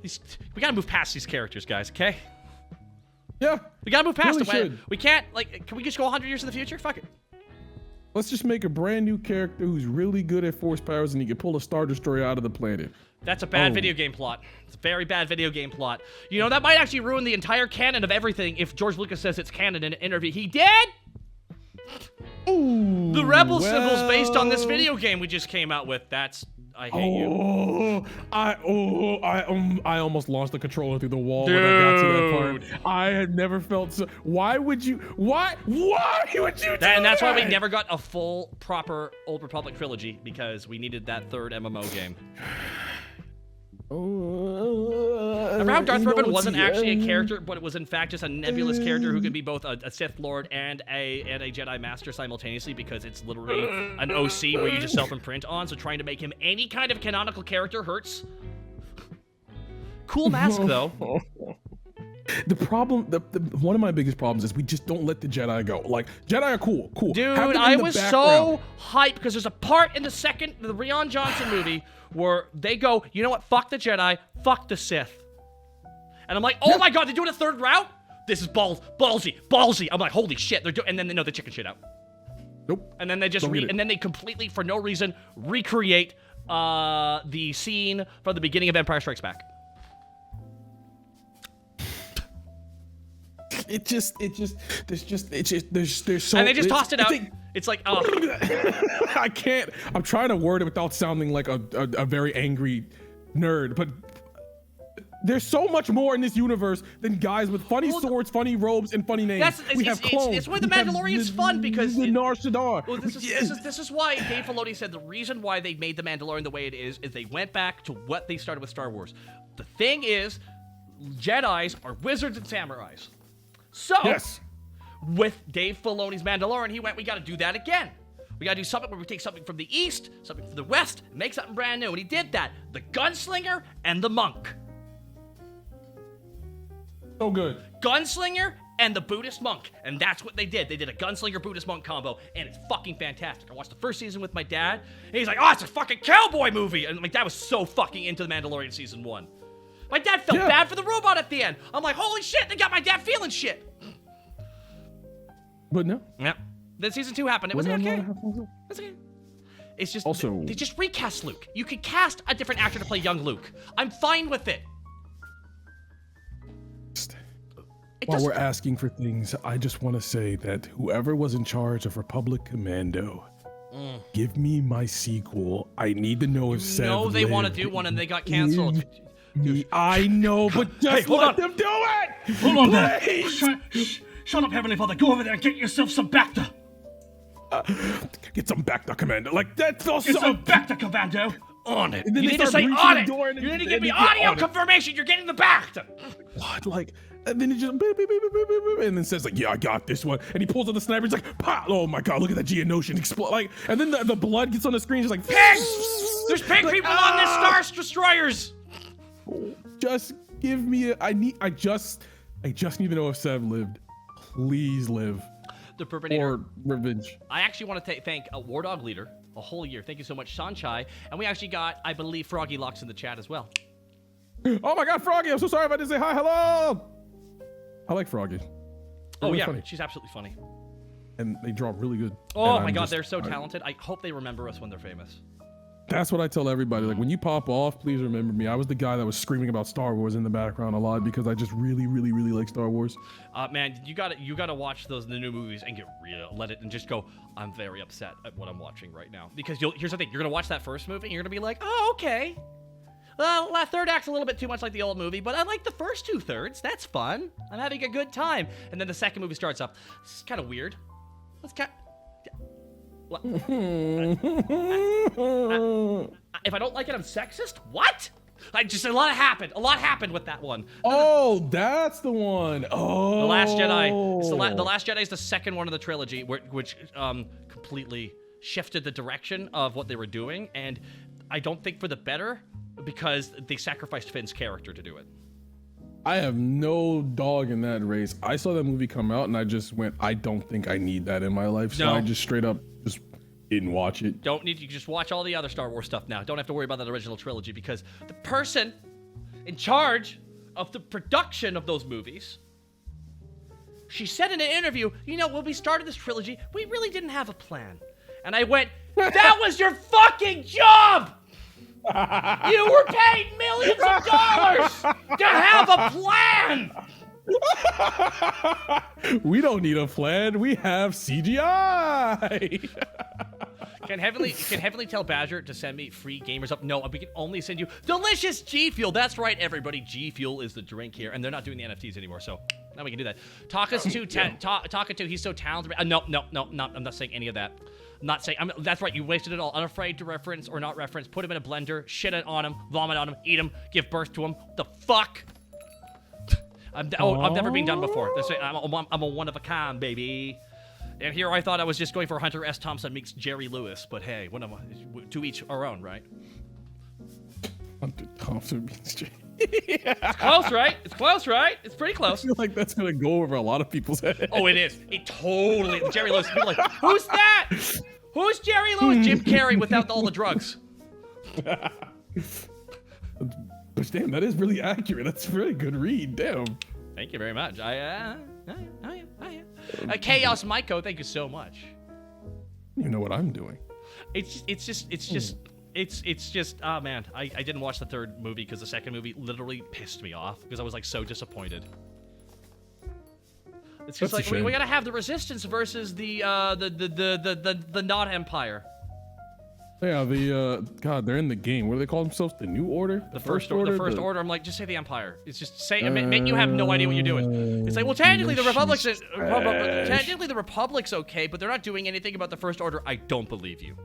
we gotta move past these characters, guys, okay? Yeah. We gotta move past Really them. should. We can't, like, can we just go 100 years in the future? Fuck it. Let's just make a brand new character who's really good at force powers and he can pull a Star Destroyer out of the planet. That's a bad video game plot. It's a very bad video game plot. You know, that might actually ruin the entire canon of everything if George Lucas says it's canon in an interview. He did? Ooh, The Rebel symbol's based on this video game we just came out with. That's... I hate you. I almost launched the controller through the wall when I got to that part. I had never felt so. Why would you do And that's why we that? never got a full, proper Old Republic trilogy, because we needed that third MMO game. Remember how Darth Revan wasn't actually a character, but it was in fact just a nebulous character who could be both a Sith Lord and a Jedi Master simultaneously, because it's literally an OC where you just self-imprint on, so trying to make him any kind of canonical character hurts. Cool mask, though. The problem, one of my biggest problems is we just don't let the Jedi go. Like, Jedi are cool. Dude, Have them in I the was background. so hyped because there's a part in the Rian Johnson movie where they go, you know what, fuck the Jedi, fuck the Sith. And I'm like, oh my god, they're doing a third route? This is ballsy. I'm like, holy shit, they're doing, and then they know the chicken shit out. Nope. And then they just, and then they completely, for no reason, recreate the scene from the beginning of Empire Strikes Back. There's so. And they just tossed it out. It's like, oh. I can't. I'm trying to word it without sounding like a very angry nerd, but there's so much more in this universe than guys with funny swords, funny robes, and funny names. We have clones. It's why the Mandalorian's fun, because the Nar Shaddaa. Well, this is why Dave Filoni said the reason why they made the Mandalorian the way it is they went back to what they started with Star Wars. The thing is, Jedis are wizards and samurais. So, Yes. with Dave Filoni's Mandalorian, he went, we gotta do that again. We gotta do something where we take something from the East, something from the West, and make something brand new. And he did that. The gunslinger and the monk. So good. Gunslinger and the Buddhist monk. And that's what they did. They did a gunslinger Buddhist monk combo, and it's fucking fantastic. I watched the first season with my dad, and he's like, oh, it's a fucking cowboy movie. And my dad was so fucking into The Mandalorian season 1. My dad felt bad for the robot at the end. I'm like, holy shit, they got my dad feeling shit. But no. Yeah. Then season 2 happened. It was okay. It was okay. It's just, Also, they just recast Luke. You could cast a different actor to play young Luke. I'm fine with it. While we're asking for things, I just want to say that whoever was in charge of Republic Commando, give me my sequel. I need to know if Sev No, they want to lived. do one and they got canceled. I know, but just hold let on. them do it! Hold on there. Please! Shut up, Heavenly Father. Go over there and get yourself some Bacta. Get some back to Commando. Like, that's also... Get some Bacta, Commando. On it. And then You they need to start say breaching on the it. door and You need to then give me they get audio on it. confirmation you're getting the back. What? Like, and then it just beep, beep, beep, beep, beep, beep, and then says like, yeah, I got this one. And he pulls out the sniper. He's like, pop! Oh my god, look at that Geonosian explode! Like, and then the blood gets on the screen. He's like, Pigs! There's pig Like, people on this Star Destroyers. Just give me I just need to know if Sev lived. Please live. The Purpinator. Or revenge. I actually want to thank a War Dog leader a whole year. Thank you so much, Sanchai. And we actually got, I believe, Froggy Locks in the chat as well. Oh my god, Froggy! I'm so sorry if I didn't say hi. Hello. I like Froggy. Oh really yeah, funny. she's absolutely funny. And they draw really good. Oh And my I'm god, just- they're so talented. I hope they remember us when they're famous. That's what I tell everybody. Like, when you pop off, please remember me. I was the guy that was screaming about Star Wars in the background a lot because I just really, really, really like Star Wars. Man, you gotta watch the new movies and get real. Let it and just go. I'm very upset at what I'm watching right now because here's the thing. You're gonna watch that first movie and you're gonna be like, oh okay. Well, that third act's a little bit too much like the old movie, but I like the first 2/3. That's fun. I'm having a good time. And then the second movie starts up. It's kind of weird. It's kind. What? If I don't like it, I'm sexist? What? A lot happened. A lot happened with that one. Oh, that's the one. Oh. The Last Jedi. It's the Last Jedi is the second one of the trilogy, which completely shifted the direction of what they were doing, and I don't think for the better because they sacrificed Finn's character to do it. I have no dog in that race. I saw that movie come out and I just went, I don't think I need that in my life. So No. I just straight up just didn't watch it. Don't need you just watch all the other Star Wars stuff now. Don't have to worry about that original trilogy because the person in charge of the production of those movies, she said in an interview, you know, when we started this trilogy, we really didn't have a plan. And I went, that was your fucking job! You were paid millions of dollars to have a plan! We don't need a plan. We have CGI. Can Heavenly tell Badger to send me free gamers up? No, we can only send you delicious G Fuel. That's right, everybody. G Fuel is the drink here, and they're not doing the NFTs anymore, so now we can do that. Taka2, he's so talented. No, I'm not saying any of that. I'm not saying. That's right. You wasted it all. Unafraid to reference or not reference. Put him in a blender. Shit it on him. Vomit on him. Eat him. Give birth to him. The fuck. I've never been done before. I'm a one of a kind, baby. And here I thought I was just going for Hunter S. Thompson meets Jerry Lewis, but hey, to each our own, right? Hunter Thompson meets Jerry. It's close, right? It's close, right? It's pretty I close. feel like that's gonna go over a lot of people's heads. Oh, it is. It totally. Jerry Lewis. People are like, who's that? Who's Jerry Lewis? Jim Carrey without all the drugs. But damn, that is really accurate. That's a really good read. Damn. Thank you very much. Chaos Myco, thank you so much. You know what I'm doing. It's just, oh man, I didn't watch the third movie because the second movie literally pissed me off because I was like so disappointed. It's just That's like we gotta have the Resistance versus the not Empire. Yeah, God, they're in the game. What do they call themselves? The New Order? The First Order. The First Order. I'm like, just say the Empire. It's just say, make you have no idea what you're doing. It's like, well, technically the Republic's okay, but they're not doing anything about the First Order. I don't believe you.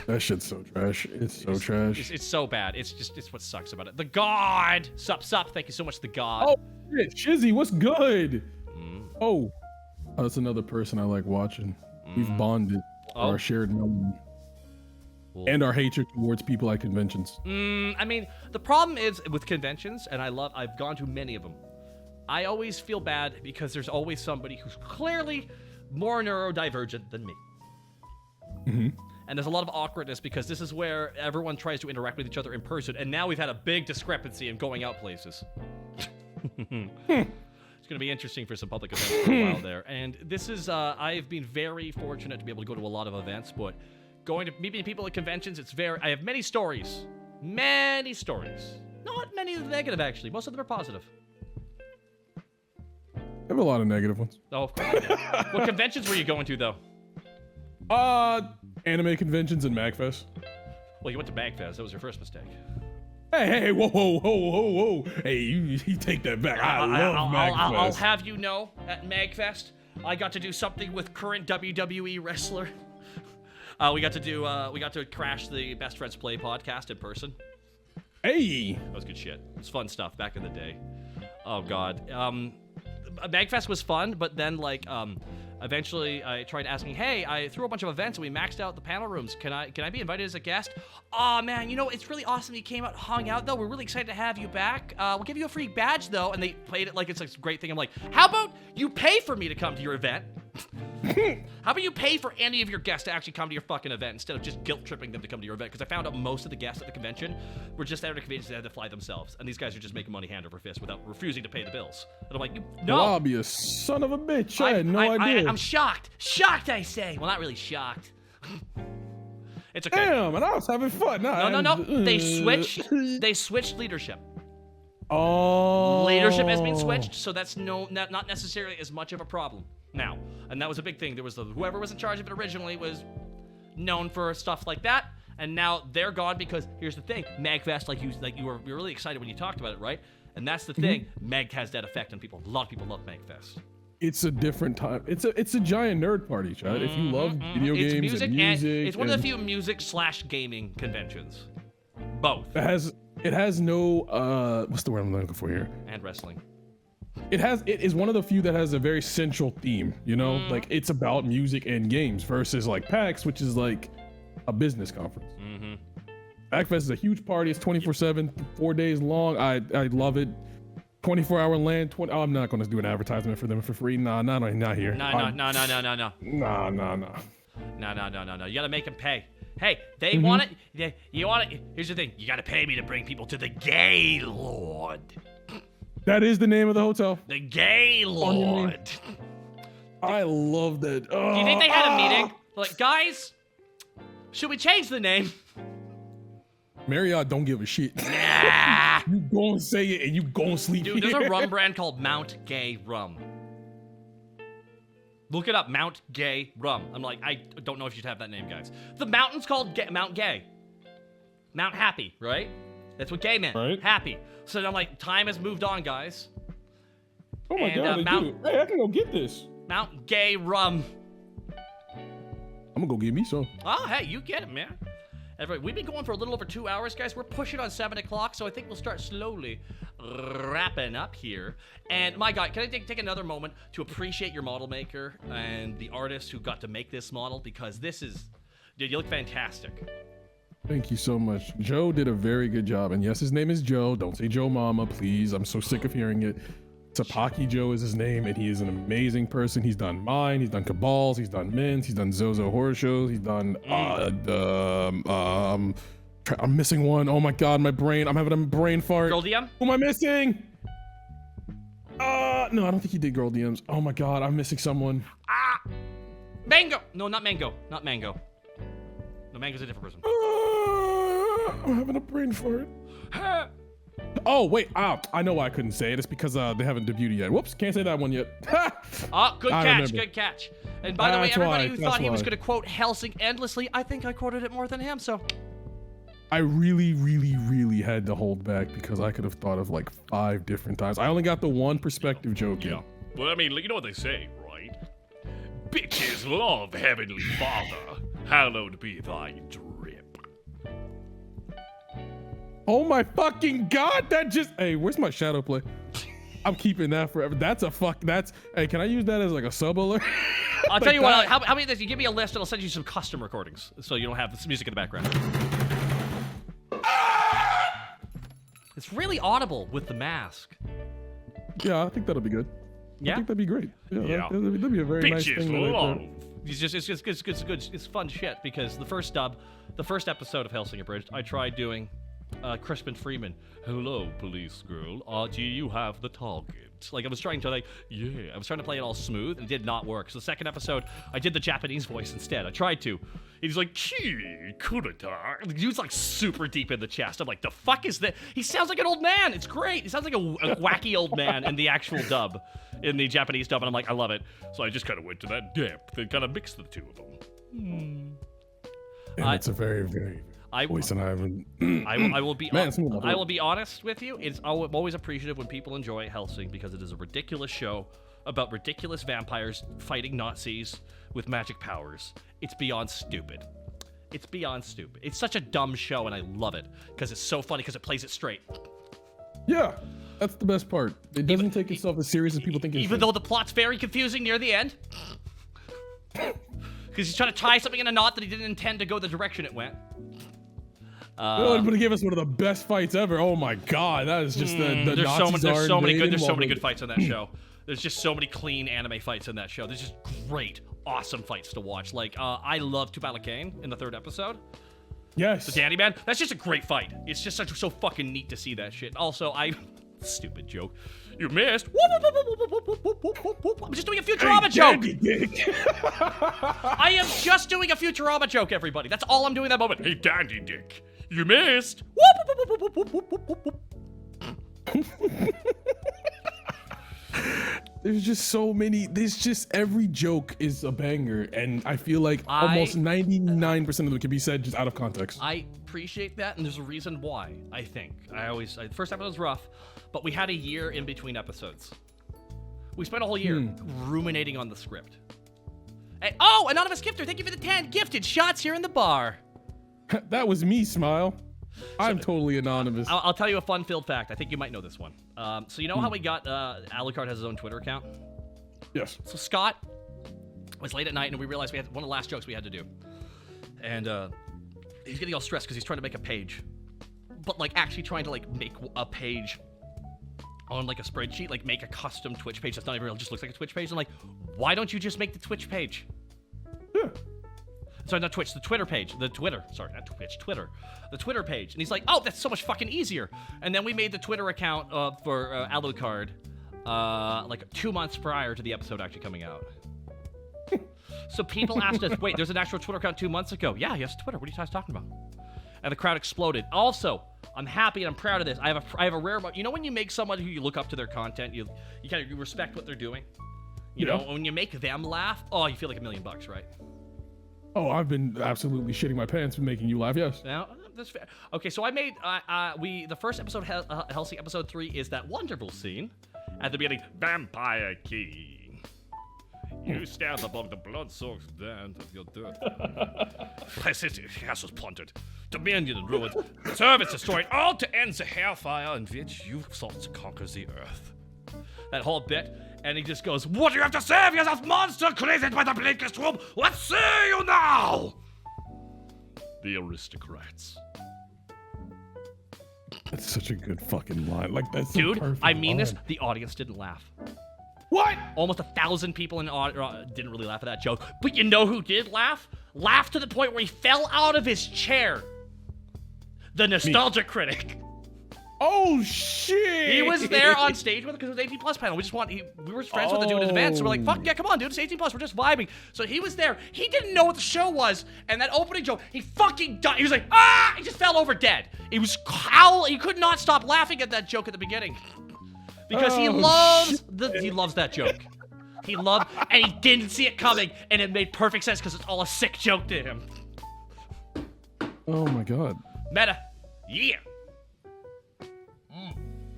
That shit's so trash. It's so trash. It's so bad. It's what sucks about it. The God. Sup. Thank you so much, the God. Oh, shit. Shizzy, what's good? Oh, that's another person I like watching. We've bonded. Our shared memory. And our hatred towards people at conventions. I mean, the problem is with conventions, and I've gone to many of them. I always feel bad because there's always somebody who's clearly more neurodivergent than me. And there's a lot of awkwardness because this is where everyone tries to interact with each other in person, and now we've had a big discrepancy in going out places. It's going to be interesting for some public events for a while there. And this is, I've been very fortunate to be able to go to a lot of events, but meeting people at conventions, I have many stories. Many stories. Not many of the negative, actually. Most of them are positive. I have a lot of negative ones. Oh, of course. What conventions were you going to, though? Anime conventions and MagFest. Well, you went to MagFest. That was your first mistake. Hey, whoa. Hey, you take that back. I love MagFest. I'll have you know, at MagFest, I got to do something with current WWE wrestler. We got to crash the Best Friends Play podcast in person. Hey! That was good shit. It was fun stuff back in the day. Oh, God. MagFest was fun, but then, like, eventually I tried asking, hey, I threw a bunch of events and we maxed out the panel rooms. Can I be invited as a guest? Aw, man, you know, it's really awesome you came out and hung out, though. We're really excited to have you back. We'll give you a free badge, though. And they played it like it's a great thing. I'm like, how about you pay for me to come to your event? How about you pay for any of your guests to actually come to your fucking event instead of just guilt-tripping them to come to your event? Because I found out most of the guests at the convention were just there at the convention, they had to fly themselves. And these guys are just making money hand over fist without refusing to pay the bills. And I'm like, no. Lobbyist, son of a bitch. I had no idea. I'm shocked. Shocked, I say. Well, not really shocked. It's okay. Damn, and I was having fun. No. They switched leadership. Oh. Leadership has been switched, so that's not necessarily as much of a problem now. And that was a big thing. There was whoever was in charge of it originally was known for stuff like that, and now they're gone because here's the thing: MagFest, you were really excited when you talked about it, right? And that's the thing. Mag has that effect on people. A lot of people love MagFest. It's a different time. It's a giant nerd party, Chad. If you love video games and music, it's one of the few music/gaming conventions. Both. It has no what's the word I'm looking for here? And wrestling. It is one of the few that has a very central theme, you know? Like it's about music and games versus like PAX, which is like a business conference. PAX is a huge party. It's 24/7, 4 days long. I love it. 24-hour LAN. I'm not going to do an advertisement for them for free. Nah, not here. No. Nah. No. You got to make them pay. Hey, they want it. You want it. Here's the thing. You got to pay me to bring people to the Gay Lord. That is the name of the hotel. The Gay Lord. I love that. Do you think they had a meeting? Like, guys, Should we change the name? Marriott don't give a shit. Nah. You go and say it and you go and sleep Dude, here. there's a rum brand called Mount Gay Rum. Look it up, Mount Gay Rum. I'm like, I don't know if you'd have that name, guys. The mountain's called Mount Gay. Mount Happy, right? That's what gay meant. Right. Happy. So I'm like, time has moved on, guys. Oh my And, god, they do. Hey, I can go get this. Mount Gay Rum. I'm gonna go get me some. Oh, hey, you get it, man. Everybody, we've been going for a little over 2 hours, guys. We're pushing on 7 o'clock, so I think we'll start slowly wrapping up here. And my God, can I take another moment to appreciate your model maker and the artist who got to make this model, because this is, dude, you look fantastic. Thank you so much. Joe did a very good job. And yes, his name is Joe. Don't say Joe Mama, please. I'm so sick of hearing it. Tapaki Joe is his name, and he is an amazing person. He's done mine, he's done Cabals, he's done Mints, he's done Zozo horror shows, he's done I'm missing one. Oh my god, my brain. I'm having a brain fart. Girl DM? Who am I missing? No, I don't think he did Girl DMs. Oh my god, I'm missing someone. Mango! No, not Mango. Not Mango. No, Mango's a different person. I'm having a brain fart. Oh, wait. I know why I couldn't say it. It's because they haven't debuted yet. Whoops, can't say that one yet. Oh, good I catch, remember. good catch. And by the way, That's everybody why, who that's thought he was why. going to quote Helsing endlessly, I think I quoted it more than him, so. I really, really, really had to hold back because I could have thought of like 5 different times. I only got the one perspective joke in. Yeah. Well, I mean, you know what they say, right? Bitches love Heavenly Father. Hallowed be thy drip. Oh my fucking god, that just, hey, where's my shadow play? I'm keeping that forever. Hey, can I use that as like a sub alert? I'll tell you what, how many of this? You give me a list and I'll send you some custom recordings so you don't have this music in the background. It's really audible with the mask. Yeah, I think that'll be good. Yeah? I think that'd be great. Yeah. That'd be a very nice Bitches thing. that I- love. It's good. It's fun shit because the first episode of Hellsinger Bridge, I tried doing Crispin Freeman. Hello, police girl. Do you have the target? Like I was trying to I was trying to play it all smooth and it did not work. So the second episode, I did the Japanese voice instead. I tried to. He's like, Kurata. The dude's like super deep in the chest. I'm like, the fuck is that? He sounds like an old man. It's great. He sounds like a wacky old man in the actual dub, in the Japanese dub. And I'm like, I love it. So I just kind of went to that depth and kind of mixed the two of them. And it's a very, very voice, and I will be. Man, something about I that. will be honest with you. I'm always appreciative when people enjoy Hellsing because it is a ridiculous show about ridiculous vampires fighting Nazis with magic powers. It's beyond stupid. It's beyond stupid. It's such a dumb show, and I love it because it's so funny because it plays it straight. Yeah, that's the best part. It doesn't take itself as serious as people think it Even should. though the plot's very confusing near the end. Because he's trying to tie something in a knot that he didn't intend to go the direction it went. But it gave us one of the best fights ever. Oh my god, that is just the There's Nazis so many invading good while the- fights on that show. There's just so many clean anime fights in that show. There's just great, awesome fights to watch. Like I love Tubalacane in the 3rd episode. Yes. The Dandy Man. That's just a great fight. It's just so fucking neat to see that shit. Also, stupid joke. You missed. I'm just doing a Futurama joke. I am just doing a Futurama joke, everybody. That's all I'm doing that moment. Hey, Dandy Dick, you missed. There's just so many. There's just every joke is a banger, and I feel like almost 99% of them can be said just out of context. I appreciate that, and there's a reason why, I think. The first episode was rough, but we had a year in between episodes. We spent a whole year ruminating on the script. Hey, oh, Anonymous Gifter, thank you for the 10 gifted shots here in the bar. That was me, Smile. I'm totally anonymous. I'll tell you a fun-filled fact. I think you might know this one. So you know how we got, Alucard has his own Twitter account? Yes. So Scott was late at night, and we realized we had one of the last jokes we had to do. And he's getting all stressed because he's trying to make a page. But, like, actually trying to, like, make a page on, like, a spreadsheet, like, make a custom Twitch page that's not even real, just looks like a Twitch page. I'm like, why don't you just make the Twitch page? Yeah. Sorry, not Twitch, the Twitter page. The Twitter. Sorry, not Twitch, Twitter. The Twitter page. And he's like, oh, that's so much fucking easier. And then we made the Twitter account for Alucard like 2 months prior to the episode actually coming out. So people asked us, wait, there's an actual Twitter account 2 months ago. Yeah, yes, Twitter. What are you guys talking about? And the crowd exploded. Also, I'm happy and I'm proud of this. I have a rare, you know, when you make someone who you look up to their content, you kind of respect what they're doing. You know, when you make them laugh, oh, you feel like $1 million, right? Oh, I've been absolutely shitting my pants for making you laugh. Yes. Now, that's fair. Okay, so I made the first episode, Helsing episode 3, is that wonderful scene at the beginning. Vampire King. You stand among the blood-soaked land of your death. My city has was plundered, dominion and ruined, servants destroyed, all to end the hellfire in which you sought to conquer the earth. That whole bit, and he just goes, What do you have to say of yourself, monster created by the bleakest womb? What say you now? The aristocrats. That's such a good fucking line. Like, that's dude, a perfect I mean this, line. the audience didn't laugh. What? Almost 1,000 people in the audience didn't really laugh at that joke. But you know who did laugh? Laughed to the point where he fell out of his chair. The nostalgia critic. Oh shit! He was there on stage with it because it was 18 plus panel. We were friends with the dude at the event, so we're like, fuck yeah, come on, dude, it's 18 plus. We're just vibing. So he was there. He didn't know what the show was, and that opening joke, he fucking died. He was like, ah! He just fell over dead. He was howling. He could not stop laughing at that joke at the beginning because he loves that joke. He loved, and he didn't see it coming, and it made perfect sense because it's all a sick joke to him. Oh my god. Meta, yeah.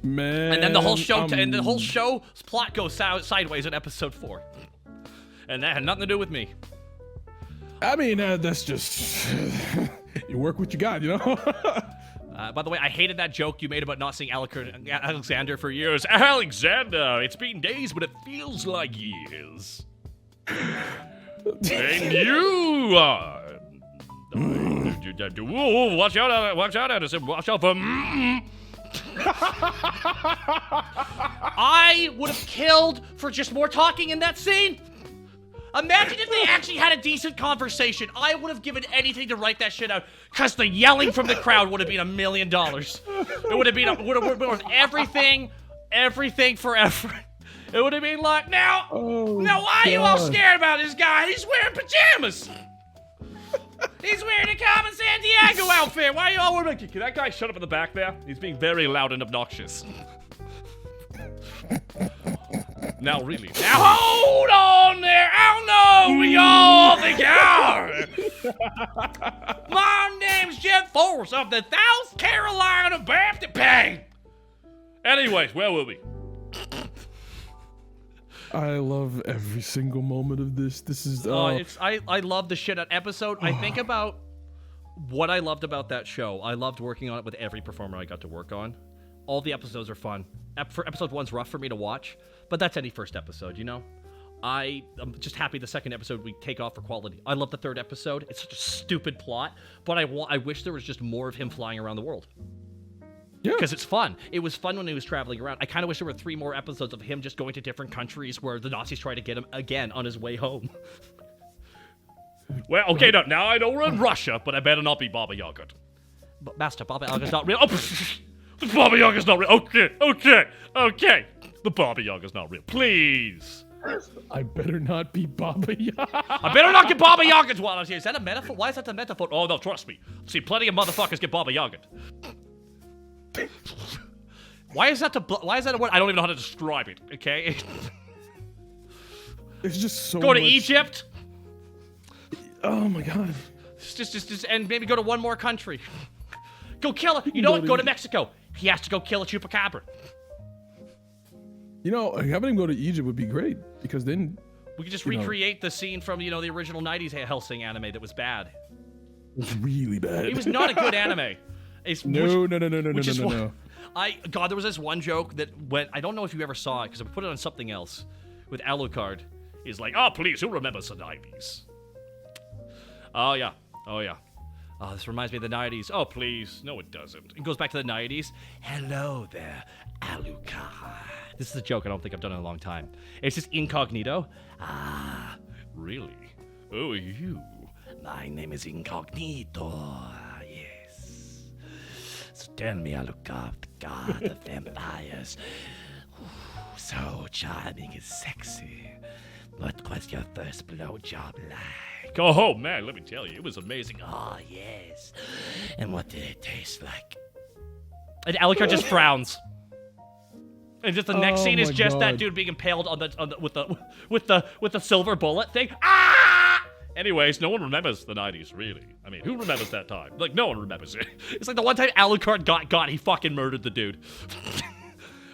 Man. And then the whole show's plot goes sideways in episode 4, and that had nothing to do with me. I mean, that's just you work what you got, you know. By the way, I hated that joke you made about not seeing Alexander for years. Alexander, it's been days, but it feels like years. And you are. Ooh, watch out, Anderson. Watch out for. I would have killed for just more talking in that scene. Imagine if they actually had a decent conversation. I would have given anything to write that shit out, because the yelling from the crowd would have been $1 million. It would have been worth everything forever. It would have been like, now why are you all scared about this guy? He's wearing pajamas. He's wearing a Carmen Sandiego outfit. Why are you all worried? Can that guy shut up in the back there? He's being very loud and obnoxious. Now, really. Now, hold on there. Oh, no. We all think my name's Jeff Force of the South Carolina Baptist Bang. Anyways, where were we? I love every single moment of this. This is I love the shit out episode. I think about what I loved about that show. I loved working on it with every performer I got to work on. All the episodes are fun. Episode 1's rough for me to watch, but that's any first episode, you know? I'm just happy the second episode we take off for quality. I love the third episode. It's such a stupid plot, but I wish there was just more of him flying around the world. Yeah. Because it's fun. It was fun when he was traveling around. I kind of wish there were 3 more episodes of him just going to different countries where the Nazis try to get him again on his way home. Well, okay, now I know we're in Russia, but I better not be Baba Yaga. Master, Baba Yaga's not real. The Baba Yaga's not real. Okay. The Baba Yaga's not real. Please. I better not be Baba Yaga. I better not get Baba Yaga's while I was here. Is that a metaphor? Why is that the metaphor? Oh, no, trust me. See, plenty of motherfuckers get Baba Yaga. Why is that a word? I don't even know how to describe it, okay? It's just so Go to much... Egypt. Oh my god. Just and maybe go to one more country. Go kill it. You know what? Go to Mexico. He has to go kill a chupacabra. You know, having him go to Egypt would be great, because then we could just recreate the scene from, the original 90s Hellsing anime that was bad. It was really bad. It was not a good anime. No. God, there was this one joke that went, I don't know if you ever saw it, because I put it on something else with Alucard. He's like, oh, please, who remembers the 90s? Oh, yeah. Oh, this reminds me of the 90s. Oh, please. No, it doesn't. It goes back to the 90s. Hello there, Alucard. This is a joke I don't think I've done in a long time. It's just incognito. Ah, really? Oh, you. My name is Incognito. So tell me, Alucard, god of vampires, so charming and sexy. What was your first blowjob like? Oh man, let me tell you, it was amazing. Oh yes. And what did it taste like? And Alucard just frowns. And just the next scene is just that dude being impaled on with the silver bullet thing. Ah! Anyways, no one remembers the 90s, really. I mean, who remembers that time? Like, no one remembers it. It's like the one time Alucard got he fucking murdered the dude.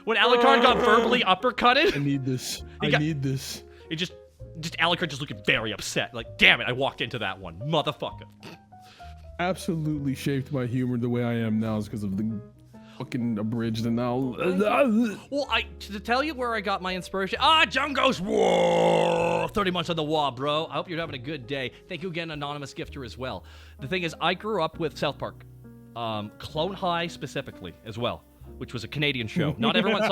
When Alucard got verbally uppercutted. I need this. I need this. It just Alucard just looking very upset. Like, damn it, I walked into that one. Motherfucker. Absolutely shaped my humor the way I am now is because of the fucking abridged and now. Well, to tell you where I got my inspiration. John goes, whoa, 30 months on the wall, bro. I hope you're having a good day. Thank you again, anonymous gifter as well. The thing is, I grew up with South Park, Clone High specifically as well, which was a Canadian show. Not everyone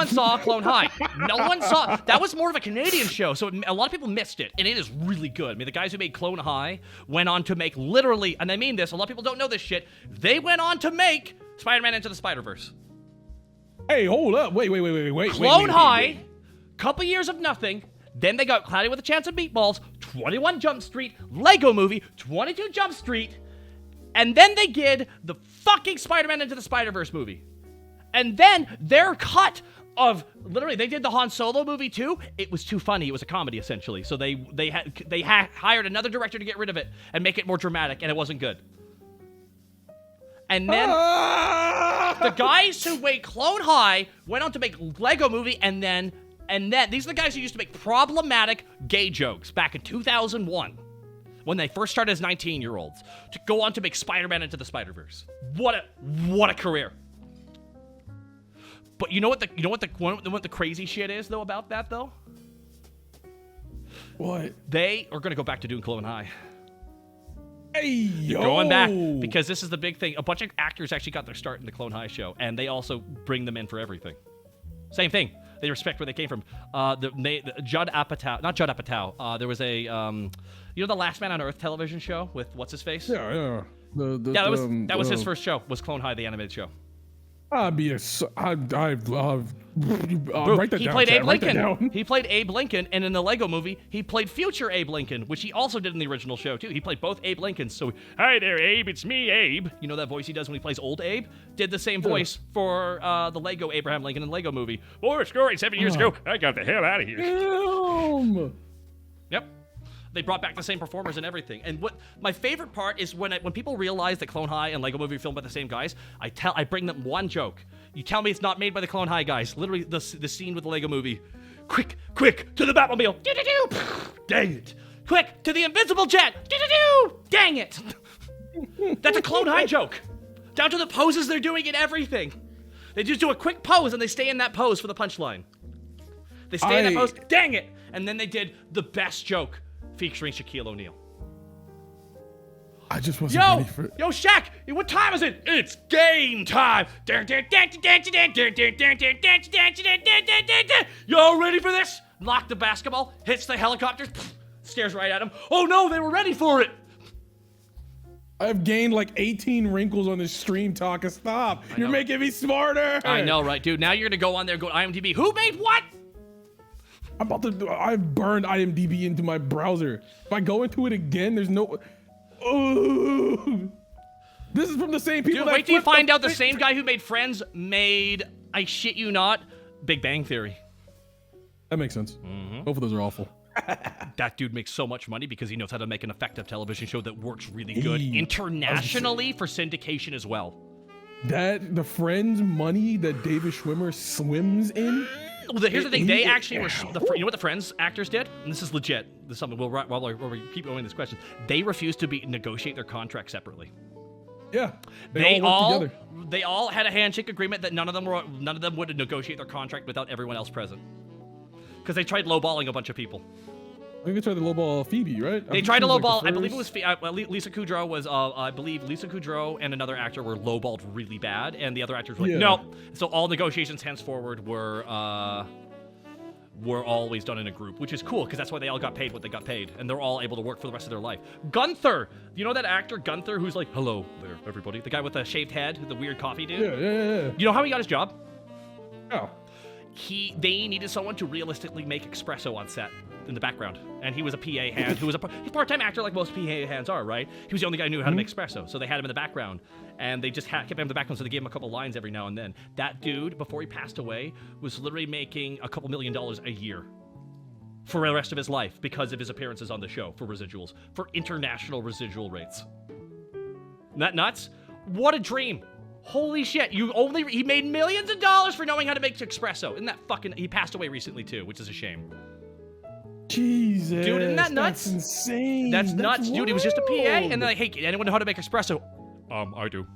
saw Clone High. No one saw. That was more of a Canadian show, so a lot of people missed it, and it is really good. I mean, the guys who made Clone High went on to make literally, and I mean this, a lot of people don't know this shit, they went on to make Spider-Man Into the Spider-Verse. Hey, hold up. Wait. Clone High, couple years of nothing, then they got Cloudy with a Chance of Meatballs, 21 Jump Street, Lego Movie, 22 Jump Street, and then they did the fucking Spider-Man Into the Spider-Verse movie. And then their cut of, literally, they did the Han Solo movie too. It was too funny. It was a comedy, essentially. So they hired another director to get rid of it and make it more dramatic, and it wasn't good. And then the guys who made Clone High went on to make Lego Movie, and then these are the guys who used to make problematic gay jokes back in 2001. When they first started as 19-year-olds, to go on to make Spider-Man Into the Spider-Verse. What a career. But you know what the crazy shit is though about that though? What? They are gonna go back to doing Clone High. Hey, yo. Going back because this is the big thing. A bunch of actors actually got their start in the Clone High show, and they also bring them in for everything. Same thing. They respect where they came from. Judd Apatow, not Judd Apatow. There was a, you know, the Last Man on Earth television show with what's his face? Yeah. That was his first show. Was Clone High, the animated show. I'd write that He down. played Abe Write that Lincoln. down. He played Abe Lincoln, and in the Lego Movie, he played future Abe Lincoln, which he also did in the original show too. He played both Abe Lincolns. So, hi there, Abe. It's me, Abe. You know that voice he does when he plays old Abe? Did the same voice for the Lego Abraham Lincoln in the Lego Movie. Oh, scoring 7 years ago. I got the hell out of here. Damn. Yep. They brought back the same performers and everything. And what my favorite part is when people realize that Clone High and Lego Movie are filmed by the same guys, I bring them one joke. You tell me it's not made by the Clone High guys. Literally, the scene with the Lego Movie. Quick, to the Batmobile. Do-do-do. Dang it. Quick, to the Invincible Jet. Do-do-do. Dang it. That's a Clone High joke. Down to the poses they're doing and everything. They just do a quick pose and they stay in that pose for the punchline. They stay in that pose. Dang it. And then they did the best joke featuring Shaquille O'Neal. I just wasn't ready for it. Yo, Shaq, what time is it? It's game time. Y'all ready for this? Lock the basketball, hits the helicopter, stares right at him. Oh no, they were ready for it. I've gained like 18 wrinkles on this stream, Taka. Stop. You're making me smarter. I know, right, dude? Now you're gonna go on there and go to IMDb. Who made what? I've burned IMDb into my browser. If I go into it again, there's no. This is from the same people. Dude, wait till you find out the same guy who made Friends made, I shit you not, Big Bang Theory. That makes sense. Both of those are awful. That dude makes so much money because he knows how to make an effective television show that works really good internationally for syndication as well. The Friends money that David Schwimmer swims in. Well, here's the thing. They actually were. You know what the Friends actors did? And this is legit. This is something while we keep going this question. They refused to negotiate their contract separately. Yeah, they all had a handshake agreement that none of them would negotiate their contract without everyone else present. Because they tried lowballing a bunch of people. I think they tried to lowball Phoebe, right? They tried to lowball. I believe it was Lisa Kudrow was. I believe Lisa Kudrow and another actor were lowballed really bad, and the other actors were like, no. So all negotiations henceforward were always done in a group, which is cool because that's why they all got paid what they got paid, and they're all able to work for the rest of their life. Gunther, you know that actor Gunther who's like, hello there, everybody, the guy with the shaved head, the weird coffee dude. Yeah. You know how he got his job? Oh. they needed someone to realistically make espresso on set in the background, and he was a PA hand who was he's a part-time actor like most PA hands are, right? He was the only guy who knew how to make espresso, so they had him in the background, and they just kept him in the background, so they gave him a couple lines every now and then. That dude, before he passed away, was literally making a couple $1 million a year for the rest of his life because of his appearances on the show for residuals, for international residual rates. Isn't that nuts? What a dream. Holy shit, he made millions of dollars for knowing how to make espresso. Isn't that fucking, he passed away recently too, which is a shame. Jesus. Dude, isn't that nuts? That's insane. That's nuts, dude. He was just a PA, and they're like, hey, anyone know how to make espresso? I do.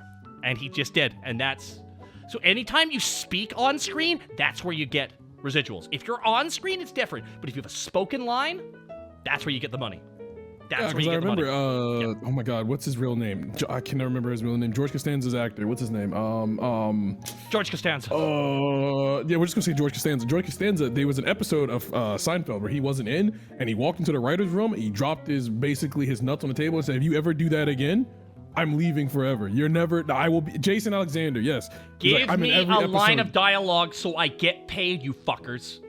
And he just did, and that's... So anytime you speak on screen, that's where you get residuals. If you're on screen, it's different. But if you have a spoken line, that's where you get the money. That's where you get the money. Oh my God, what's his real name? I can never remember his real name. George Costanza's actor. What's his name? George Costanza. Yeah, we're just gonna say George Costanza. George Costanza. There was an episode of Seinfeld where he wasn't in, and he walked into the writer's room. He dropped basically his nuts on the table and said, "If you ever do that again, I'm leaving forever. You're never. I will be." Jason Alexander. Yes. Give me a line of dialogue so I get paid, you fuckers.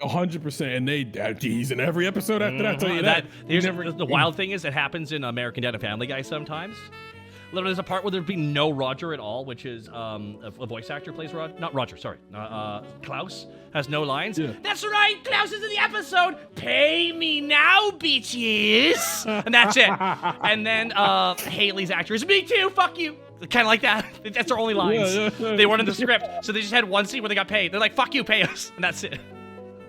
100%, and he's in every episode after that. I'll tell you that. The wild thing is, it happens in American Dad and Family Guy sometimes. Literally, there's a part where there'd be no Roger at all, which is a voice actor plays not Roger, sorry. Klaus has no lines. Yeah. That's right, Klaus is in the episode. Pay me now, bitches. And that's it. And then Haley's actor is me too. Fuck you. Kind of like that. That's their only lines. Yeah. They weren't in the script, so they just had one scene where they got paid. They're like, "Fuck you, pay us," and that's it.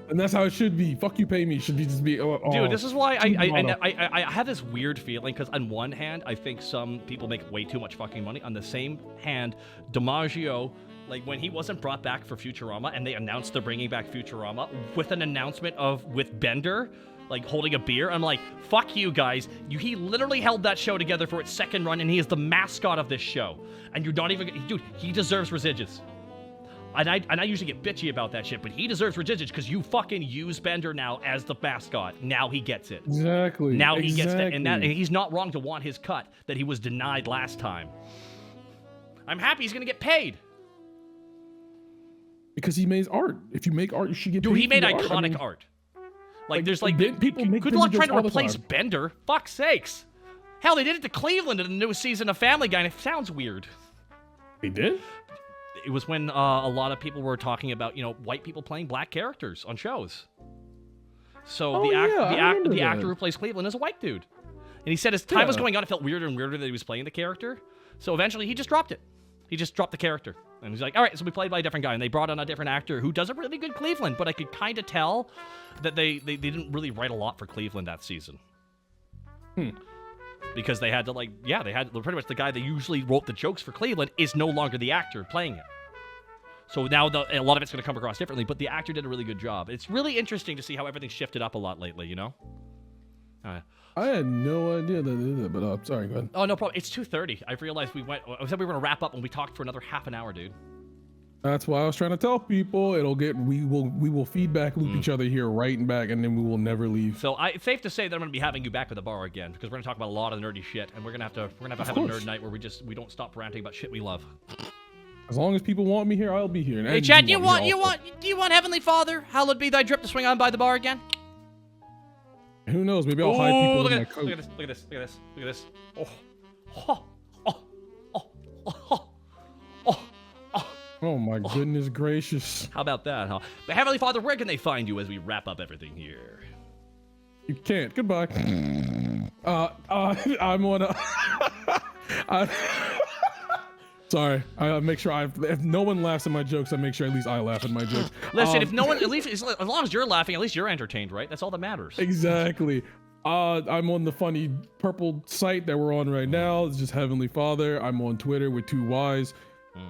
And that's how it should be. Fuck you, pay me. Should be just be. Dude, this is why I have this weird feeling, because on one hand, I think some people make way too much fucking money. On the same hand, DiMaggio, like when he wasn't brought back for Futurama, and they announced they're bringing back Futurama with an announcement with Bender, like holding a beer, I'm like, fuck you guys. He literally held that show together for its second run, and he is the mascot of this show. And you're not even, dude, he deserves residuals. And I usually get bitchy about that shit, but he deserves residuals because you fucking use Bender now as the mascot. Now he gets it. Exactly. Now he gets it, and he's not wrong to want his cut that he was denied last time. I'm happy he's gonna get paid. Because he makes art. If you make art, you should get paid. Dude, he made iconic art. Like there's like people make good luck trying to replace Bender. Fuck's sakes. Hell, they did it to Cleveland in the newest season of Family Guy, and it sounds weird. They did? It was when a lot of people were talking about, white people playing black characters on shows. So the actor who plays Cleveland is a white dude. And he said as time was going on, it felt weirder and weirder that he was playing the character. So eventually he just dropped it. He just dropped the character. And he's like, all right, so we played by a different guy. And they brought on a different actor who does a really good Cleveland. But I could kind of tell that they didn't really write a lot for Cleveland that season. Because they had to pretty much the guy that usually wrote the jokes for Cleveland is no longer the actor playing it. So now a lot of it's going to come across differently, but the actor did a really good job. It's really interesting to see how everything's shifted up a lot lately, I had no idea that they did that, but sorry, go ahead. Oh, no problem. It's 2:30. I realized I said we were going to wrap up, and we talked for another half an hour, dude. That's why I was trying to tell people we will feedback loop each other here right and back, and then we will never leave. So it's safe to say that I'm going to be having you back at the bar again, because we're going to talk about a lot of nerdy shit, and we're going to have to have a nerd night where we don't stop ranting about shit we love. As long as people want me here, I'll be here. Hey, Chad, do you want Heavenly Father, hallowed be thy drip, to swing on by the bar again? Who knows? Maybe I'll hide people in my coat. Look at this. Oh my goodness gracious. How about that, huh? But Heavenly Father, where can they find you as we wrap up everything here? You can't. Goodbye. I'm on Sorry, I make sure if no one laughs at my jokes, I make sure at least I laugh at my jokes. Listen, if no one, at least as long as you're laughing, at least you're entertained, right? That's all that matters. Exactly. I'm on the funny purple site that we're on right now. It's just Heavenly Father. I'm on Twitter with 2 Ys.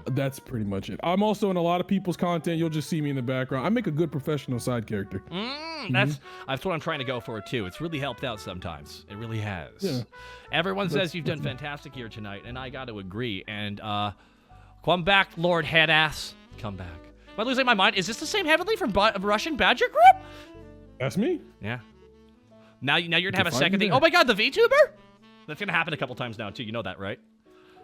That's pretty much it. I'm also in a lot of people's content. You'll just see me in the background. I make a good professional side character. That's what I'm trying to go for too. It's really helped out sometimes. It really has. Yeah. Everyone says you've done fantastic here tonight, and I got to agree. And come back, Lord Headass. Come back. Am I losing my mind? Is this the same Heavenly from Russian Badger Group? That's me. Yeah. Now you're gonna have a second thing. Oh my God, the VTuber? That's gonna happen a couple times now too. You know that, right?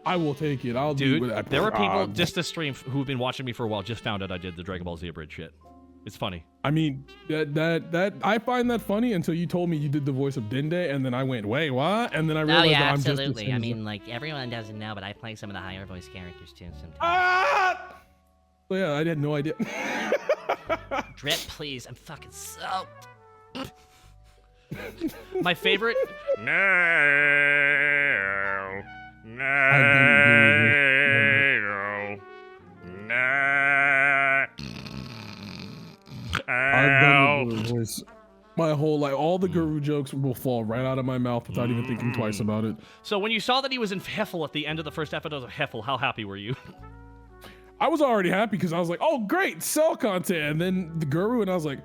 I will take it. I'll Dude, do it. There were people just this stream who've been watching me for a while just found out I did the Dragon Ball Z abridged shit. It's funny. I mean, that I find that funny until you told me you did the voice of Dende, and then I went, wait, what? And then I Oh realized yeah, that I'm just absolutely. I mean, like everyone doesn't know, but I play some of the higher voice characters too sometimes. Ah! So yeah, I had no idea. Drip, please. I'm fucking soaked. My favorite. No. No. No. I've done the Guru voice my whole life. All the Guru jokes will fall right out of my mouth without even thinking twice about it. So when you saw that he was in Heffel at the end of the first episode of Heffel, how happy were you? I was already happy because I was like, oh, great, sell content. And then the Guru, and I was like,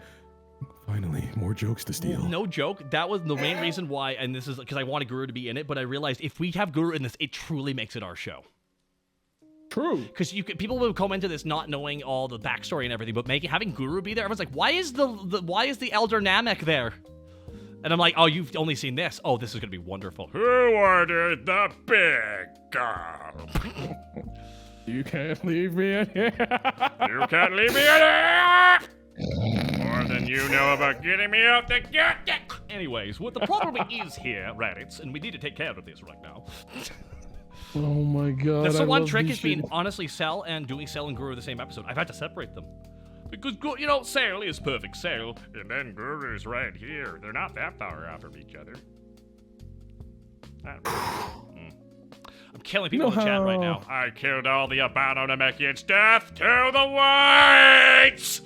finally, more jokes to steal. No joke. That was the main reason why, and this is because I wanted Guru to be in it, but I realized if we have Guru in this, it truly makes it our show. True. Because people will come into this not knowing all the backstory and everything, but having Guru be there, everyone's like, why is the Elder Namek there? And I'm like, oh, you've only seen this. Oh, this is gonna be wonderful. Who ordered the big girl? You can't leave me in here. You can't leave me in here! More than you know about getting me out the gate. Anyways, what the problem is here, Raditz, and we need to take care of this right now. Oh my god. That's the I one love trick these is being shit. honestly Cell and doing Cell and Guru the same episode. I've had to separate them. Because, Cell is perfect Cell, and then Guru's right here. They're not that far off of each other. I'm killing people in the chat right now. I killed all the Abano Namekians. Death to the whites!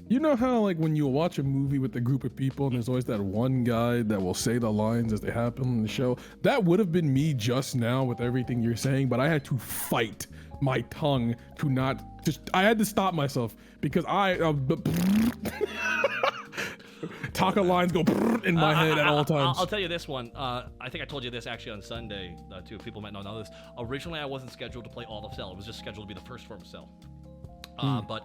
You know how, like, when you watch a movie with a group of people and there's always that one guy that will say the lines as they happen in the show? That would have been me just now with everything you're saying, but I had to fight my tongue to not I had to stop myself because Taka lines go in my head at all times. I'll tell you this one. I think I told you this actually on Sunday, too. People might not know this. Originally, I wasn't scheduled to play all of Cell. It was just scheduled to be the first form of Cell. But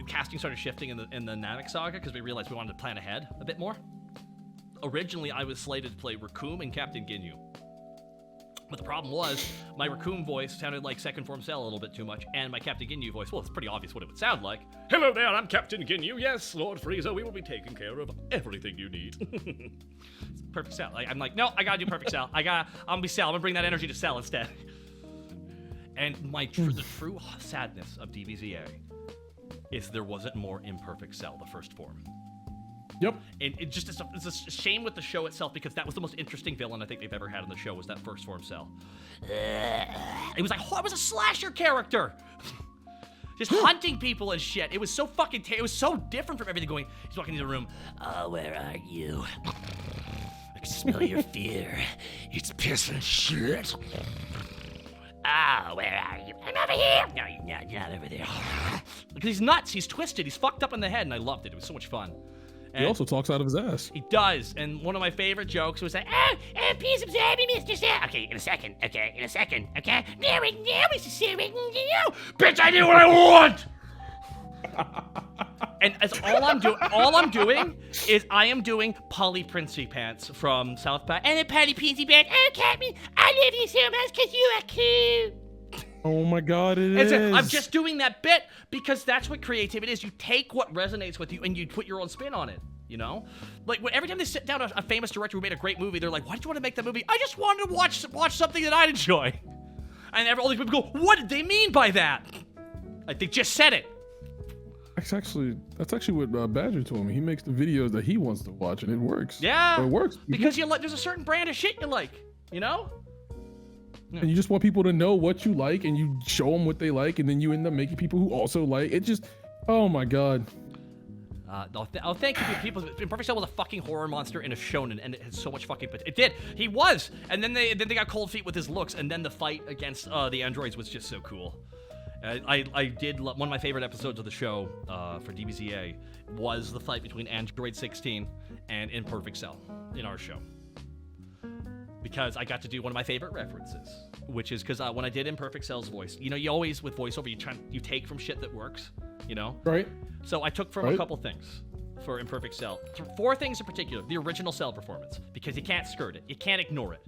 casting started shifting in the Namek saga because we realized we wanted to plan ahead a bit more. Originally, I was slated to play Raccoon and Captain Ginyu. But the problem was, my Raccoon voice sounded like second form Cell a little bit too much, and my Captain Ginyu voice, well, it's pretty obvious what it would sound like. Hello there, I'm Captain Ginyu. Yes, Lord Frieza, we will be taking care of everything you need. It's perfect Cell. I'm like, no, I gotta do perfect Cell. I'm gonna be Cell. I'm gonna bring that energy to Cell instead. And the true sadness of DBZA is there wasn't more imperfect Cell, the first form. Yep. And it's a shame with the show itself because that was the most interesting villain I think they've ever had in the show was that first form Cell. It was a slasher character. Just hunting people and shit. It was so fucking it was so different from everything going. He's walking into the room. Oh, where are you? I can smell your fear. It's piss and shit. Ah, where are you? I'm over here. No, you're not over there. Because he's nuts. He's twisted. He's fucked up in the head, and I loved it. It was so much fun. He also talks out of his ass. He does, and one of my favorite jokes was like, "Oh, please observe me, Mr. Sir." Okay, in a second. Okay. Now, Mr. Sir. Bitch, I do what I want! And as all I'm doing is I am doing Polly Princey Pants from South Park. And a Polly Princey Pants. Oh, Catman, I love you so much because you are cool. Oh my god, it is. I'm just doing that bit because that's what creativity is. You take what resonates with you and you put your own spin on it, you know? Like, every time they sit down a famous director who made a great movie, they're like, why did you want to make that movie? I just wanted to watch something that I'd enjoy. And all these people go, what did they mean by that? Like, they just said it. That's actually what Badger told me. He makes the videos that he wants to watch, and it works. Yeah. It works. Because there's a certain brand of shit you like, you know? And you just want people to know what you like, and you show them what they like, and then you end up making people who also like it. Just, oh my god. Thank you, people. Imperfect Cell was a fucking horror monster in a shonen, and it had so much fucking potential. It did. He was, and then they got cold feet with his looks, and then the fight against the androids was just so cool. I did one of my favorite episodes of the show for DBZA was the fight between Android 16 and Imperfect Cell in our show. Because I got to do one of my favorite references, which is because when I did Imperfect Cell's voice, you know, you always with voiceover you take from shit that works, you know. Right. So I took from a couple things for Imperfect Cell. 4 things in particular. The original Cell performance, because you can't skirt it, you can't ignore it.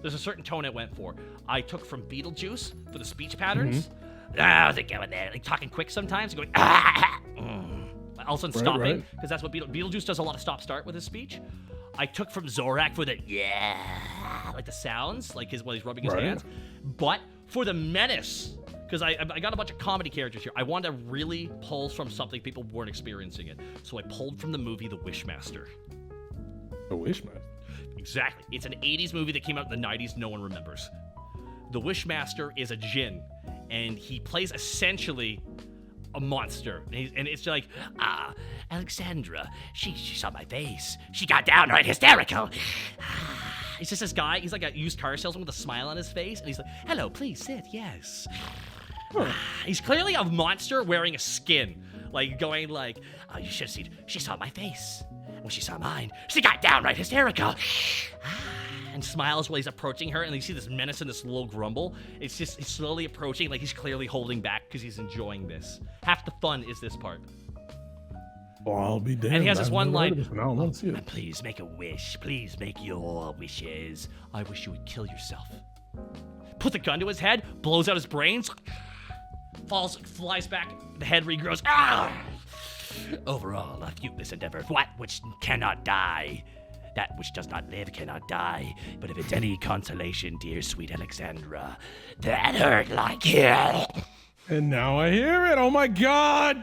There's a certain tone it went for. I took from Beetlejuice for the speech patterns. How's it going there? Like talking quick sometimes, going Also Right, stopping, right. because that's what Beetlejuice does a lot of stop-start with his speech. I took from Zorak for the like the sounds, like while he's rubbing his Right. hands. But for the menace, because I got a bunch of comedy characters here, I wanted to really pull from something people weren't experiencing it. So I pulled from the movie The Wishmaster. The Wishmaster. Exactly. It's an 80s movie that came out in the 90s no one remembers. The Wishmaster is a djinn, and he plays essentially a monster. And it's like, Alexandra, she saw my face. She got downright hysterical. He's just this guy. He's like a used car salesman with a smile on his face, and he's like, hello, please sit, yes. He's clearly a monster wearing a skin, like going like, oh, you should have seen, she saw my face. When she saw mine, she got downright hysterical. And smiles while he's approaching her, and you see this menace and this little grumble. It's just, he's slowly approaching, like he's clearly holding back because he's enjoying this. Half the fun is this part. Well, I'll be damned. And he has this I've one never heard line, of this one. I don't want to see it. please make a wish. Please make your wishes. I wish you would kill yourself. Put the gun to his head, blows out his brains, flies back, the head regrows. Overall, a fruitless endeavor. What which cannot die? That which does not live cannot die. But if it's any consolation, dear sweet Alexandra, that hurt like hell. And now I hear it. Oh my God.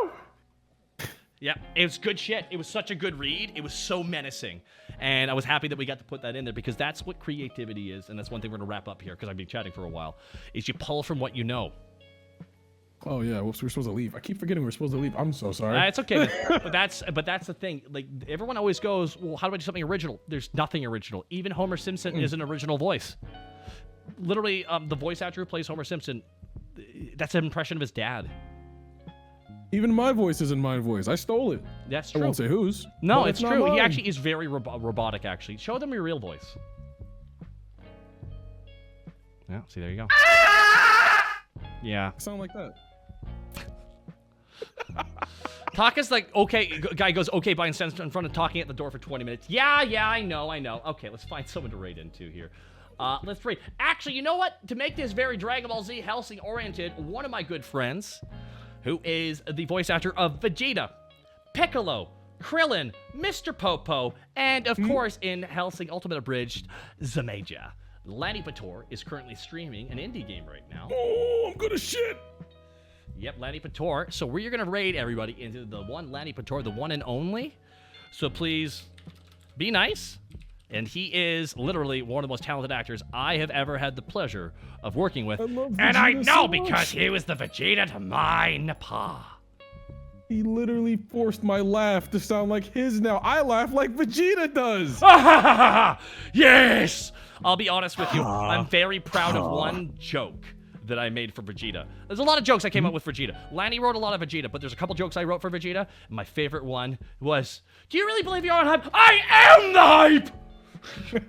Woo! Yeah, it was good shit. It was such a good read. It was so menacing. And I was happy that we got to put that in there because that's what creativity is. And that's one thing we're going to wrap up here because I've been chatting for a while, is you pull from what you know. Oh yeah, whoops, we're supposed to leave. I keep forgetting we're supposed to leave. I'm so sorry. It's okay, but that's the thing. Like everyone always goes, well, how do I do something original? There's nothing original. Even Homer Simpson is an original voice. Literally, the voice actor who plays Homer Simpson, that's an impression of his dad. Even my voice isn't my voice. I stole it. That's I true. won't say whose. No, but it's not true. He mine. actually is very robotic. Actually, show them your real voice. Yeah. See, there you go. Yeah. I sound like that. Taka's like, okay, guy goes, okay, by stands in front of talking at the door for 20 minutes. Yeah, I know. Okay, let's find someone to raid into here. Let's raid. Actually, you know what? To make this very Dragon Ball Z Helsing oriented, one of my good friends, who is the voice actor of Vegeta, Piccolo, Krillin, Mr. Popo, and of course in Helsing Ultimate Abridged, Zameja. Lanny Pator is currently streaming an indie game right now. Oh, I'm good as shit. Yep, Lanny Pator. So we're going to raid everybody into the one Lanny Pator, the one and only. So please be nice. And he is literally one of the most talented actors I have ever had the pleasure of working with. I love And I Vegeta know so because much. he was the Vegeta to my Nappa. He literally forced my laugh to sound like his now. I laugh like Vegeta does. Yes! I'll be honest with you. I'm very proud of one joke that I made for Vegeta. There's a lot of jokes I came up with for Vegeta. Lanny wrote a lot of Vegeta, but there's a couple jokes I wrote for Vegeta. And my favorite one was, do you really believe you're on hype? I am the hype!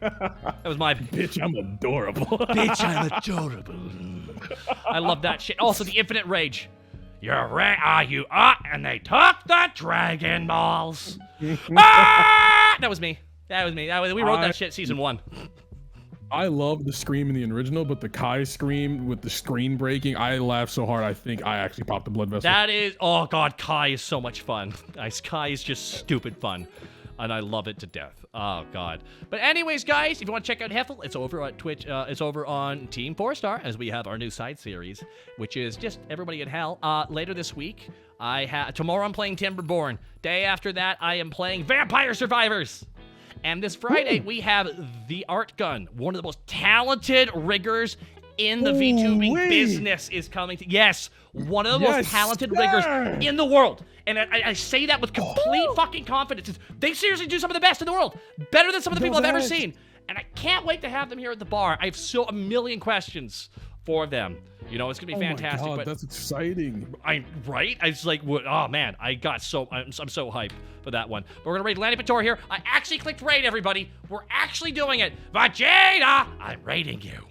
That was my Bitch, I'm adorable. bitch, I'm adorable. I love that shit. Also, the infinite rage. You are, and they took the Dragon Balls. That was me. We wrote that shit season 1. I love the scream in the original, but the Kai scream with the screen breaking, I laughed so hard I think I actually popped the blood vessel. That is, oh god, Kai is so much fun. Kai is just stupid fun. And I love it to death. Oh god. But anyways, guys, if you want to check out Heffel, it's over on Twitch. It's over on Team 4-Star, as we have our new side series, which is just everybody in hell. Later this week, tomorrow I'm playing Timberborn. Day after that, I am playing Vampire Survivors. And this Friday, we have the Art Gun, one of the most talented riggers in the VTubing business is coming to. Yes, one of the most talented riggers in the world. And I say that with complete fucking confidence. They seriously do some of the best in the world. Better than some of the people I've ever seen. And I can't wait to have them here at the bar. I have a million questions for them. You know, it's gonna be fantastic. My God, but that's exciting. I'm right. I was like, oh man, I'm so hyped for that one. But we're gonna raid Lanny Pator here. I actually clicked raid, everybody. We're actually doing it. Vegeta, I'm raiding you.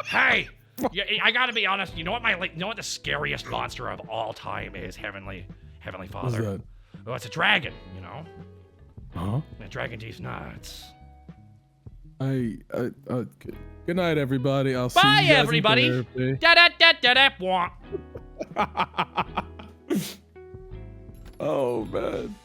Hey, I gotta be honest. You know what the scariest monster of all time is? Heavenly Father. What's that? Well, it's a dragon. You know. Huh? And dragon teeth nuts. Good night, everybody. I'll see Bye, you guys everybody. in therapy. Da da da da da. Oh man.